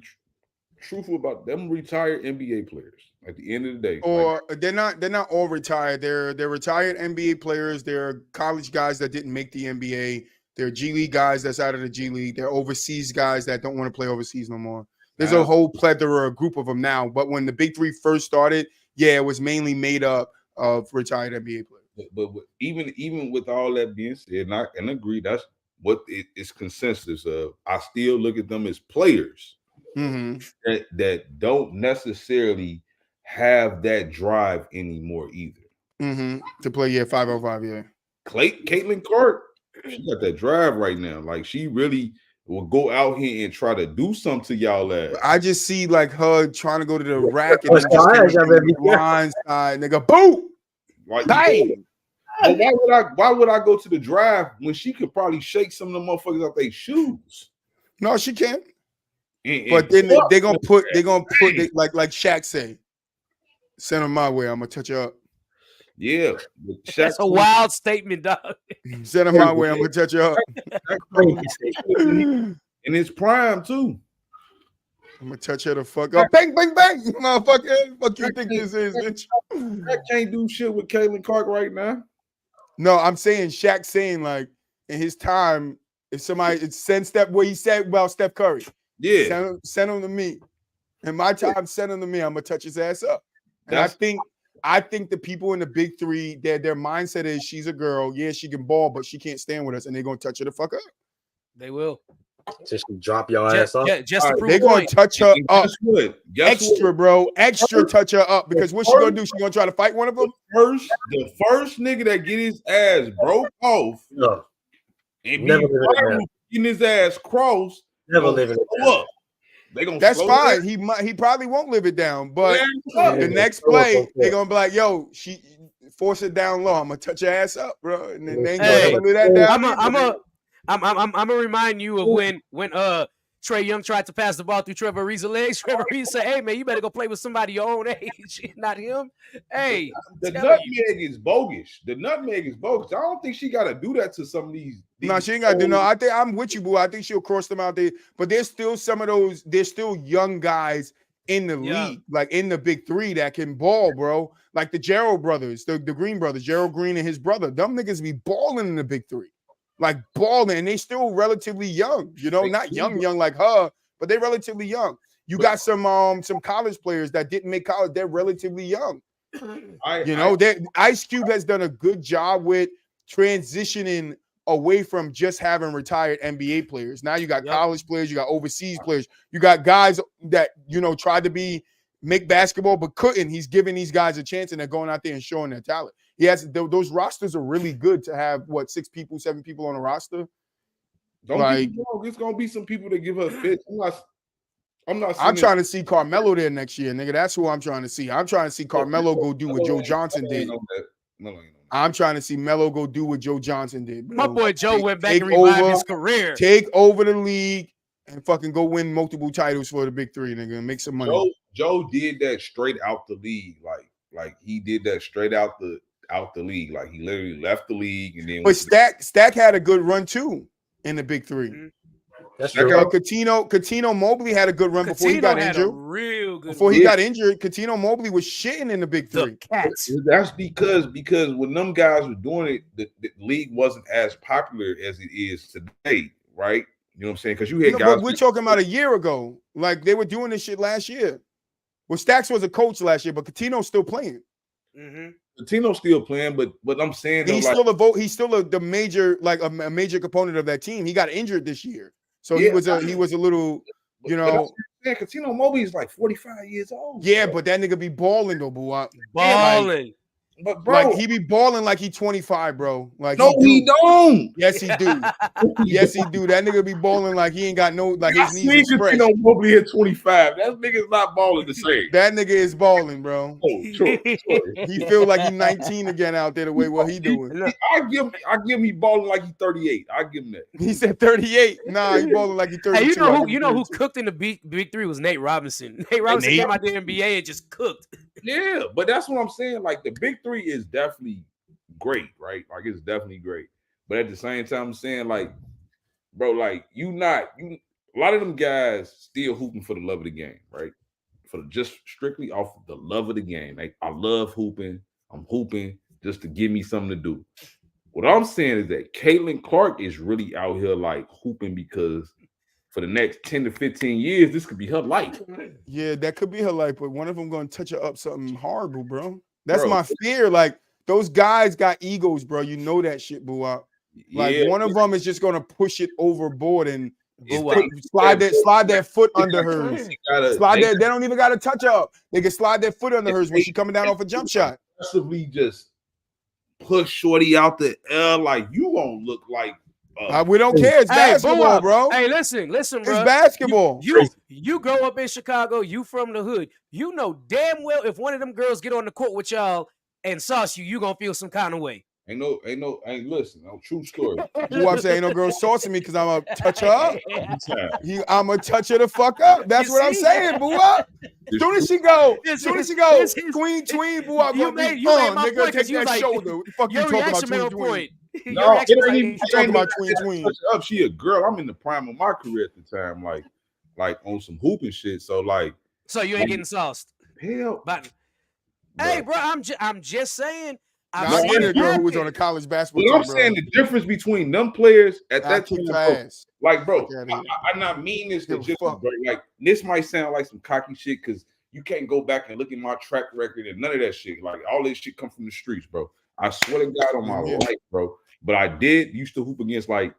truthful about them retired NBA players. At the end of the day, Or they're not all retired. They're retired NBA players. They're college guys that didn't make the NBA. They're G League guys that's out of the G League. They're overseas guys that don't want to play overseas no more. There's a whole plethora, a group of them now. But when the Big 3 first started, yeah, it was mainly made up of retired NBA players. But even with all that being said, and I agree, that's what it's consensus of. I still look at them as players that don't necessarily have that drive anymore either. To play 505, yeah. Caitlin Clark, she got that drive right now. Like she really will go out here and try to do something to y'all ass. I just see like her trying to go to the rack and line side, nigga, boom. Like, bang. Why would I go to the drive when she could probably shake some of them motherfuckers out their shoes? No, she can't. But then they're gonna put like Shaq say, send them my way. I'm gonna touch her up. Yeah, that's a wild statement, dog. Send them my way. I'm gonna touch her up. In his prime too. I'm gonna touch her the fuck up. Bang, bang, bang, motherfucker. What you think this is, bitch? I can't do shit with Caitlin Clark right now. No, I'm saying Shaq saying like in his time, if somebody send Steph what he said about Steph Curry. Yeah. Send him to me. In my time, send him to me. I'm gonna touch his ass up. And I think the people in the Big 3, their mindset is she's a girl. Yeah, she can ball, but she can't stand with us, and they're gonna touch her the fuck up. They will. Just drop your ass off. Yeah, just to prove they're gonna touch her up. Guess extra, what? Bro. Extra touch her up because what she gonna do? She gonna try to fight one of them? The first nigga that get his ass broke off and getting his ass crossed. Never live it down. They gonna That's fine. He probably won't live it down, but the next play they're gonna be like, "Yo, she force it down low. I'm gonna touch your ass up, bro." And then they ain't gonna live that down. I'm gonna remind you of when Trae Young tried to pass the ball through Trevor Ariza's legs. Trevor Ariza said, "Hey man, you better go play with somebody your own age, not him." Hey, the nutmeg is bogus. The nutmeg is bogus. I don't think she got to do that to some of these. No, she ain't got to do no. I think I'm with you, boo. I think she'll cross them out there. But there's still some of those. There's still young guys in the league, like in the Big 3 that can ball, bro. Like the Gerald brothers, the Green brothers, Gerald Green and his brother. Them niggas be balling in the Big 3. Like balling, and they still relatively young, you know, not young like her, but they're relatively young. You got some college players that didn't make college, they're relatively young. Ice Cube has done a good job with transitioning away from just having retired NBA players. Now you got college players, you got overseas players, you got guys that tried to make basketball but couldn't. He's giving these guys a chance and they're going out there and showing their talent. He has those rosters are really good to have 6 people, 7 people on a roster. Don't get me wrong, it's gonna be some people that give her fits. I'm trying to see Carmelo there next year, nigga. That's who I'm trying to see. I'm trying to see Carmelo go do what Joe Johnson did. I'm trying to see Melo go do what Joe Johnson did. Bro. My boy Joe went back and revived his career. Take over the league and fucking go win multiple titles for the Big 3, nigga, and make some money. Joe did that straight out the league, like he did that straight out the league. Like he literally left the league and then. But Stack had a good run too in the Big 3. That's Check true. out- Coutinho Mobley had a good run before he Coutinho got had a injured. real good Before he run. got injured, Coutinho Mobley was shitting in the big the three. Cats. That's because when them guys were doing it, the league wasn't as popular as it is today, right? You know what I'm saying? Because you had No, guys. but we're talking about a year ago. Like they were doing this shit last year. Well, Stacks was a coach last year, but Coutinho's still playing. Mm-hmm. Coutinho's still playing, but I'm saying And though, he's like, still a vote. He's still the major, like a major component of that team. He got injured this year, so he Yeah. was a little, you know. yeah, Coutinho Mobley is like 45 years old. Yeah, bro. but that nigga be balling though, boy. Balling. But bro, Like he be balling like he 25, bro. Like no, he do. don't. Yes, he do. Yes, he do. That nigga be balling like he ain't got no, like I his seen knees is fresh. Coutinho Mobley at 25. That nigga's not balling the same. That nigga is balling, bro. Oh, sure. He feel like he's 19 again out there the way what he doing. I give him he balling like he's 38. I give him that. He said 38. Nah, he balling like he's 32. Hey, I give him you know who 32. cooked in the big three was Nate Robinson. Nate Robinson came out the NBA and just cooked. Yeah, but that's what I'm saying. Like the big three is definitely great, right? Like it's definitely great. But at the same time, I'm saying, like, bro, like a lot of them guys still hooping for the love of the game, right? For just strictly off the love of the game. Like, I love hooping. I'm hooping just to give me something to do. What I'm saying is that Caitlin Clark is really out here like hooping because for the next 10 to 15 years, this could be her life. Yeah, that could be her life, but one of them gonna touch her up something horrible, bro. That's Bro. my fear. Like those guys got egos, bro. You know that shit, boo. Like Yeah, one of them is just gonna push it overboard and If slide that foot under hers. they gotta- Slide they that. They don't even gotta touch her up. They can slide that foot under hers when she coming down off a jump shot. aggressively just push Shorty out the air, like you won't look like We don't care. It's Hey, basketball, Boo-Wop. bro. Hey, listen, It's bro. basketball. You grow up in Chicago. You from the hood. You know damn well if one of them girls get on the court with y'all and sauce you gonna feel some kind of way. ain't listen, true story. Who I'm saying, ain't no girl saucing me because I'm gonna touch her up. Yeah. I'm gonna touch her the fuck up. That's You what I'm see? saying, boo up. Soon as she go, It's- tween, boo up. You made my Nigga, point 'cause take you was that like, shoulder. What the fuck you Your talking about, reaction made tween, on tween? point. Your No, reaction was it like, ain't talking about even tween. touch up. She a girl. I'm in the prime of my career at the time, like on some hooping shit. So like, so you ain't getting sauced. hell, But hey, bro, I'm just saying. Nah, I've I seen dated it a girl who was happen. on a college basketball but I'm team, saying bro. the difference between them players at I that kicked time, her bro, ass. like, bro, Fuck outta here. I not mean this Give a to just fuck. bro, like this might sound like some cocky shit because you can't go back and look at my track record and none of that shit. Like all this shit come from the streets, bro. I swear to God on my Yeah. life, bro. But I did used to hoop against like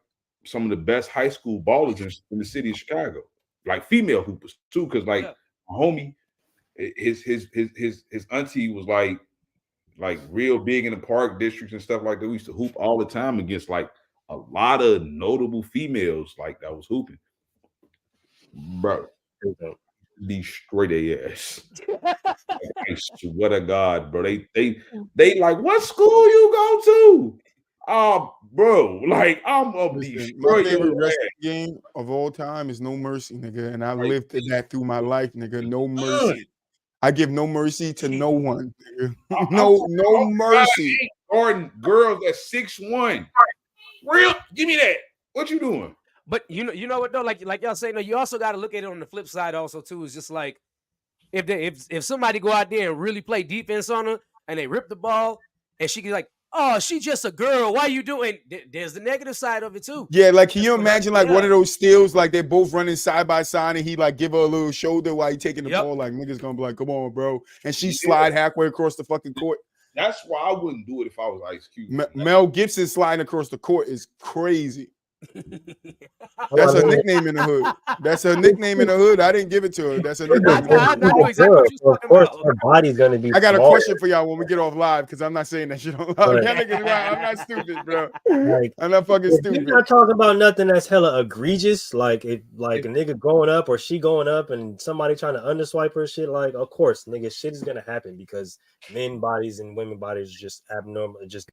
some of the best high school ballers in the city of Chicago, like female hoopers too. Because like Yeah. my homie, his auntie was like real big in the park districts and stuff like that. We used to hoop all the time against like a lot of notable females like that was hooping. Bro, destroy their ass. I swear to God, bro. They like, what school you go to? Bro, like I'm a Listen, destroy my favorite your ass. wrestling game of all time is No Mercy, nigga. And I lived that through my life, nigga. No Son, mercy. I give no mercy to no one, nigga. I'm No God, mercy. ain't guarding girls at 6'1". Real, give me that. What you doing? But you know what though, like y'all say, no, you also got to look at it on the flip side also too. It's just like if somebody go out there and really play defense on her and they rip the ball and she can like, oh, she just a girl. Why you doing? There's the negative side of it too. Yeah, like can you imagine like one Yeah. of those steals, like they're both running side by side and he like give her a little shoulder while he taking the Yep. ball, like niggas gonna be like, come on, bro. And she Yeah. slide halfway across the fucking court. That's why I wouldn't do it if I was Ice Cube. Mel Gibson sliding across the court is crazy. That's her nickname in the hood. That's her nickname in the hood. I didn't give it to her. That's her nickname in the I hood. know exactly what you're Of talking course, about. her body's gonna be. I got a smaller. question for y'all when we get off live because I'm not saying that shit on live. Right. Y'all niggas right. I'm not stupid, bro. Like, I'm not fucking if you're stupid. not talking about nothing that's hella egregious, like if like a nigga going up or she going up and somebody trying to underswipe her shit, like of course, nigga, shit is gonna happen because men bodies and women bodies are just abnormal, just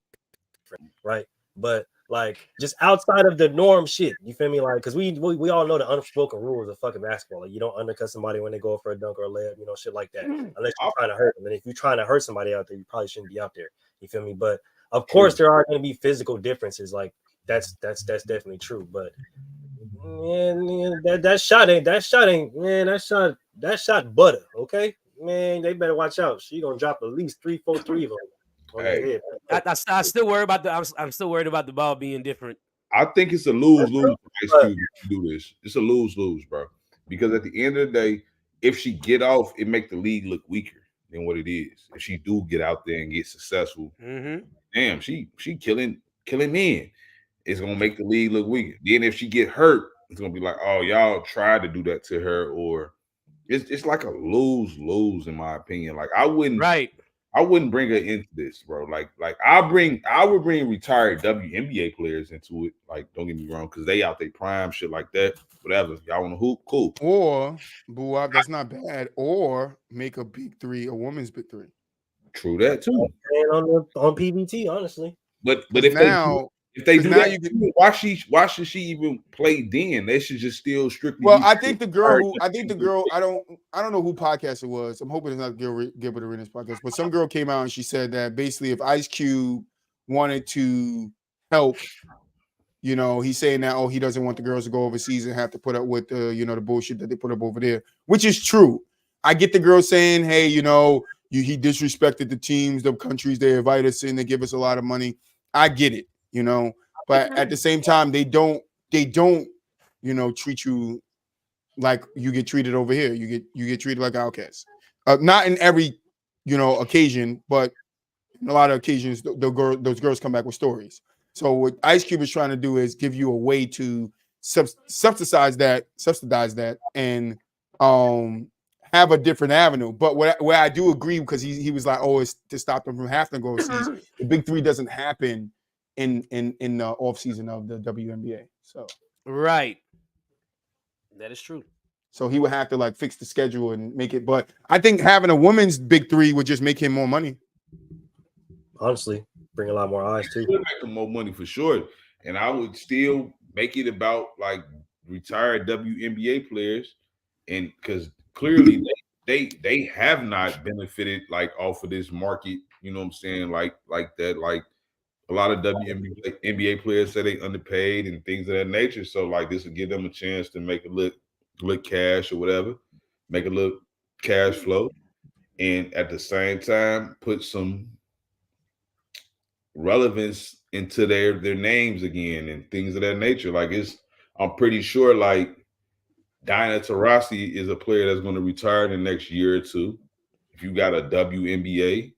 different, right? But like just outside of the norm shit, you feel me? Like because we all know the unspoken rules of fucking basketball. Like you don't undercut somebody when they go for a dunk or a layup, you know, shit like that. Unless you're trying to hurt them. And if you're trying to hurt somebody out there, you probably shouldn't be out there. You feel me? But of course there are going to be physical differences. Like that's definitely true. But Man, that shot ain't man. That shot butter. Okay, man, they better watch out. She gonna drop at least 3-4 threes on Hey. their head. I still worry about I'm still worried about the ball being different. I think it's a lose-lose for Ice Cube to do this. It's a lose-lose, bro. Because at the end of the day, if she get off, it make the league look weaker than what it is. If she do get out there and get successful, damn, she killing men. It's gonna make the league look weaker. Then if she get hurt, it's gonna be like, oh, y'all tried to do that to her, or it's like a lose-lose in my opinion. Like I wouldn't bring her into this, bro. Like I would bring retired WNBA players into it. Like, don't get me wrong, because they out their prime, shit like that. Whatever. Y'all want to hoop, cool. Or Boo-Wop, that's not bad. Or make a big three, a women's big three. True that too. On PBT, honestly. But if they do that, why should she even play then? They should just still strictly. Well, I think the girl. I don't know who podcast it was. I'm hoping it's not Gilbert Arenas podcast. But some girl came out and she said that basically, if Ice Cube wanted to help, he's saying that he doesn't want the girls to go overseas and have to put up with the bullshit that they put up over there, which is true. I get the girl saying, hey, he disrespected the teams, the countries they invite us in, they give us a lot of money. I get it. But at the same time, they don't, treat you like you get treated over here. You get treated like outcasts. Not in every, occasion, but in a lot of occasions, those girls come back with stories. So what Ice Cube is trying to do is give you a way to subsidize that, and have a different avenue. But where I do agree, because he was like, it's to stop them from having to go overseas. The big three doesn't happen in the off season of the WNBA. So right, that is true. So he would have to fix the schedule and make it. But I think having a women's big three would just make him more money. Honestly, bring a lot more eyes too. Make him more money for sure, and I would still make it about retired WNBA players, and because clearly they have not benefited off of this market. You know what I'm saying? Like that. A lot of WNBA players say they underpaid and things of that nature. So this will give them a chance to make a little cash or whatever, make a little cash flow, and at the same time put some relevance into their names again and things of that nature. I'm pretty sure Diana Taurasi is a player that's going to retire in the next year or two. If you got a WNBA,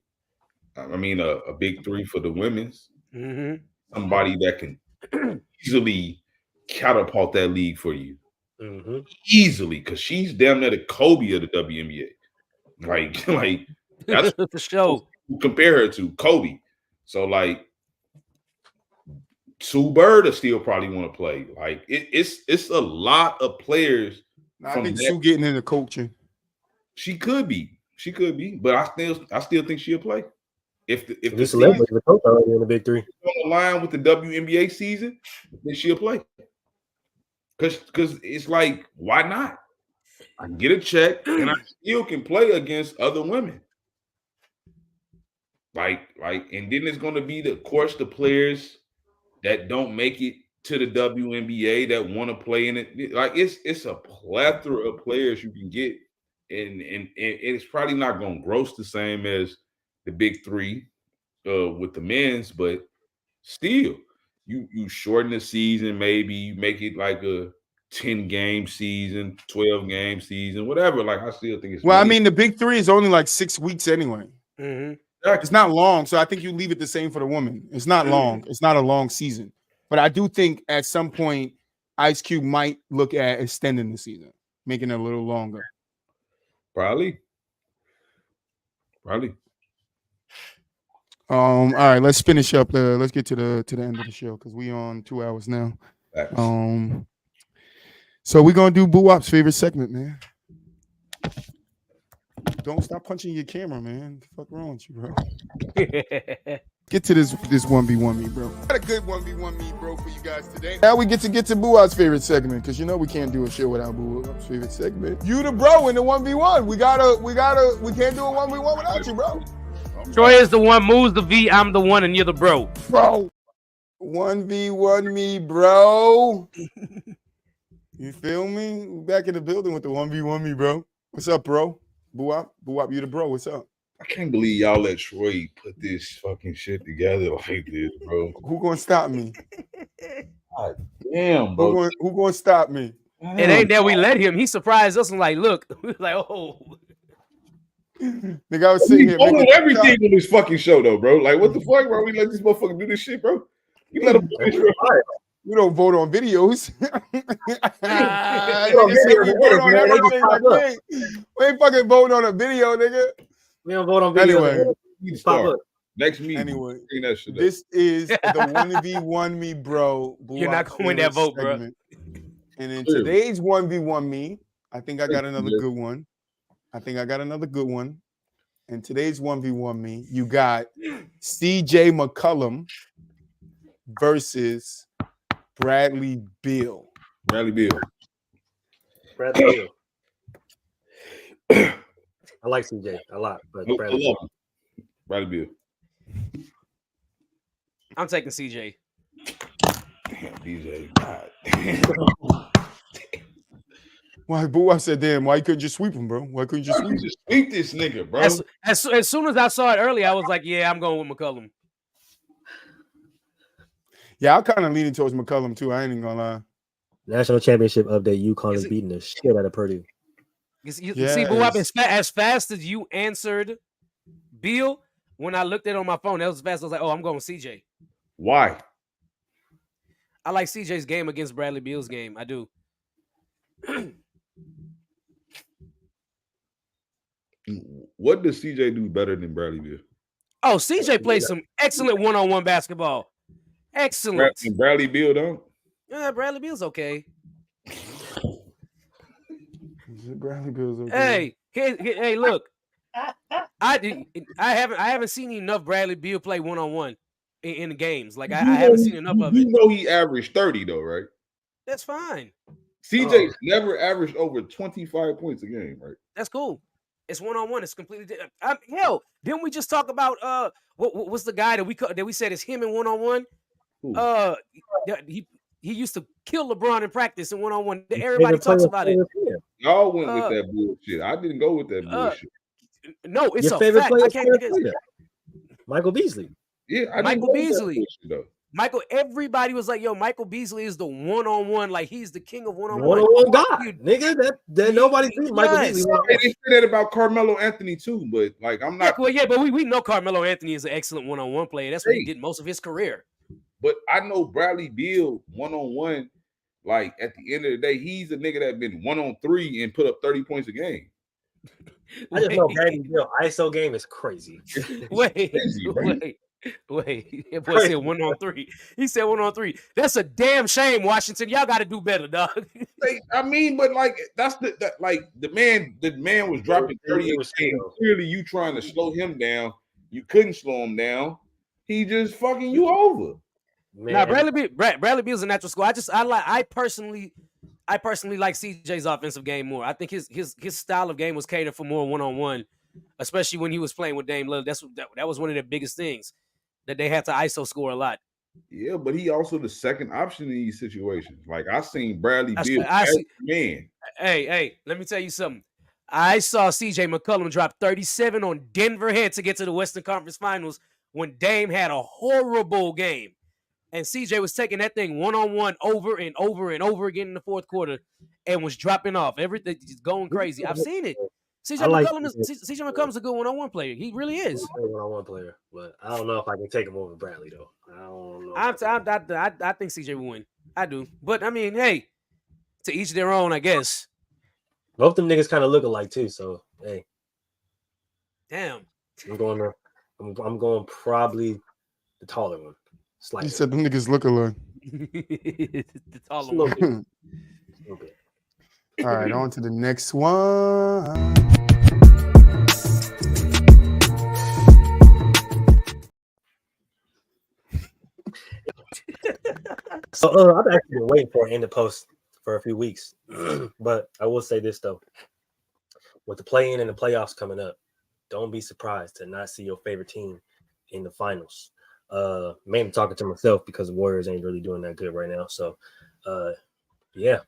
a big three for the women's. Somebody that can easily catapult that league for you, easily, because she's damn near the Kobe of the WNBA. That's the show. Compare her to Kobe. So Sue Bird will still probably want to play. It's a lot of players. I think Sue getting into coaching. She could be, but I still think she'll play. If the celebrity the coach already in the big three on the line with the WNBA season, then she'll play. Because it's why not? I can get a check and I still can play against other women. And then it's going to be the players that don't make it to the WNBA that want to play in it. It's a plethora of players you can get, and it's probably not going to gross the same as the big three with the men's, but still, you shorten the season, maybe you make it a 10-game season, 12-game season, whatever. I still think it's the big three is only 6 weeks anyway. It's not long, so I think you leave it the same for the woman. It's not long. It's not a long season, but I do think at some point Ice Cube might look at extending the season, making it a little longer. Probably. All right, let's finish up. Let's get to the end of the show because we on 2 hours now. So we're gonna do Boo-Wop's favorite segment, man. Don't stop punching your camera, man. What the fuck wrong with you, bro? Get to this 1v1 me, bro. Got a good 1v1 me, bro, for you guys today. Now we get to Boo-Wop's favorite segment because we can't do a show without Boo-Wop's favorite segment. You the bro in the 1v1. We can't do a 1v1 without you, bro. Troy is the one, moves the V, I'm the one, and you're the bro. Bro. 1v1 me, bro. You feel me? We back in the building with the 1v1 me, bro. What's up, bro? Boo-wop, you the bro. What's up? I can't believe y'all let Troy put this fucking shit together like this, bro. Who gonna stop me? God damn, bro. Who gonna stop me? It ain't that we let him. He surprised us and like, look, we was like, oh. Nigga, I was sitting here He making own everything on this fucking show, though, bro. Like, what the fuck, bro? We let this motherfucker do this shit, bro. You let him. We don't vote on videos. We ain't fucking voting on a video, nigga. We don't vote on video. Anyway, next meeting. Anyway, that shit this is the 1v1 me, bro. You're not gonna win that vote, segment. Bro. And in today's 1v1 me, I think I got another good one. In today's 1v1 me, you got CJ McCollum versus Bradley Beal. Bradley Beal. I like CJ a lot, but Bradley Beal. I'm taking CJ. Damn, DJ. Why, boo? I said, damn, why you couldn't just sweep him, bro? Why couldn't you just sweep this nigga, bro? As soon as I saw it earlier, I was like, yeah, I'm going with McCollum. Yeah, I'm kind of leaning towards McCollum, too. I ain't even gonna lie. National championship update, UConn is beating the shit out of Purdue. You see, boo, as fast as you answered Beal, when I looked at it on my phone, that was fast. I was like, oh, I'm going CJ. Why? I like CJ's game against Bradley Beal's game. I do. What does CJ do better than Bradley Beal? Oh, CJ plays some excellent one-on-one basketball. Excellent. And Bradley Beal don't? Yeah, Bradley Beal's okay. Bradley Beal's okay. Hey, look. I haven't seen enough Bradley Beal play one-on-one in the games. Like I haven't seen enough of it. You know he averaged 30 though, right? That's fine. CJ never averaged over 25 points a game, right? That's cool. It's one-on-one. It's completely different. Hell, didn't we just talk about what's the guy that we said is him in one-on-one? He used to kill LeBron in practice in one-on-one. Everybody talks about it. Y'all went with that bullshit. I didn't go with that bullshit. No, it's your a favorite fact. player. I can't think of Michael Beasley. Yeah, Michael Beasley. Everybody was like, "Yo, Michael Beasley is the one-on-one. Like he's the king of one-on-one. One-on-one guy, nigga. That nobody thinks Michael Beasley. They say that about Carmelo Anthony too, but like I'm not. But we know Carmelo Anthony is an excellent one-on-one player. That's what he did most of his career. But I know Bradley Beal one-on-one. Like at the end of the day, he's a nigga that been 1-on-3 and put up 30 points a game. I just know Bradley Beal ISO game is crazy. Wait. That boy said 1-on-3. He said 1-on-3. That's a damn shame, Washington. Y'all got to do better, dog. I mean, but like that's the man was dropping 30 games. Clearly, you trying to slow him down. You couldn't slow him down. He just fucking you over. Now Bradley Beal's a natural score. I personally like CJ's offensive game more. I think his style of game was catered for more one-on-one, especially when he was playing with Dame Lillard. That was one of the biggest things that they had to ISO score a lot. Yeah, but he also the second option in these situations. Like I seen Bradley Beal man. Hey, let me tell you something. I saw CJ McCollum drop 37 on Denver Head to get to the Western Conference Finals when Dame had a horrible game. And CJ was taking that thing one-on-one over and over and over again in the fourth quarter and was dropping off. Everything is going crazy. I've seen it. CJ McCollum is a good one-on-one player. He really is. One-on-one player, but I don't know if I can take him over Bradley though. I don't know. I think CJ will win. I do. But I mean, hey, to each their own, I guess. Both them niggas kind of look alike too. So hey, damn. I'm going probably the taller one. Slightly. You said them niggas look alike. The taller one. Okay. All right, on to the next one. So I've actually been waiting for it in the post for a few weeks, but I will say this though: with the play-in and the playoffs coming up, don't be surprised to not see your favorite team in the finals. Mainly talking to myself because the Warriors ain't really doing that good right now. So, yeah,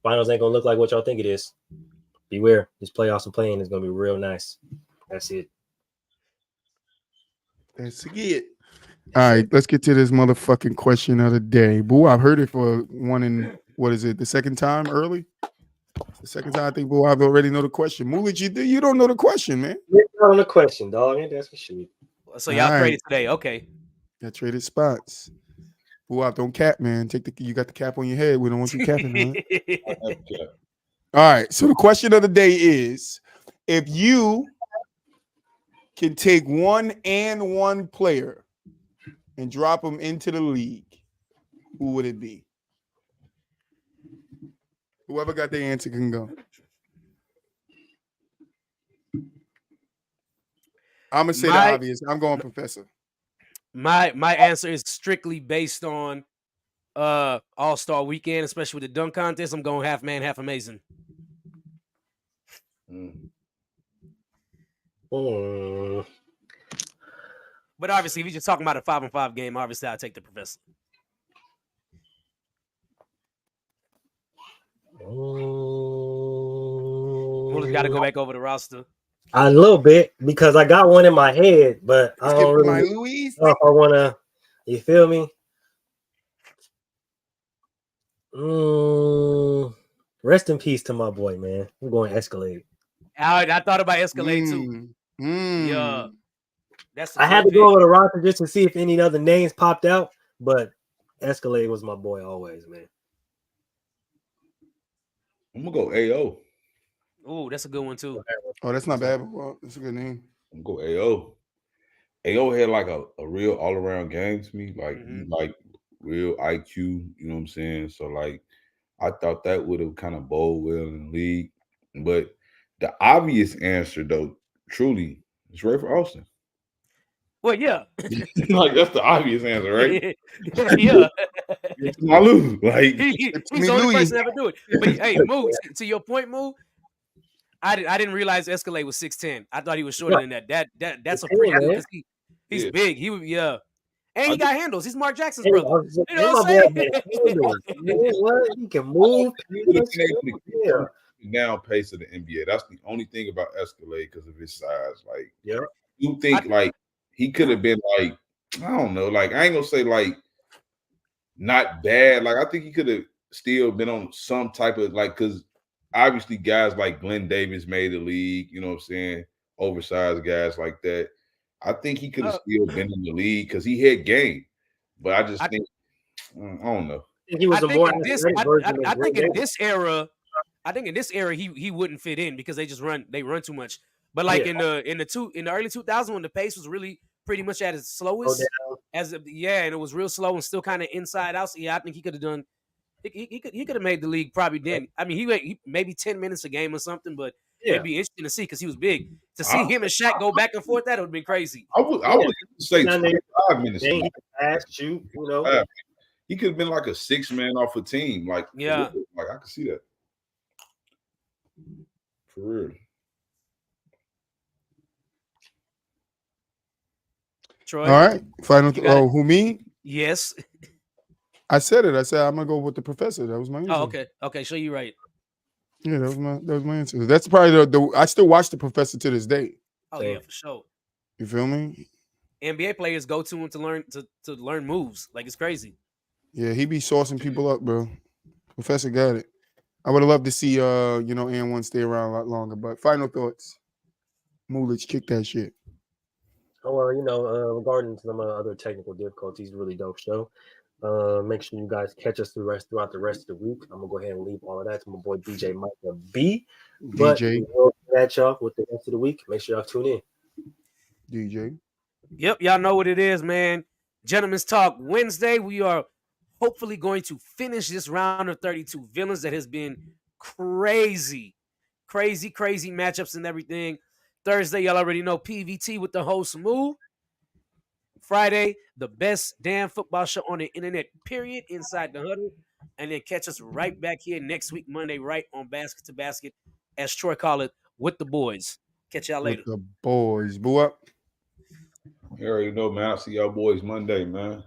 finals ain't gonna look like what y'all think it is. Beware, this playoffs and playing is gonna be real nice. That's it. That's it. All right, let's get to this motherfucking question of the day. Boo, I've heard it for one in what is it? The second time early? The second time I think Boo, I've already know the question. Moolich, you don't know the question, man. You're not on the question, dog. Ain't that's for sure. So y'all All traded today. Okay. Got traded spots. Boo, don't cap, man. You got the cap on your head. We don't want you capping, huh? All right. So the question of the day is, if you can take one player and drop them into the league, who would it be? Whoever got the answer can go. I'm gonna say the obvious. I'm going Professor. My answer is strictly based on All-Star weekend, especially with the dunk contest. I'm going half man, half amazing. But obviously, if you're just talking about a 5-on-5 game, obviously I'll take the Professor. We'll got to go back over the roster. A little bit because I got one in my head, but I don't really know if I want to. You feel me? Rest in peace to my boy, man. I'm going Escalade. I thought about Escalade too. Yeah, I had to go over the roster just to see if any other names popped out, but Escalade was my boy always, man. I'm gonna go AO. Oh, that's a good one too. Oh, that's not bad. Well, that's a good name. I'm gonna go AO. AO had like a real all around game to me, like like real IQ. You know what I'm saying? So like, I thought that would have kind of bowled well in the league. But the obvious answer, though, truly, is Rafer Alston. Well, yeah. Like, that's the obvious answer, right? Yeah. It's my Lou. Like, he's the only person to ever do it. But hey, Moo, to your point, Moo, I didn't realize Escalade was 6'10". I thought he was shorter than that. That's a pretty good because he's big. He would and he got handles. He's Mark Jackson's brother. You know what I'm saying? He can move. Down pace of the NBA. That's the only thing about Escalade because of his size. Like, you think like he could have been like, I don't know, like I ain't gonna say like not bad. Like I think he could have still been on some type of like because obviously guys like Glenn Davis made the league, you know what I'm saying? Oversized guys like that. I think he could have still been in the league because he had game. But I just think I don't know. He was I think in this era, he wouldn't fit in because they run too much. But like in the early 2000s when the pace was really pretty much at its slowest, and it was real slow and still kind of inside out. So I think he could have done. He could have made the league probably then. I mean, he maybe 10 minutes a game or something, but it'd be interesting to see because he was big. To see him and Shaq go back and forth, that would have been crazy. I would say 25 minutes. He could pass, shoot, you know. He could have been like a 6-man off a team. Like, like I could see that. For real. Troy. All right. Final. Who me? Yes. I said it. I said I'm gonna go with the Professor. That was my answer. Oh, okay. Okay, so you're right. Yeah, that was my answer. That's probably the I still watch the Professor to this day. Oh yeah, for sure. You feel me? NBA players go to him to learn moves. Like it's crazy. Yeah, he be sourcing people up, bro. Professor got it. I would have loved to see N1 stay around a lot longer. But final thoughts. Moolich, kick that shit. Oh well, regarding some other technical difficulties, really dope show. Make sure you guys catch us throughout the rest of the week. I'm gonna go ahead and leave all of that to my boy DJ Micah B. But we'll catch up with the rest of the week. Make sure y'all tune in. DJ. Yep, y'all know what it is, man. Gentlemen's Talk Wednesday. We are hopefully going to finish this round of 32 villains that has been crazy matchups and everything. Thursday, y'all already know PVT with the host Moo. Friday, the best damn football show on the internet, period, Inside the Huddle. And then catch us right back here next week, Monday, right on Basket to Basket, as Troy call it, with the boys. Catch y'all later. With the boys. Boo up. You already know, man. I'll see y'all boys Monday, man.